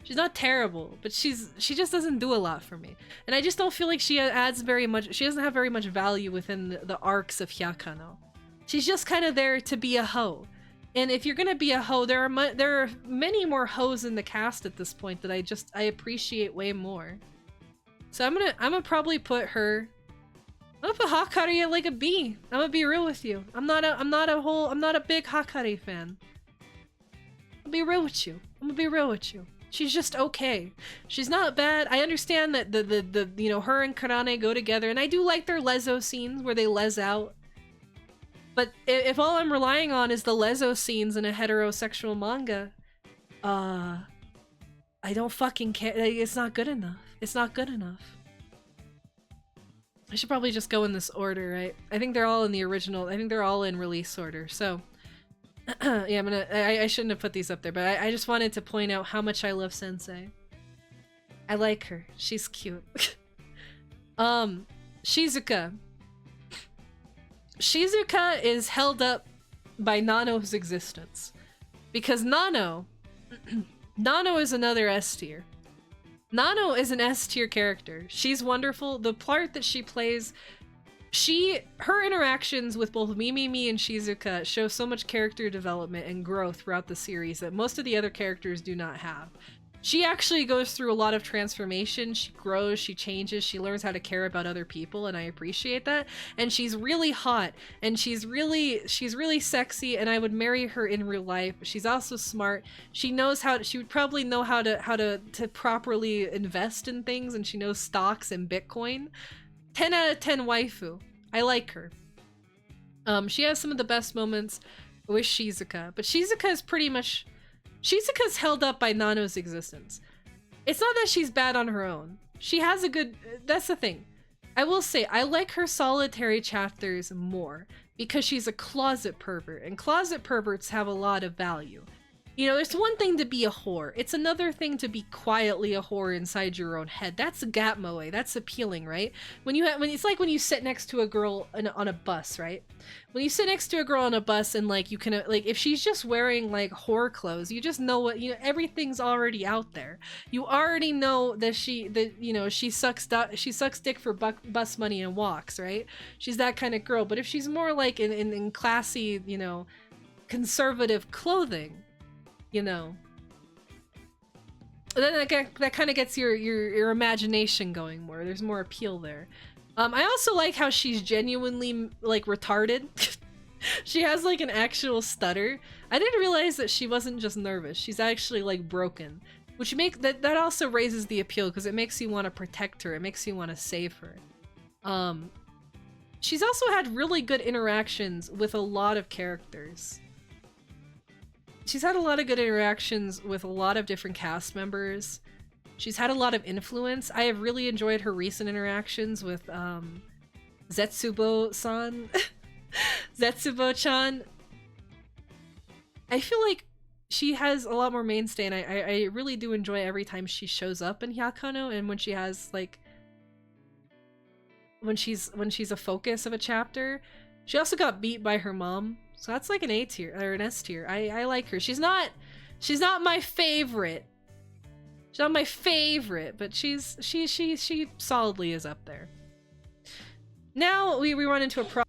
Speaker 1: She's not terrible, but she just doesn't do a lot for me. And I just don't feel like she adds very much. She doesn't have very much value within the arcs of Hyakano. She's just kind of there to be a hoe. And if you're gonna be a hoe, there are many more hoes in the cast at this point that I appreciate way more. So I'm gonna probably put her. I'm gonna put Hakari at like a B. I'm gonna be real with you. I'm not a big Hakari fan. I'll be real with you. I'm gonna be real with you. She's just okay. She's not bad. I understand that the you know, her and Karane go together, and I do like their lezo scenes where they les out. But if all I'm relying on is the lezo scenes in a heterosexual manga, I don't fucking care. It's not good enough. It's not good enough. I should probably just go in this order, right? I think they're all in the original. I think they're all in release order. So, yeah, I shouldn't have put these up there, but I just wanted to point out how much I love Sensei. I like her. She's cute. Shizuka. Shizuka is held up by Nano's existence. Because Nano is another S tier. Nano is an S tier character. She's wonderful. The part that she plays, her interactions with both Mimimi and Shizuka show so much character development and growth throughout the series that most of the other characters do not have. She actually goes through a lot of transformation. She grows, she changes, she learns how to care about other people, and I appreciate that. And she's really hot, and she's really sexy, and I would marry her in real life. She's also smart. She would probably know how to properly invest in things, and she knows stocks and Bitcoin. 10 out of 10 waifu. I like her. She has some of the best moments with Shizuka, but Shizuka is pretty much... Shizuka's held up by Nano's existence. It's not that she's bad on her own. She has a good... That's the thing. I will say, I like her solitary chapters more because she's a closet pervert, and closet perverts have a lot of value. You know, it's one thing to be a whore. It's another thing to be quietly a whore inside your own head. That's a gatmoe. That's appealing, right? When it's like when you sit next to a girl on a bus, right? When you sit next to a girl on a bus and like you can like if she's just wearing like whore clothes, you just know what, you know, everything's already out there. You already know that she sucks dick for bus money and walks, right? She's that kind of girl. But if she's more like in classy, you know, conservative clothing, you know, then that kind of gets your imagination going more. There's more appeal there. I also like how she's genuinely like retarded. She has like an actual stutter. I didn't realize that she wasn't just nervous. She's actually like broken, which that also raises the appeal because it makes you want to protect her. It makes you want to save her. She's also had really good interactions with a lot of characters. She's had a lot of good interactions with a lot of different cast members. She's had a lot of influence. I have really enjoyed her recent interactions with Zetsubo-san. Zetsubo-chan. I feel like she has a lot more mainstay, and I really do enjoy every time she shows up in Hyakano, and when she has like when she's a focus of a chapter. She also got beat by her mom, so that's like an A tier or an S tier. I like her. She's not my favorite. She's not my favorite, but she solidly is up there. Now we run into a problem.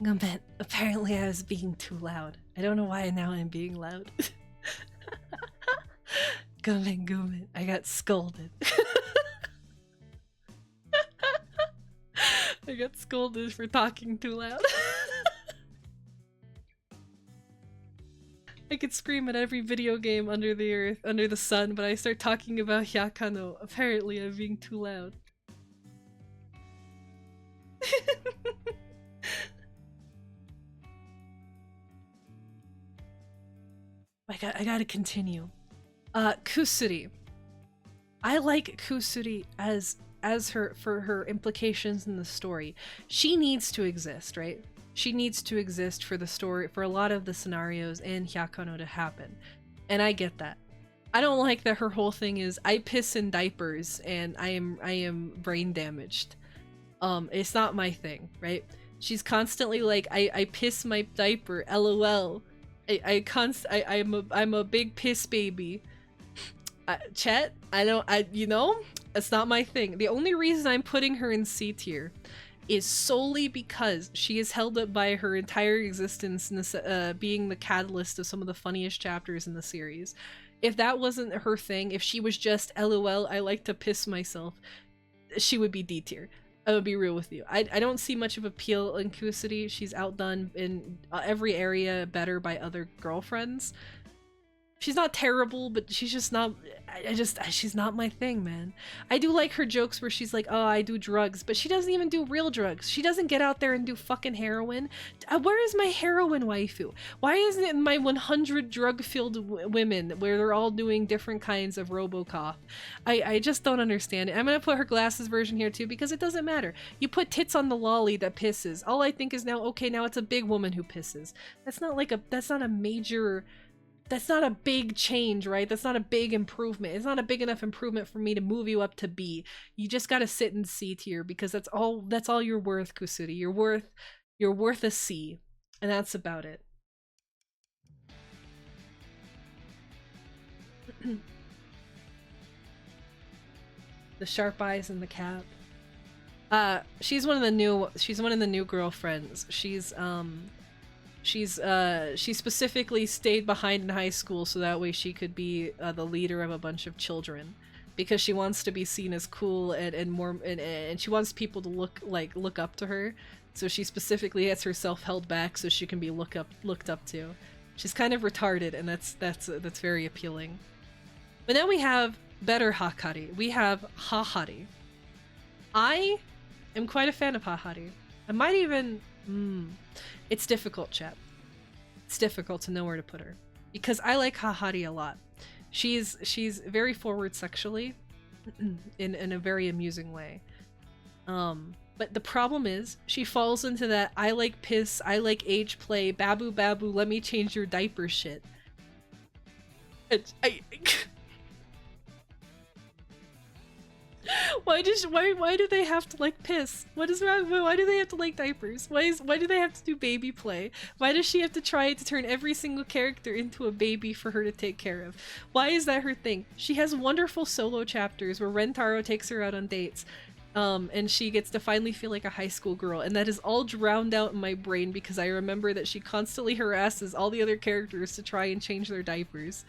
Speaker 1: Gumbet, apparently I was being too loud. I don't know why now I'm being loud. Gumbet, I got scolded. I got scolded for talking too loud. I could scream at every video game under the earth, under the sun, but I start talking about Hyakano. Apparently I'm being too loud. I gotta continue. Kusuri. I like Kusuri as her for her implications in the story. She needs to exist, right? She needs to exist for the story, for a lot of the scenarios in Hyakano to happen. And I get that. I don't like that her whole thing is I piss in diapers and I am brain damaged. It's not my thing, right? She's constantly like, I piss my diaper, LOL. I'm a big piss baby. Chet, you know, it's not my thing. The only reason I'm putting her in C tier is solely because she is held up by her entire existence in this, being the catalyst of some of the funniest chapters in the series. If that wasn't her thing, if she was just LOL, I like to piss myself, she would be D tier. I would be real with you. I don't see much of appeal in Kusuri. She's outdone in every area better by other girlfriends. She's not terrible, but she's just not, she's not my thing, man. I do like her jokes where she's like, oh, I do drugs, but she doesn't even do real drugs. She doesn't get out there and do fucking heroin. Where is my heroin waifu? Why isn't it my 100 drug-filled women where they're all doing different kinds of Robocop? I just don't understand it. I'm gonna put her glasses version here too because it doesn't matter. You put tits on the lolly that pisses. All I think is now, okay, now it's a big woman who pisses. That's not like that's not a major... That's not a big change, right? That's not a big improvement. It's not a big enough improvement for me to move you up to B. You just gotta sit in C tier because that's all you're worth, Kusuri. You're worth a C. And that's about it. The sharp eyes and the cap. She's one of the new girlfriends. She specifically stayed behind in high school so that way she could be the leader of a bunch of children because she wants to be seen as cool and more and she wants people to look up to her. So she specifically has herself held back so she can be looked up to. She's kind of retarded, and that's very appealing. But now we have better Hakari. We have Hahari. I am quite a fan of Hahari. I might even... It's difficult, chat. It's difficult to know where to put her. Because I like Hahari a lot. She's very forward sexually in a very amusing way. But the problem is, she falls into that I like piss, I like age play, babu babu, let me change your diaper shit. Why do they have to like piss? What is wrong? Why do they have to like diapers? Why do they have to do baby play? Why does she have to try to turn every single character into a baby for her to take care of? Why is that her thing? She has wonderful solo chapters where Rentaro takes her out on dates. And she gets to finally feel like a high school girl, and that is all drowned out in my brain because I remember that she constantly harasses all the other characters to try and change their diapers.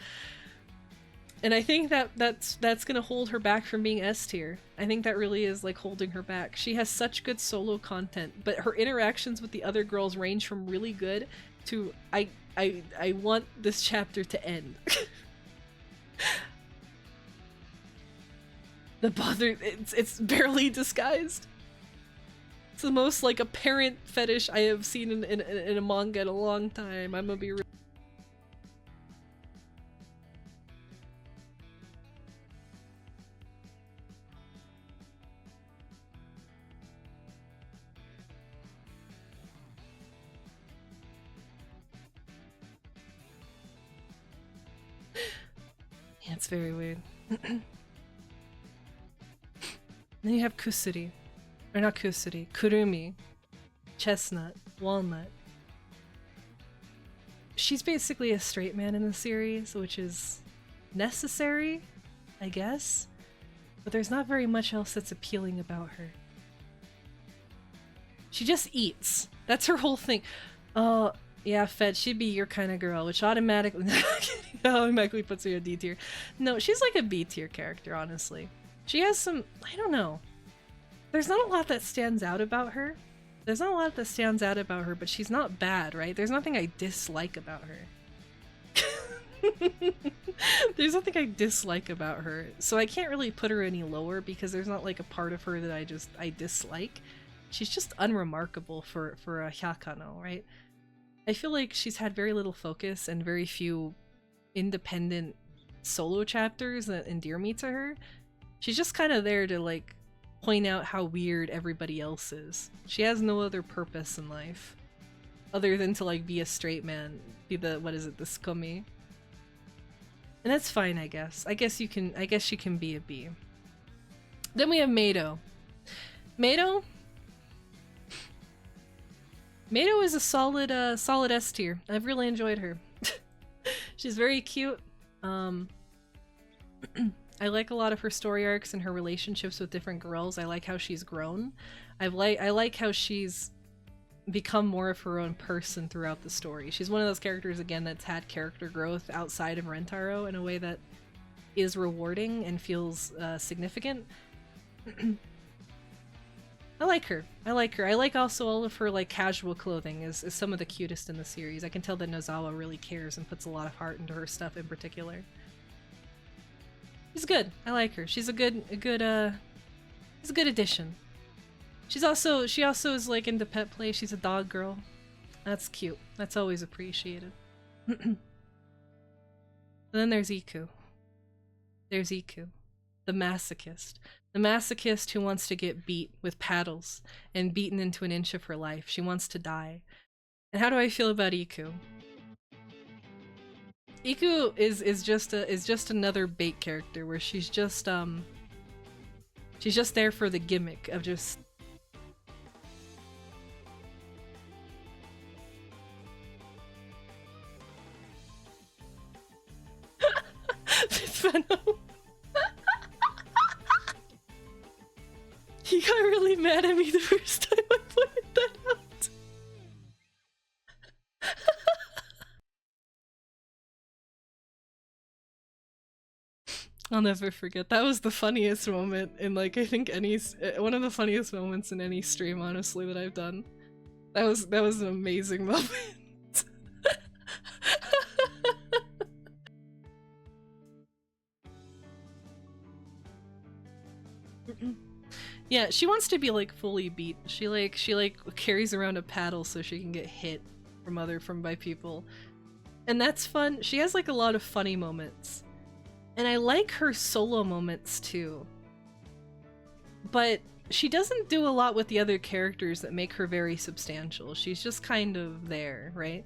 Speaker 1: And I think that's gonna hold her back from being S tier. I think that really is like holding her back. She has such good solo content, but her interactions with the other girls range from really good to I want this chapter to end. The bother, it's barely disguised. It's the most like apparent fetish I have seen in a manga in a long time. I'm gonna be real. Yeah, it's very weird. Then you have Kusuri. Or not Kusuri. Kurumi. Chestnut. Walnut. She's basically a straight man in the series, which is necessary, I guess. But there's not very much else that's appealing about her. She just eats. That's her whole thing. Oh, yeah, Fed, she'd be your kind of girl, which automatically puts her a D tier. No, she's like a B tier character, honestly. She has some, I don't know. There's not a lot that stands out about her. But she's not bad, right? There's nothing I dislike about her. There's nothing I dislike about her. So I can't really put her any lower because there's not like a part of her that I dislike. She's just unremarkable for a Hyakano, right? I feel like she's had very little focus and very few independent solo chapters that endear me to her. She's just kind of there to like point out how weird everybody else is. She has no other purpose in life other than to like be a straight man, be the the scummy. And that's fine, I guess. I guess she can be a B. Then we have Meido. Meido is a solid S tier. I've really enjoyed her. She's very cute. I like a lot of her story arcs and her relationships with different girls. I like how she's grown. I like how she's become more of her own person throughout the story. She's one of those characters, again, that's had character growth outside of Rentaro in a way that is rewarding and feels significant. I like her. I like also all of her like casual clothing is some of the cutest in the series. I can tell that Nozawa really cares and puts a lot of heart into her stuff in particular. She's good. I like her. She's a good addition. She also is like into pet play. She's a dog girl. That's cute. That's always appreciated. And then there's Iku. There's Iku, the masochist. The masochist who wants to get beat with paddles and beaten into an inch of her life. She wants to die. And how do I feel about Iku? Iku is just another bait character where she's just there for the gimmick of just He got really mad at me the first time I pointed that out. I'll never forget. That was the funniest moment in like I think one of the funniest moments in any stream, honestly, that I've done. That was an amazing moment. Yeah, she wants to be like fully beat. She carries around a paddle so she can get hit from by people. And that's fun. She has like a lot of funny moments. And I like her solo moments too. But she doesn't do a lot with the other characters that make her very substantial. She's just kind of there, right?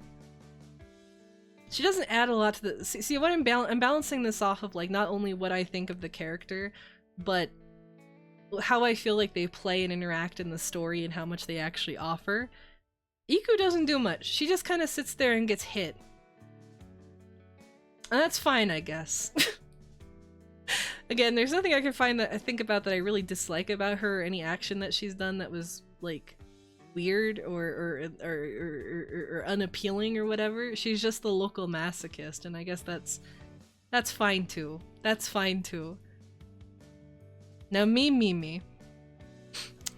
Speaker 1: She doesn't add a lot to the... See what I'm balancing this off of, like, not only what I think of the character, but how I feel like they play and interact in the story and how much they actually offer. Iku doesn't do much. She just kind of sits there and gets hit. And that's fine, I guess. Again, there's nothing I can find that I think about that I really dislike about her, or any action that she's done that was, like, weird or unappealing or whatever. She's just the local masochist, and I guess that's fine too. That's fine too. Now Mimi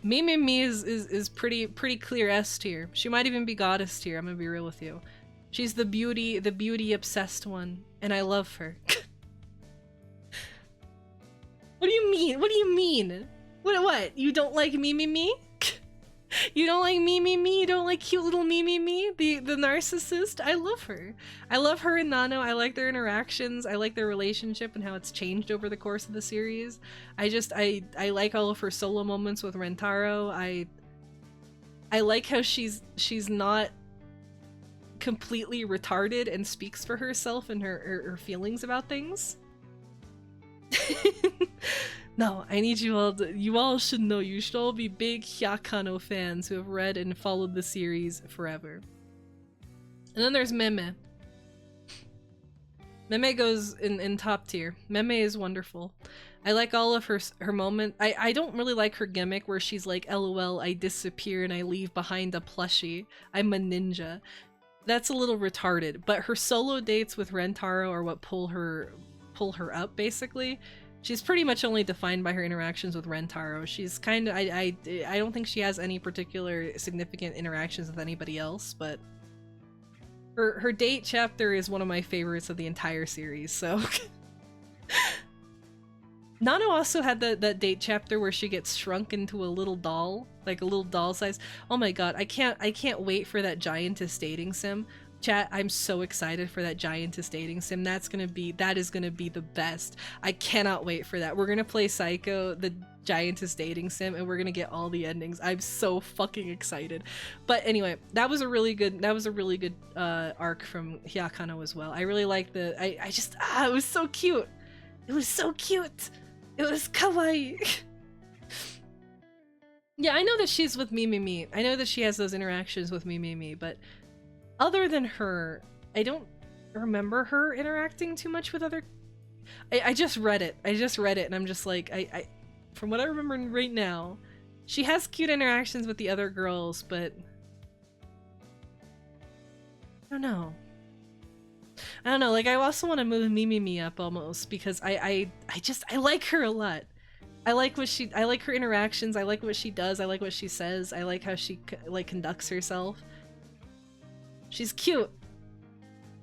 Speaker 1: is pretty clear S tier. She might even be goddess tier, I'm gonna be real with you. She's the beauty obsessed one, and I love her. What do you mean? What do you mean? What? You don't like Mimi? You don't like Mimi? You don't like cute little Mimi? The narcissist? I love her. I love her and Nano. I like their interactions. I like their relationship and how it's changed over the course of the series. I like all of her solo moments with Rentaro. I like how she's not completely retarded and speaks for herself and her feelings about things. No, I need you all should know, you should all be big Hyakano fans who have read and followed the series forever. And then there's Meme. Meme goes in top tier. Meme is wonderful. I like all of her moment. I don't really like her gimmick where she's like, LOL, I disappear and I leave behind a plushie. I'm a ninja. That's a little retarded, but her solo dates with Rentaro are what pull her up, basically. She's pretty much only defined by her interactions with Rentaro. She's kind of... I don't think she has any particular significant interactions with anybody else, but... Her date chapter is one of my favorites of the entire series, so... Nano also had that date chapter where she gets shrunk into a little doll. Like a little doll size. Oh my god, I can't wait for that giantess dating sim. Chat, I'm so excited for that giantess dating sim. That is gonna be the best. I cannot wait for that. We're gonna play Psycho, the giantess dating sim, and we're gonna get all the endings. I'm so fucking excited. But anyway, that was a really good arc from Hyakano as well. I really like it was so cute. It was so cute. It was kawaii. Yeah, I know that she's with Mimi. I know that she has those interactions with Mimi, but other than her, I don't remember her interacting too much with other... I just read it. And I'm just like, from what I remember right now, she has cute interactions with the other girls, but... I don't know, like I also want to move Mimi up almost, because I like her a lot. I like her interactions, I like what she does, I like what she says, I like how she conducts herself. She's cute,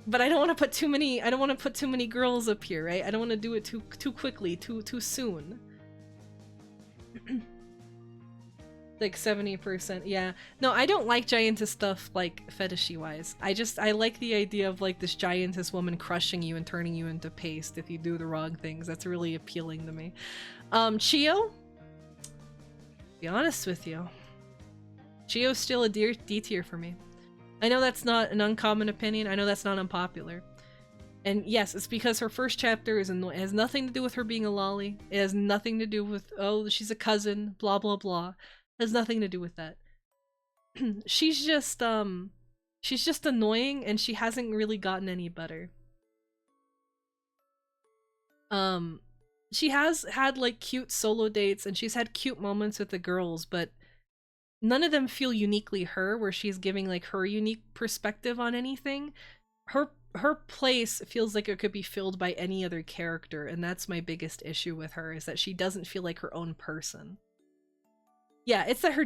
Speaker 1: but I don't want to put too many girls up here, right? I don't want to do it too quickly, too soon. Like 70%, yeah. No, I don't like giantess stuff like fetishy wise. I like the idea of like this giantess woman crushing you and turning you into paste if you do the wrong things. That's really appealing to me. Chio? Be honest with you, Chio's still a D tier for me. I know that's not an uncommon opinion. I know that's not unpopular. And yes, it's because her first chapter has nothing to do with her being a lolly. It has nothing to do with, oh, she's a cousin, blah blah blah. It has nothing to do with that. She's just annoying, and she hasn't really gotten any better. She has had like cute solo dates, and she's had cute moments with the girls, but none of them feel uniquely her, where she's giving like her unique perspective on anything. Her place feels like it could be filled by any other character, and that's my biggest issue with her, is that she doesn't feel like her own person. Yeah, it's that her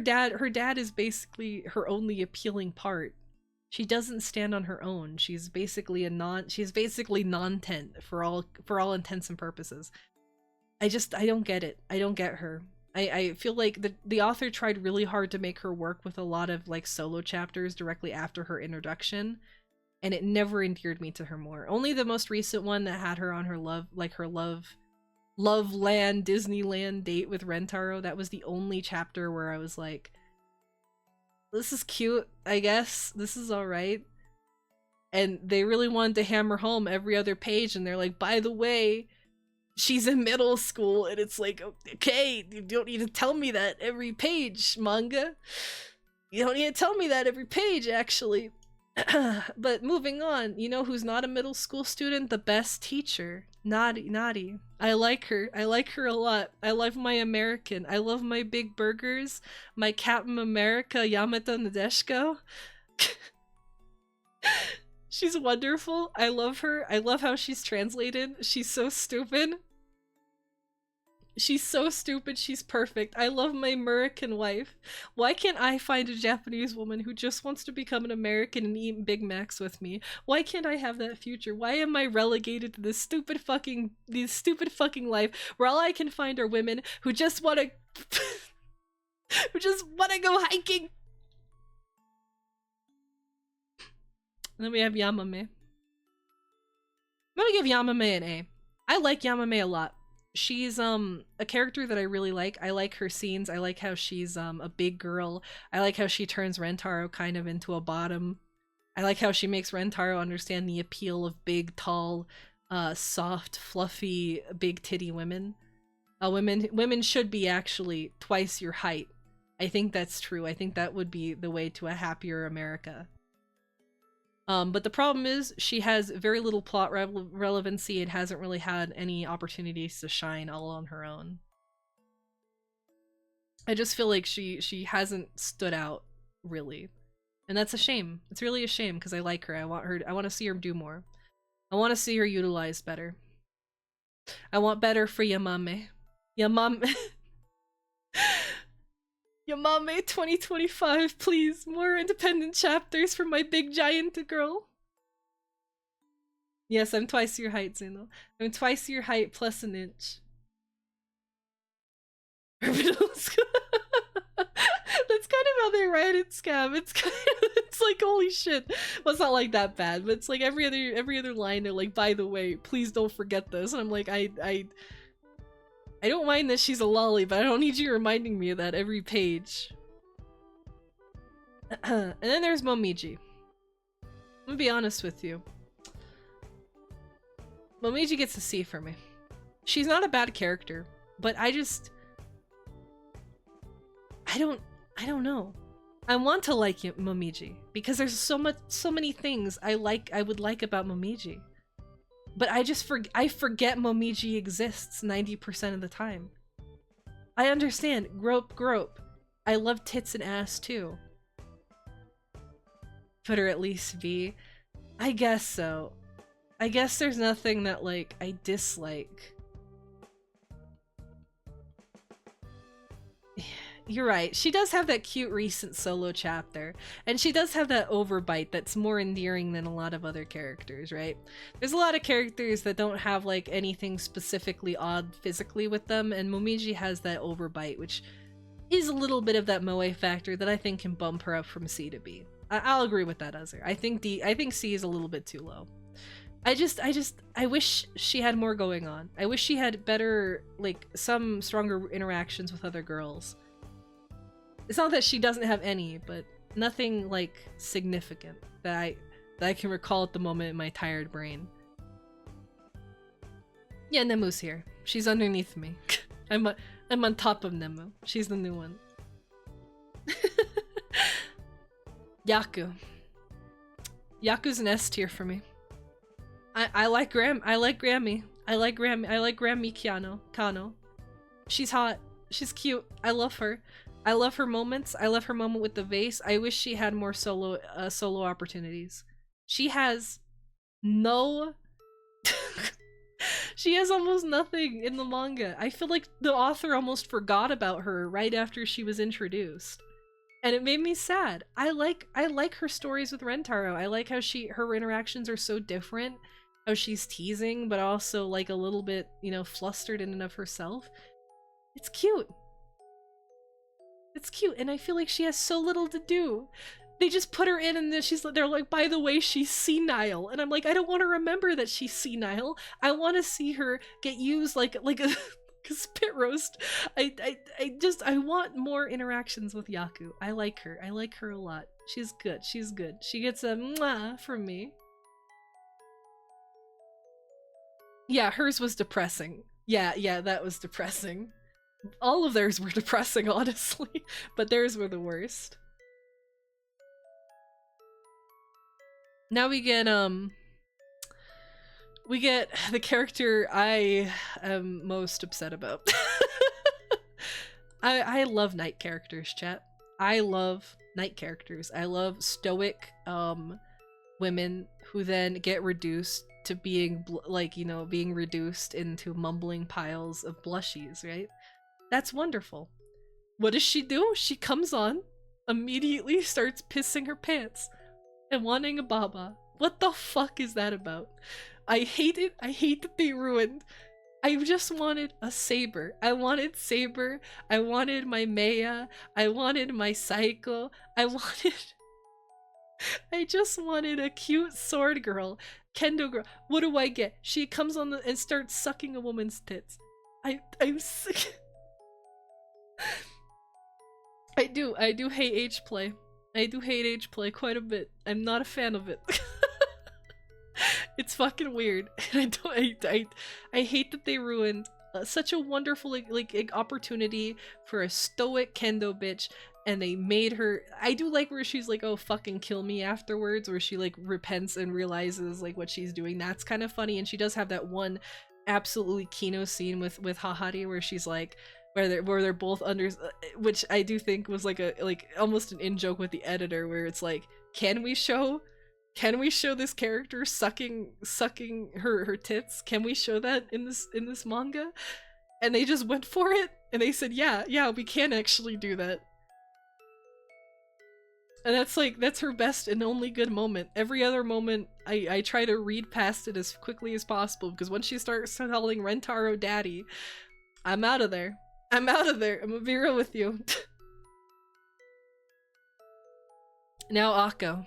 Speaker 1: dad is basically her only appealing part. She doesn't stand on her own. She's basically non-tent for all intents and purposes. I don't get it. I don't get her. I feel like the author tried really hard to make her work with a lot of like solo chapters directly after her introduction, and it never endeared me to her more. Only the most recent one that had her on her love land Disneyland date with Rentaro, that was the only chapter where I was like, this is cute, I guess. This is alright. And they really wanted to hammer home every other page, and they're like, by the way, she's in middle school, and it's like, okay, you don't need to tell me that every page, manga. You don't need to tell me that every page, actually. But moving on, you know who's not a middle school student? The best teacher. Naughty. I like her. I like her a lot. I love my American. I love my big burgers. My Captain America Yamata Nadeshiko. She's wonderful. I love her. I love how she's translated. She's so stupid. She's so stupid, she's perfect. I love my American wife. Why can't I find a Japanese woman who just wants to become an American and eat Big Macs with me? Why can't I have that future? Why am I relegated to this stupid fucking life where all I can find are women who just want to go hiking? And then we have Yamame. I'm gonna give Yamame an A. I like Yamame a lot. She's a character that I really like. I like her scenes. I like how she's a big girl. I like how she turns Rentaro kind of into a bottom. I like how she makes Rentaro understand the appeal of big, tall, soft, fluffy, big titty women. Women should be actually twice your height. I think that's true. I think that would be the way to a happier America. But the problem is she has very little plot relevancy and hasn't really had any opportunities to shine all on her own. I just feel like she hasn't stood out, really. And that's a shame. It's really a shame because I like her. I want to see her do more. I want to see her utilized better. I want better for Yamame. Yamame 2025, please. More independent chapters for my big giant girl. Yes, I'm twice your height, Zeno. I'm twice your height plus an inch. That's kind of how they write it, Scab. It's like, holy shit. Well, it's not like that bad, but it's like every other line they're like, by the way, please don't forget this. And I'm like, I don't mind that she's a lolly, but I don't need you reminding me of that every page. And then there's Momiji. I'm gonna be honest with you. Momiji gets a C for me. She's not a bad character, but I don't know. I want to like Momiji because there's so many things I would like about Momiji. But I forget Momiji exists 90% of the time. I understand. Grope. I love tits and ass too. Put her at least B. I guess so. I guess there's nothing that, like, I dislike. You're right. She does have that cute recent solo chapter. And she does have that overbite that's more endearing than a lot of other characters, right? There's a lot of characters that don't have, like, anything specifically odd physically with them, and Momiji has that overbite, which is a little bit of that moe factor that I think can bump her up from C to B. I'll agree with that, Uzzer. I think C is a little bit too low. I wish she had more going on. I wish she had better, like, some stronger interactions with other girls. It's not that she doesn't have any, but nothing, like, significant that I can recall at the moment in my tired brain. Yeah, Nemu's here. She's underneath me. I'm on top of Nemu. She's the new one. Yaku. Yaku's an S tier for me. I like Grammy. I like Grammy. I like Grammy Kano. She's hot. She's cute. I love her. I love her moments. I love her moment with the vase. I wish she had more solo opportunities. She has no She has almost nothing in the manga. I feel like the author almost forgot about her right after she was introduced. And it made me sad. I like her stories with Rentaro. I like how her interactions are so different. How she's teasing, but also like a little bit, you know, flustered in and of herself. It's cute. It's cute, and I feel like she has so little to do. They just put her in, and then they're like, by the way, she's senile, and I'm like, I don't want to remember that she's senile. I want to see her get used like a spit roast. I want more interactions with Yaku. I like her. I like her a lot. She's good. She's good. She gets a mwah from me. Yeah, hers was depressing. Yeah, that was depressing. All of theirs were depressing, honestly, but theirs were the worst. Now we get the character I am most upset about. I love night characters, chat. I love night characters. I love stoic women who then get reduced to being like, you know, being reduced into mumbling piles of blushies, right? That's wonderful. What does she do? She comes on, immediately starts pissing her pants and wanting a baba. What the fuck is that about? I hate it. I hate that they ruined. I just wanted a Saber. I wanted Saber. I wanted my Maya. I wanted my Psycho. I just wanted a cute sword girl. Kendo girl. What do I get? She comes on and starts sucking a woman's tits. I'm sick. I do hate age play. I do hate age play quite a bit. I'm not a fan of it. It's fucking weird. And I hate that they ruined such a wonderful like opportunity for a stoic kendo bitch, and they made her. I do like where she's like, oh fucking kill me afterwards, where she like repents and realizes like what she's doing. That's kind of funny, and she does have that one absolutely Kino scene with Hahari where she's like, where they're both under, which I do think was like almost an in-joke with the editor, where it's like, can we show this character sucking her tits? Can we show that in this manga? And they just went for it, and they said, yeah, we can actually do that. And that's her best and only good moment. Every other moment, I try to read past it as quickly as possible, because once she starts calling Rentaro daddy, I'm out of there. I'm gonna be real with you. Now Akko.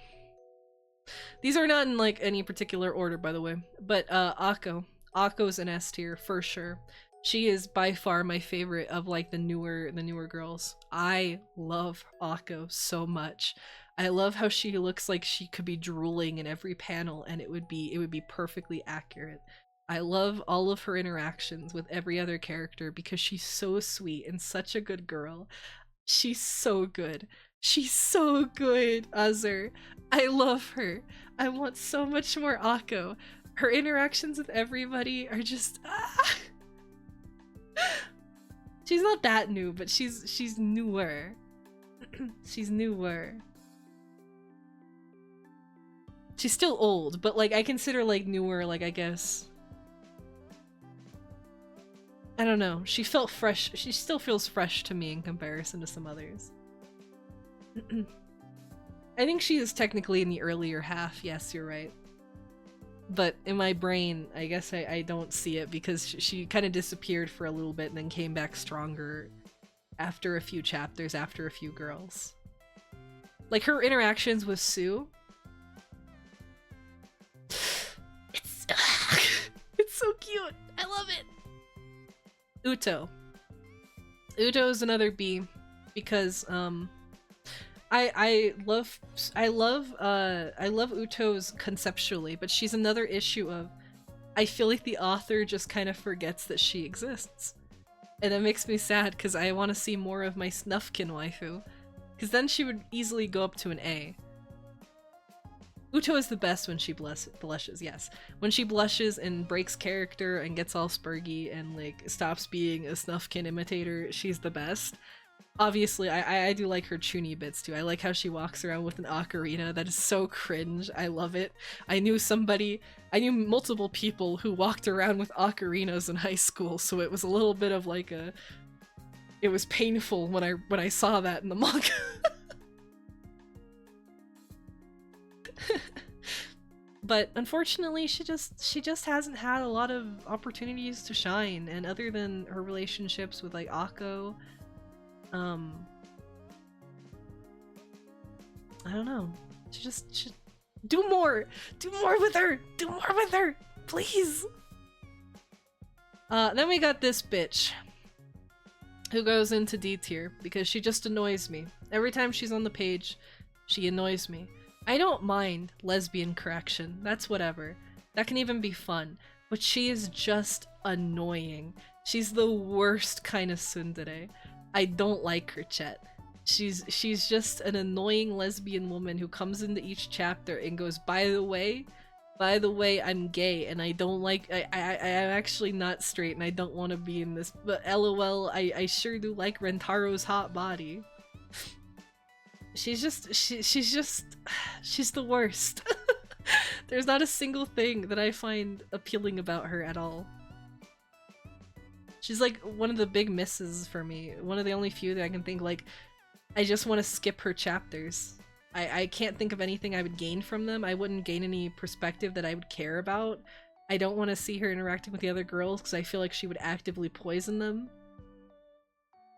Speaker 1: These are not in like any particular order, by the way, but Akko. Akko's an S tier for sure. She is by far my favorite of like the newer girls. I love Akko so much. I love how she looks like she could be drooling in every panel, and it would be perfectly accurate. I love all of her interactions with every other character because she's so sweet and such a good girl. She's so good. She's so good, Azur. I love her. I want so much more Akko. Her interactions with everybody are just She's not that new, but she's newer. She's newer. She's still old, but like I consider like newer, like I guess. I don't know. She felt fresh. She still feels fresh to me in comparison to some others. I think she is technically in the earlier half. Yes, you're right. But in my brain, I guess I don't see it because she kind of disappeared for a little bit and then came back stronger after a few chapters, after a few girls. Like her interactions with Sue. It's so cute. I love it. Uto. Uto is another B because I love Uto's conceptually, but she's another issue of I feel like the author just kind of forgets that she exists. And that makes me sad because I want to see more of my Snuffkin waifu. Because then she would easily go up to an A. Uto is the best when she blushes, yes. When she blushes and breaks character and gets all spurgy and like stops being a Snuffkin imitator, she's the best. Obviously, I do like her chuny bits too. I like how she walks around with an ocarina. That is so cringe. I love it. I knew multiple people who walked around with ocarinas in high school, so it was a little bit of like a, it was painful when I saw that in the manga. But unfortunately, she just hasn't had a lot of opportunities to shine, and other than her relationships with like Akko, I don't know. She just should do more with her, please. Then we got this bitch who goes into D tier because she just annoys me. Every time she's on the page, she annoys me. I don't mind lesbian correction, that's whatever. That can even be fun. But she is just annoying. She's the worst kind of tsundere. I don't like her, Chet. She's just an annoying lesbian woman who comes into each chapter and goes, by the way, I'm gay and I don't like, I'm actually not straight and I don't want to be in this, but lol, I sure do like Rentaro's hot body. She's the worst. There's not a single thing that I find appealing about her at all. She's like one of the big misses for me. One of the only few that I can think, like, I just want to skip her chapters. I can't think of anything I would gain from them. I wouldn't gain any perspective that I would care about. I don't want to see her interacting with the other girls because I feel like she would actively poison them.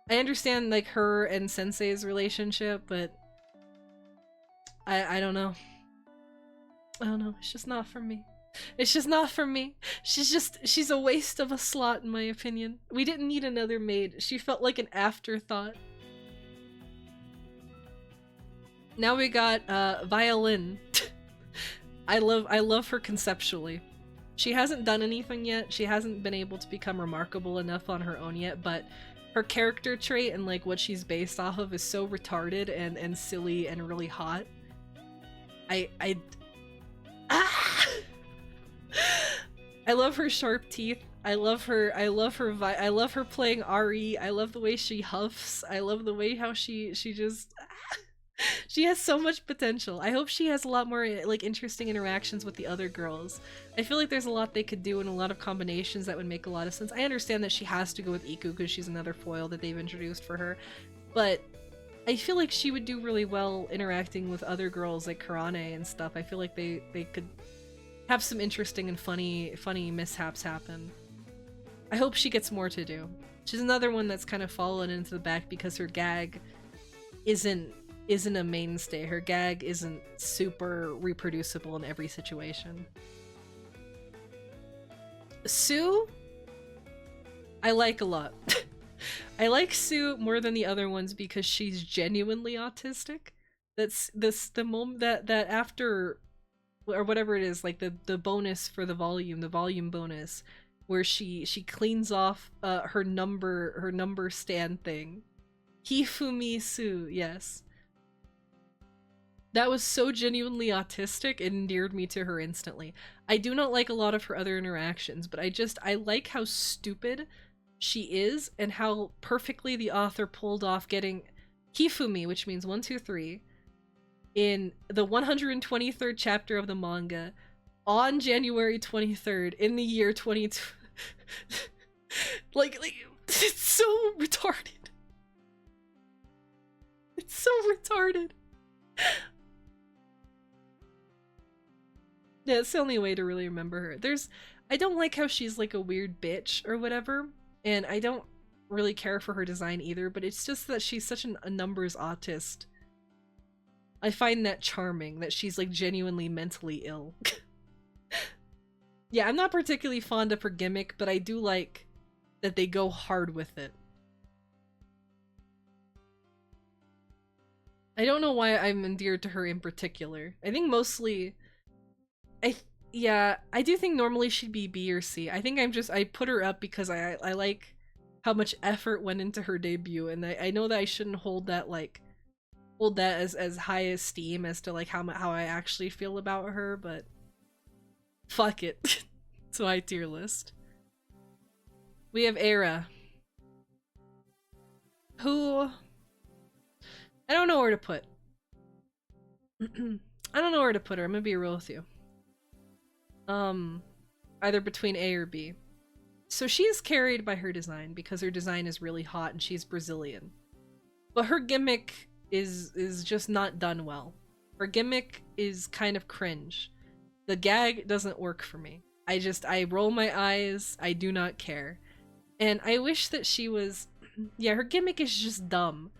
Speaker 1: I understand, like, her and Sensei's relationship, but I don't know. I don't know. It's just not for me. It's just not for me. She's a waste of a slot in my opinion. We didn't need another maid. She felt like an afterthought. Now we got Violin. I love her conceptually. She hasn't done anything yet. She hasn't been able to become remarkable enough on her own yet, but her character trait and like what she's based off of is so retarded and silly and really hot. I love her sharp teeth. I love her playing RE. I love the way she huffs. I love the way how she just she has so much potential. I hope she has a lot more like interesting interactions with the other girls. I feel like there's a lot they could do and a lot of combinations that would make a lot of sense. I understand that she has to go with Iku because she's another foil that they've introduced for her, but I feel like she would do really well interacting with other girls like Karane and stuff. I feel like they could have some interesting and funny mishaps happen. I hope she gets more to do. She's another one that's kind of fallen into the back because her gag isn't a mainstay. Her gag isn't super reproducible in every situation. Sue, I like a lot. I like Sue more than the other ones because she's genuinely autistic. That's the moment that after, or whatever it is, like the bonus for the volume bonus, where she cleans off her number stand thing. Hifumi Sue, yes. That was so genuinely autistic, it endeared me to her instantly. I do not like a lot of her other interactions, but I like how stupid she is and how perfectly the author pulled off getting Hifumi, which means 1, 2, 3, in the 123rd chapter of the manga on January 23rd in the year 22. like it's so retarded. It's so retarded. Yeah, it's the only way to really remember her. I don't like how she's like a weird bitch or whatever, and I don't really care for her design either, but it's just that she's such a numbers autist. I find that charming, that she's like genuinely mentally ill. Yeah, I'm not particularly fond of her gimmick, but I do like that they go hard with it. I don't know why I'm endeared to her in particular. I think mostly I do think normally she'd be B or C. I think I put her up because I like how much effort went into her debut, and I know that I shouldn't hold that as high esteem as to like how I actually feel about her, but fuck it. It's my tier list. We have Era, who I don't know where to put. I don't know where to put her. I'm gonna be real with you. Either between A or B. So she is carried by her design because her design is really hot and she's Brazilian. But her gimmick is just not done well. Her gimmick is kind of cringe. The gag doesn't work for me. I roll my eyes. I do not care. And I wish that she was, yeah, her gimmick is just dumb.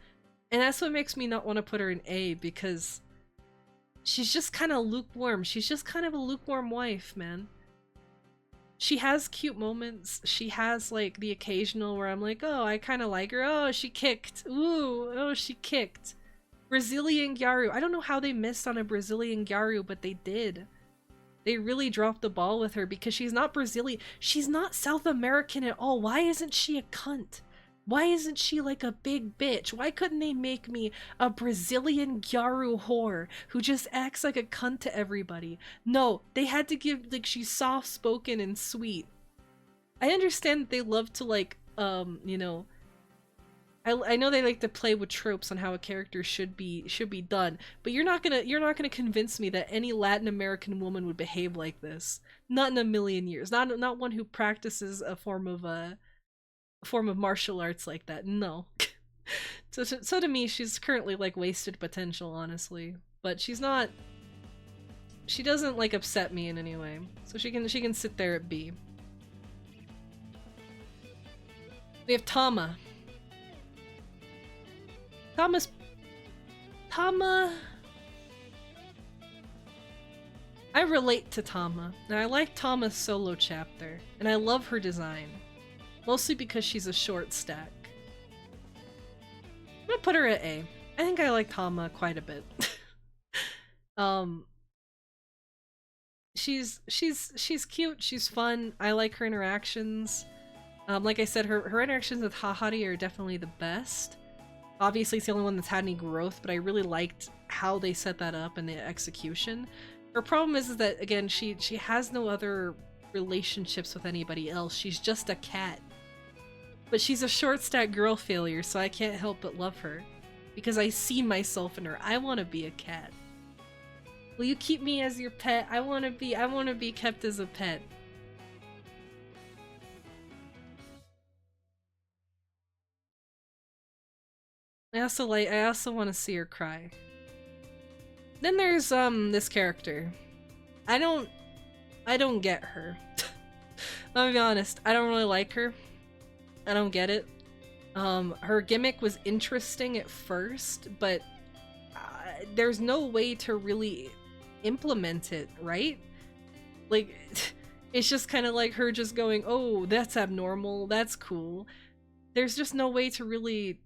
Speaker 1: And that's what makes me not want to put her in A, because she's just kind of lukewarm. She's just kind of a lukewarm wife, man. She has cute moments. She has like the occasional where I'm like, oh, I kind of like her. Oh, she kicked. Ooh, oh, she kicked. Brazilian Gyaru. I don't know how they missed on a Brazilian Gyaru, but they did. They really dropped the ball with her because she's not Brazilian. She's not South American at all. Why isn't she a cunt? Why isn't she like a big bitch? Why couldn't they make me a Brazilian Gyaru whore who just acts like a cunt to everybody? No, they had to give, like, she's soft-spoken and sweet. I understand that they love to, like, you know, I know they like to play with tropes on how a character should be done, but you're not gonna convince me that any Latin American woman would behave like this. Not in a million years. Not one who practices a form of martial arts like that. No. So to me, she's currently like wasted potential, honestly. But she's not. She doesn't like upset me in any way. So she can sit there at B. We have Tama. Tama. I relate to Tama, and I like Tama's solo chapter, and I love her design. Mostly because she's a short stack. I'm gonna put her at A. I think I like Tama quite a bit. She's cute, she's fun, I like her interactions. Like I said, her interactions with Hahari are definitely the best. Obviously it's the only one that's had any growth, but I really liked how they set that up and the execution. Her problem is that, again, she has no other relationships with anybody else. She's just a cat. But she's a short stack girl failure, so I can't help but love her. Because I see myself in her. I want to be a cat. Will you keep me as your pet? I want to be kept as a pet. I also want to see her cry. Then there's this character. I don't get her. I'll be honest, I don't really like her. I don't get it. Her gimmick was interesting at first, but there's no way to really implement it, right? Like, it's just kind of like her just going, oh, that's abnormal, that's cool. There's just no way to really,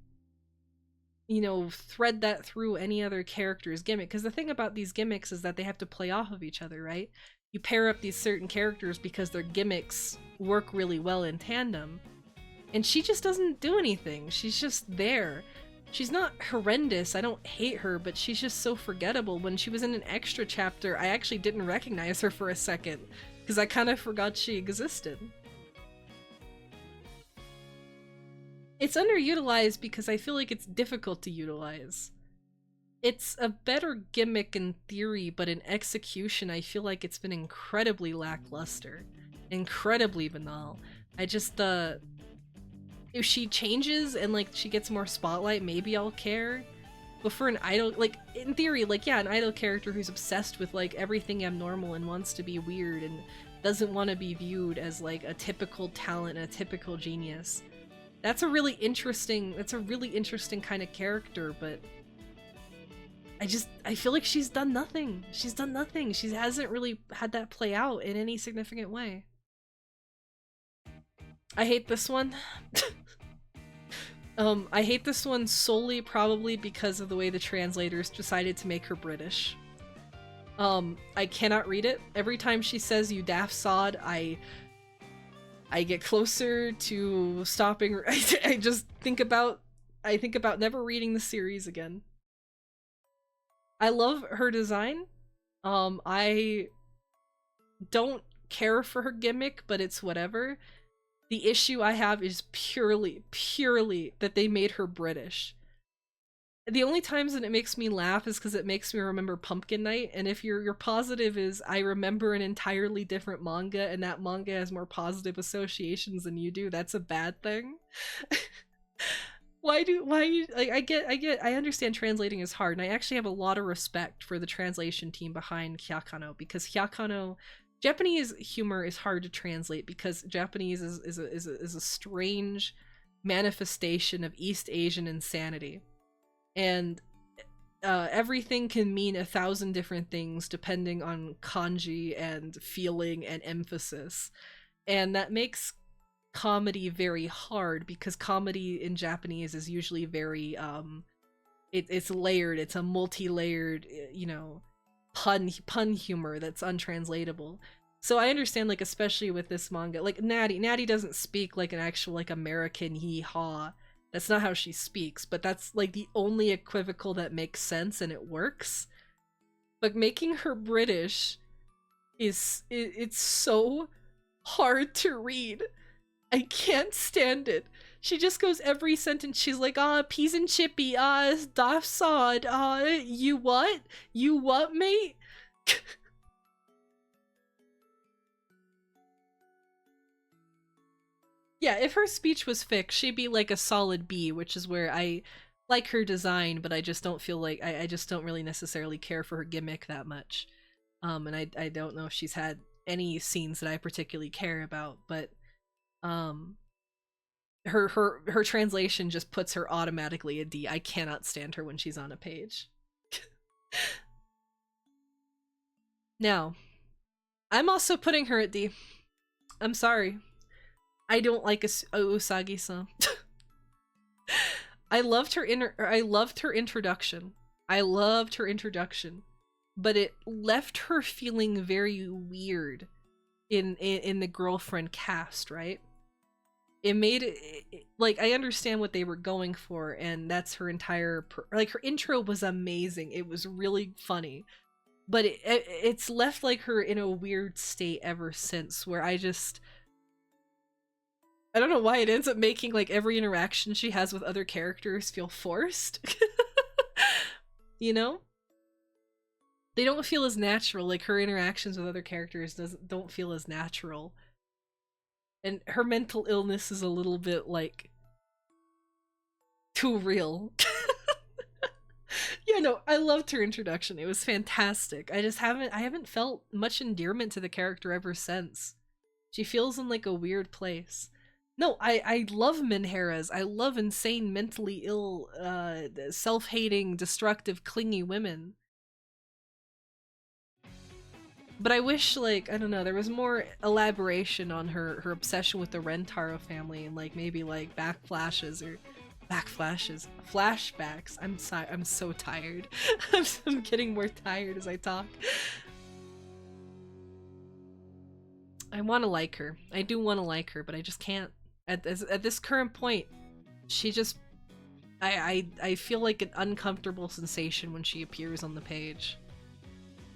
Speaker 1: you know, thread that through any other character's gimmick. Because the thing about these gimmicks is that they have to play off of each other, right? You pair up these certain characters because their gimmicks work really well in tandem. And she just doesn't do anything. She's just there. She's not horrendous. I don't hate her, but she's just so forgettable. When she was in an extra chapter, I actually didn't recognize her for a second because I kind of forgot she existed. It's underutilized because I feel like it's difficult to utilize. It's a better gimmick in theory, but in execution, I feel like it's been incredibly lackluster. Incredibly banal. I just, if she changes and, like, she gets more spotlight, maybe I'll care. But for an idol, like, in theory, like, yeah, an idol character who's obsessed with, like, everything abnormal and wants to be weird and doesn't want to be viewed as, like, a typical talent, a typical genius. That's a really interesting kind of character, but I feel like she's done nothing. She's done nothing. She hasn't really had that play out in any significant way. I hate this one. I hate this one solely probably because of the way the translators decided to make her British. I cannot read it. Every time she says "you daft sod," I get closer to stopping. I just think about never reading the series again. I love her design. I don't care for her gimmick, but it's whatever. The issue I have is purely that they made her British. the only times that it makes me laugh is because it makes me remember Pumpkin Night, and if your positive is I remember an entirely different manga and that manga has more positive associations than you do, that's a bad thing. I understand translating is hard, and I actually have a lot of respect for the translation team behind Hyakano, because Hyakano Japanese humor is hard to translate because Japanese is a strange manifestation of East Asian insanity. And everything can mean 1,000 different things depending on kanji and feeling and emphasis. And that makes comedy very hard because comedy in Japanese is usually very it's layered, it's a multi-layered, you know, pun humor that's untranslatable. So I understand, like, especially with this manga, like Natty doesn't speak like an actual like American hee-haw. That's not how she speaks, but that's like the only equivocal that makes sense and it works. But making her British it's so hard to read. I can't stand it. She just goes every sentence. She's like, peas and chippy, daft sod, you what? You what, mate? Yeah, if her speech was fixed, she'd be like a solid B, which is where I like her design, but I just don't feel like I just don't really necessarily care for her gimmick that much. And I don't know if she's had any scenes that I particularly care about, but um her translation just puts her automatically a D. I cannot stand her when she's on a page. Now, I'm also putting her at D. I'm sorry. I don't like Usagi-san. I loved her introduction. I loved her introduction, but it left her feeling very weird in the girlfriend cast, right? It made it like, I understand what they were going for, and that's her entire like, her intro was amazing. It was really funny, but it's left like her in a weird state ever since, where I don't know why it ends up making like every interaction she has with other characters feel forced. You know? They don't feel as natural. Like, her interactions with other characters don't feel as natural. And her mental illness is a little bit like too real. Yeah, no, I loved her introduction. It was fantastic. I haven't felt much endearment to the character ever since. She feels in like a weird place. No, I love Minheras. I love insane, mentally ill, self-hating, destructive, clingy women. But I wish, like, I don't know, there was more elaboration on her obsession with the Rentaro family, and like maybe like flashbacks. I'm so tired. I'm getting more tired as I talk. I want to like her. I do want to like her, but I just can't. At this current point, she just, I feel like an uncomfortable sensation when she appears on the page.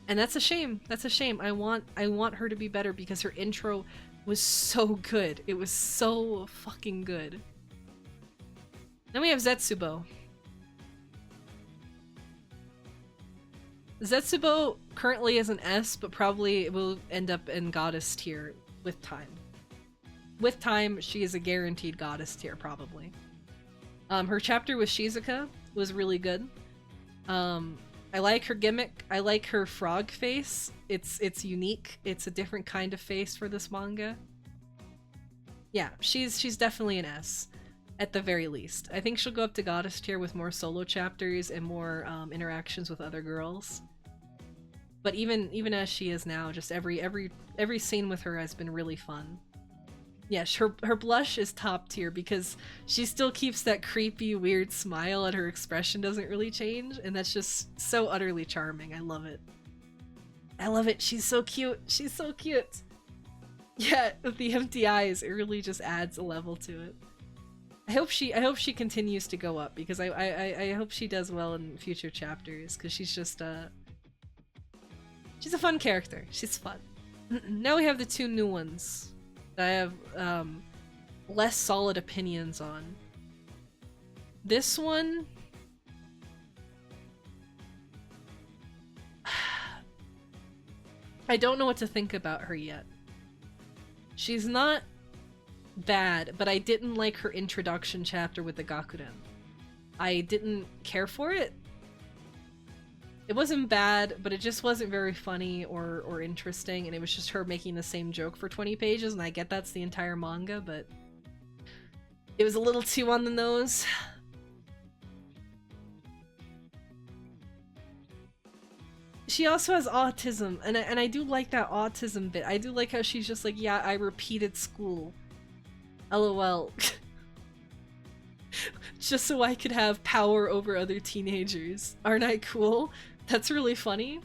Speaker 1: And that's a shame. That's a shame. I want her to be better because her intro was so good. It was so fucking good. Then we have Zetsubo. Zetsubo currently is an S, but probably will end up in goddess tier with time. With time, she is a guaranteed goddess tier, probably. Her chapter with Shizuka was really good. I like her gimmick. I like her frog face. It's unique. It's a different kind of face for this manga. Yeah, she's definitely an S, at the very least. I think she'll go up to goddess tier with more solo chapters and more interactions with other girls. But even as she is now, just every scene with her has been really fun. Yes, her blush is top tier because she still keeps that creepy, weird smile and her expression doesn't really change, and that's just so utterly charming. I love it. I love it. She's so cute. She's so cute. Yeah, with the empty eyes, it really just adds a level to it. I hope she continues to go up because I hope she does well in future chapters because she's just she's a fun character. She's fun. Now we have the two new ones that I have less solid opinions on. This one, I don't know what to think about her yet. She's not bad, but I didn't like her introduction chapter with the Gakuren. I didn't care for it. It wasn't bad, but it just wasn't very funny or interesting, and it was just her making the same joke for 20 pages, and I get that's the entire manga, but it was a little too on the nose. She also has autism, and I do like that autism bit. I do like how she's just like, yeah, I repeated school. LOL. Just so I could have power over other teenagers. Aren't I cool? That's really funny.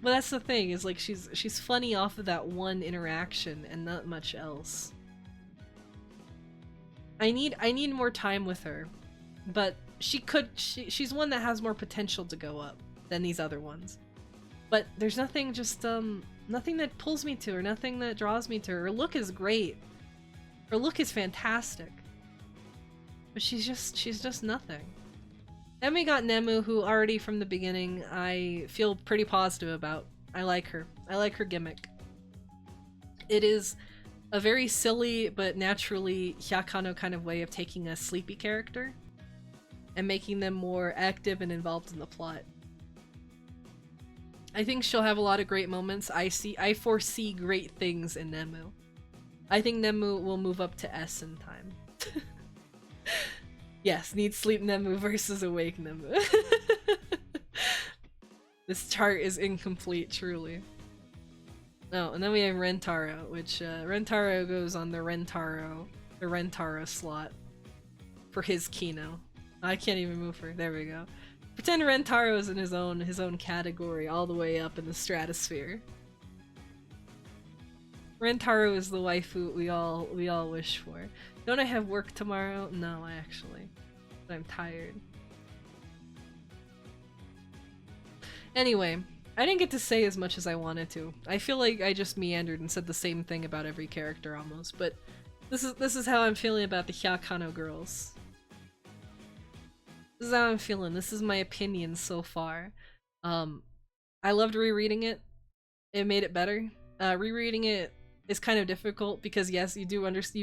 Speaker 1: But that's the thing, is like she's funny off of that one interaction and not much else. I need more time with her, but she's one that has more potential to go up than these other ones. But there's nothing nothing that pulls me to her, nothing that draws me to her. Her look is great. Her look is fantastic. But she's just nothing. Then we got Nemu, who already from the beginning I feel pretty positive about. I like her. I like her gimmick. It is a very silly but naturally Hyakano kind of way of taking a sleepy character and making them more active and involved in the plot. I think she'll have a lot of great moments. I foresee great things in Nemu. I think Nemu will move up to S in time. Yes, need sleep Nemu versus awake Nemu. This chart is incomplete, truly. Oh, and then we have Rentaro, which Rentaro goes on the Rentaro slot for his Kino. I can't even move her. There we go. Pretend Rentaro is in his own category, all the way up in the stratosphere. Rentaro is the waifu we all wish for. Don't I have work tomorrow? No, actually. But I'm tired. Anyway, I didn't get to say as much as I wanted to. I feel like I just meandered and said the same thing about every character almost, but this is how I'm feeling about the Hyakano girls. This is how I'm feeling. This is my opinion so far. I loved rereading it. It made it better. Rereading it is kind of difficult because yes, you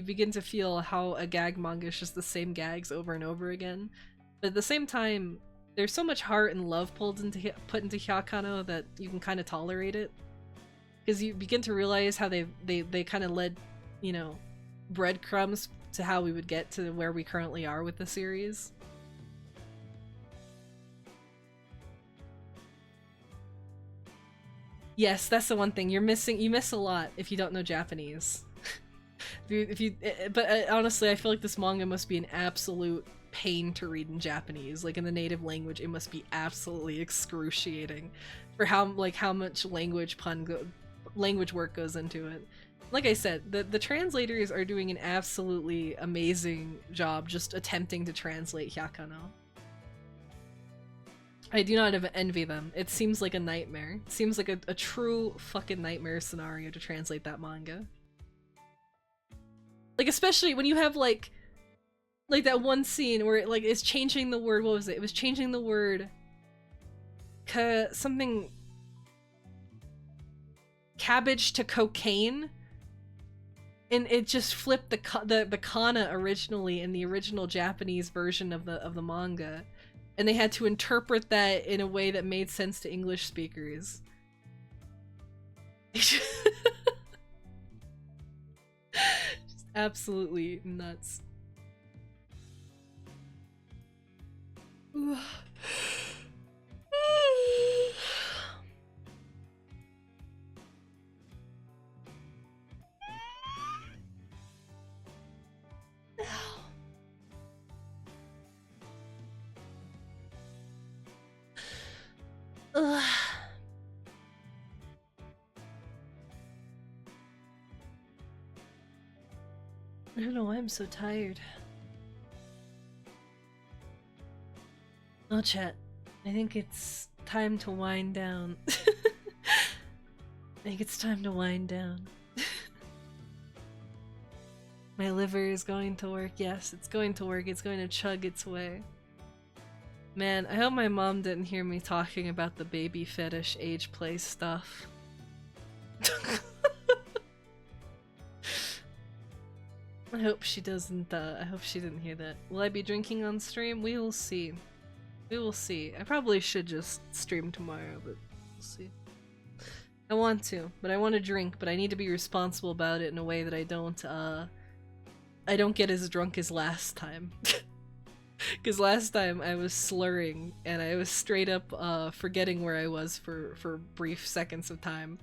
Speaker 1: begin to feel how a gag manga is just the same gags over and over again. But at the same time, there's so much heart and love put into Hyakano that you can kind of tolerate it. Because you begin to realize how they kind of led, you know, breadcrumbs to how we would get to where we currently are with the series. Yes, that's the one thing you miss a lot if you don't know Japanese. But honestly, I feel like this manga must be an absolute pain to read in Japanese. Like in the native language, it must be absolutely excruciating for how much language work goes into it. Like I said, the translators are doing an absolutely amazing job just attempting to translate Hyakano. I do not envy them. It seems like a nightmare. It seems like a true fucking nightmare scenario to translate that manga. Like, especially when you have like that one scene where it it's changing the word, what was it? It was changing the word something cabbage to cocaine. And it just flipped the kana originally in the original Japanese version of the manga. And they had to interpret that in a way that made sense to English speakers. Just absolutely nuts. Ugh. I don't know why I'm so tired. Oh, chat. I think it's time to wind down. I think it's time to wind down. My liver is going to work. Yes, it's going to work. It's going to chug its way. Man, I hope my mom didn't hear me talking about the baby fetish age play stuff. I hope she doesn't, I hope she didn't hear that. Will I be drinking on stream? We will see. We will see. I probably should just stream tomorrow, but we'll see. I want to, but I want to drink, but I need to be responsible about it in a way that I don't get as drunk as last time. Because last time I was slurring, and I was straight up forgetting where I was for brief seconds of time.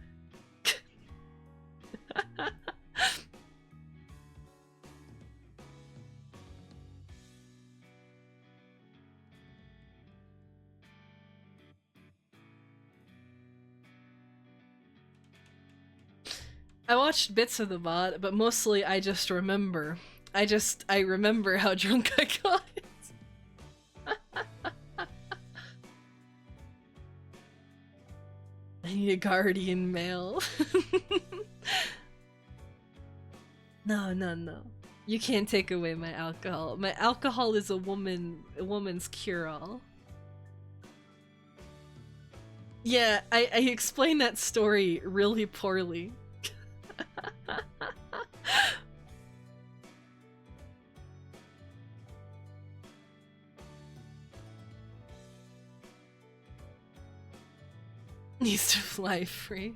Speaker 1: I watched bits of the VOD, but mostly I just remember. I remember how drunk I got. I need a guardian male. No. You can't take away my alcohol. My alcohol is a woman's cure-all. Yeah, I explained that story really poorly. Needs to fly free.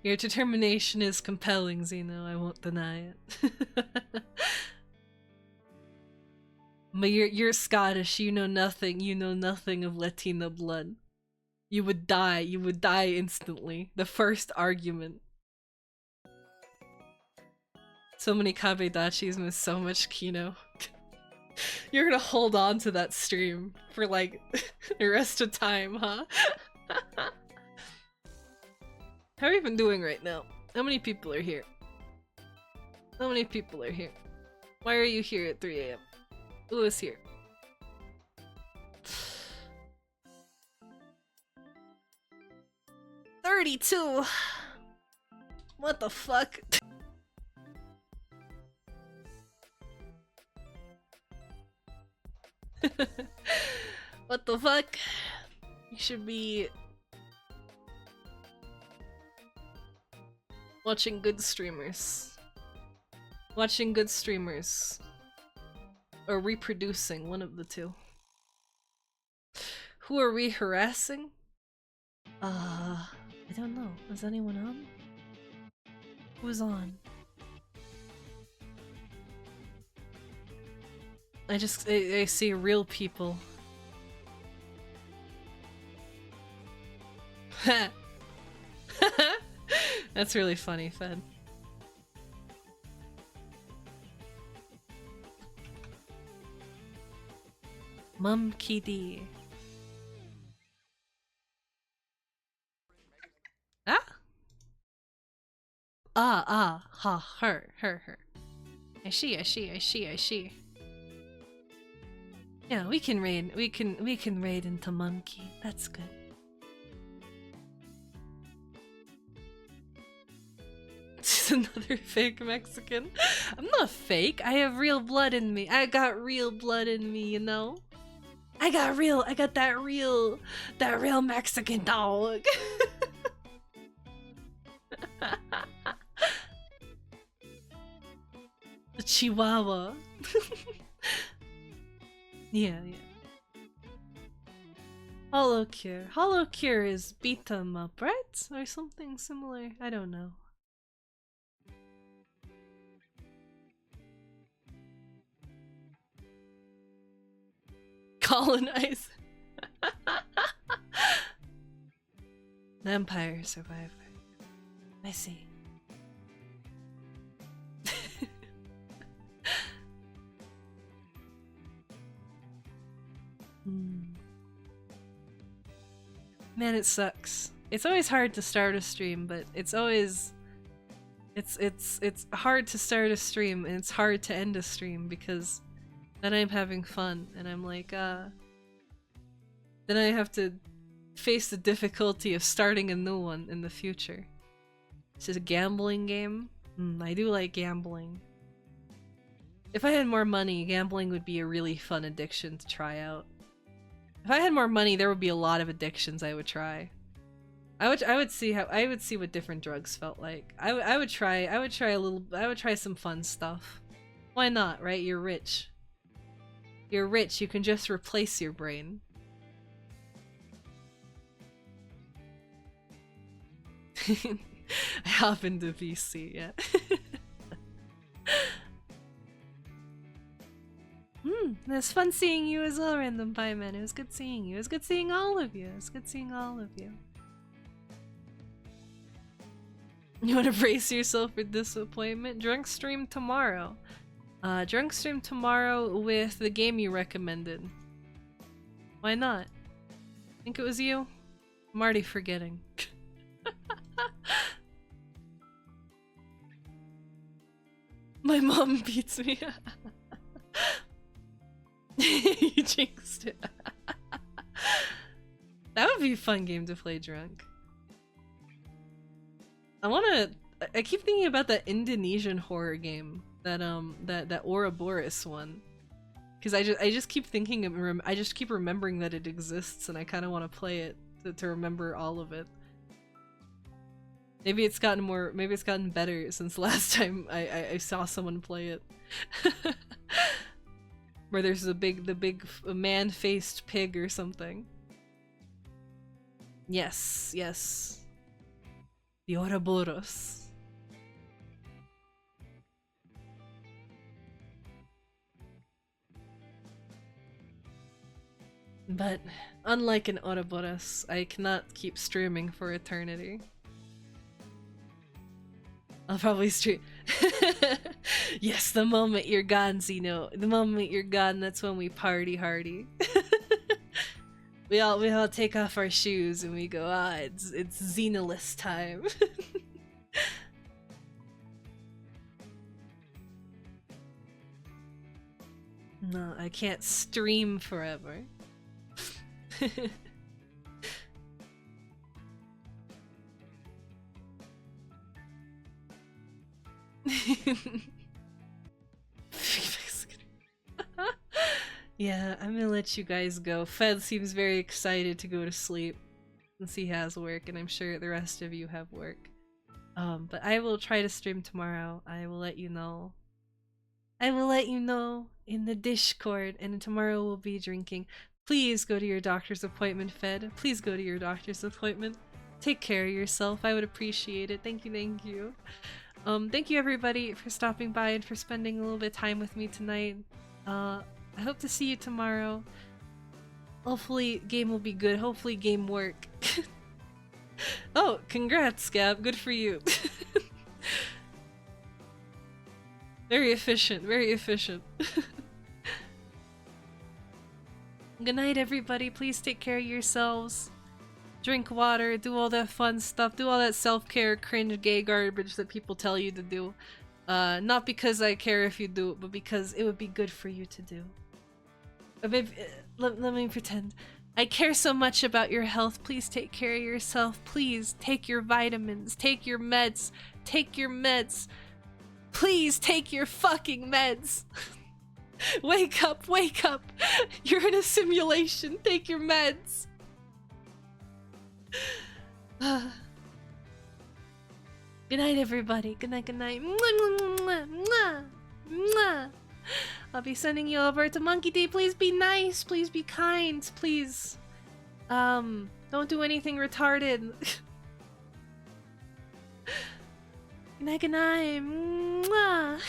Speaker 1: Your determination is compelling, Zeno. I won't deny it. But you're Scottish. You know nothing. You know nothing of Latina blood. You would die. You would die instantly. The first argument. So many kabedachis miss so much Kino. You're gonna hold on to that stream for like the rest of time, huh? How are you even doing right now? How many people are here? How many people are here? Why are you here at 3 AM? Who is here? $32! What the fuck? What the fuck? You should be watching good streamers. Watching good streamers. Or reproducing, one of the two. Who are we harassing? I don't know. Is anyone on? Who's on? I see real people. That's really funny, Fed. Mumkey D. Her. I see. Yeah, we can raid into Monkey. That's good. She's another fake Mexican. I'm not fake. I have real blood in me. I got real blood in me, you know? I got that real Mexican dog. The Chihuahua. Yeah. Hollow Cure is beat 'em up, right? Or something similar. I don't know. Colonize. Vampire Survivor. I see. Man, it sucks. It's always hard to start a stream, but it's always it's hard to start a stream and it's hard to end a stream because then I'm having fun and I'm like then I have to face the difficulty of starting a new one in the future. This is a gambling game. I do like gambling. If I had more money, gambling would be a really fun addiction to try out. If I had more money, there would be a lot of addictions I would try. I would see what different drugs felt like. I would try some fun stuff. Why not, right? You're rich. You're rich, you can just replace your brain. I hop into VC, yeah. It was fun seeing you as well, Random Pie Man. It was good seeing you. It was good seeing all of you. It was good seeing all of you. You want to brace yourself for disappointment? Drunk stream tomorrow. Drunk stream tomorrow with the game you recommended. Why not? Think it was you? I'm already forgetting. My mom beats me. You jinxed it. That would be a fun game to play drunk. I keep thinking about that Indonesian horror game, that Ouroboros one, because I just keep thinking of, I just keep remembering that it exists, and I kind of want to play it to remember all of it. Maybe it's gotten better since the last time I saw someone play it. Where there's the big man-faced pig or something. Yes, yes. The Ouroboros. But unlike an Ouroboros, I cannot keep streaming for eternity. I'll probably stream. Yes, the moment you're gone, Zeno. The moment you're gone, that's when we party hardy. we all take off our shoes and we go, it's Xenoless time. No, I can't stream forever. Yeah, I'm gonna let you guys go. Fed seems very excited to go to sleep since he has work, and I'm sure the rest of you have work. But I will try to stream tomorrow. I will let you know. I will let you know in the Discord, and tomorrow we'll be drinking. Please go to your doctor's appointment, Fed. Please go to your doctor's appointment. Take care of yourself. I would appreciate it. Thank you, thank you. Thank you everybody for stopping by and for spending a little bit of time with me tonight. I hope to see you tomorrow. Hopefully game will be good. Hopefully game work. Oh, congrats, Gab. Good for you. Very efficient, very efficient. Good night, everybody. Please take care of yourselves. Drink water, do all that fun stuff, do all that self-care, cringe, gay garbage that people tell you to do. Not because I care if you do it, but because it would be good for you to do. Maybe, let me pretend. I care so much about your health. Please take care of yourself. Please take your vitamins. Take your meds. Take your meds. Please take your fucking meds. Wake up, wake up. You're in a simulation. Take your meds. Good night, everybody. Good night, good night. Mwah, mwah, mwah, mwah. I'll be sending you over to Monkey D. Please be nice. Please be kind. Please. Don't do anything retarded. Good night, good night. Mwah.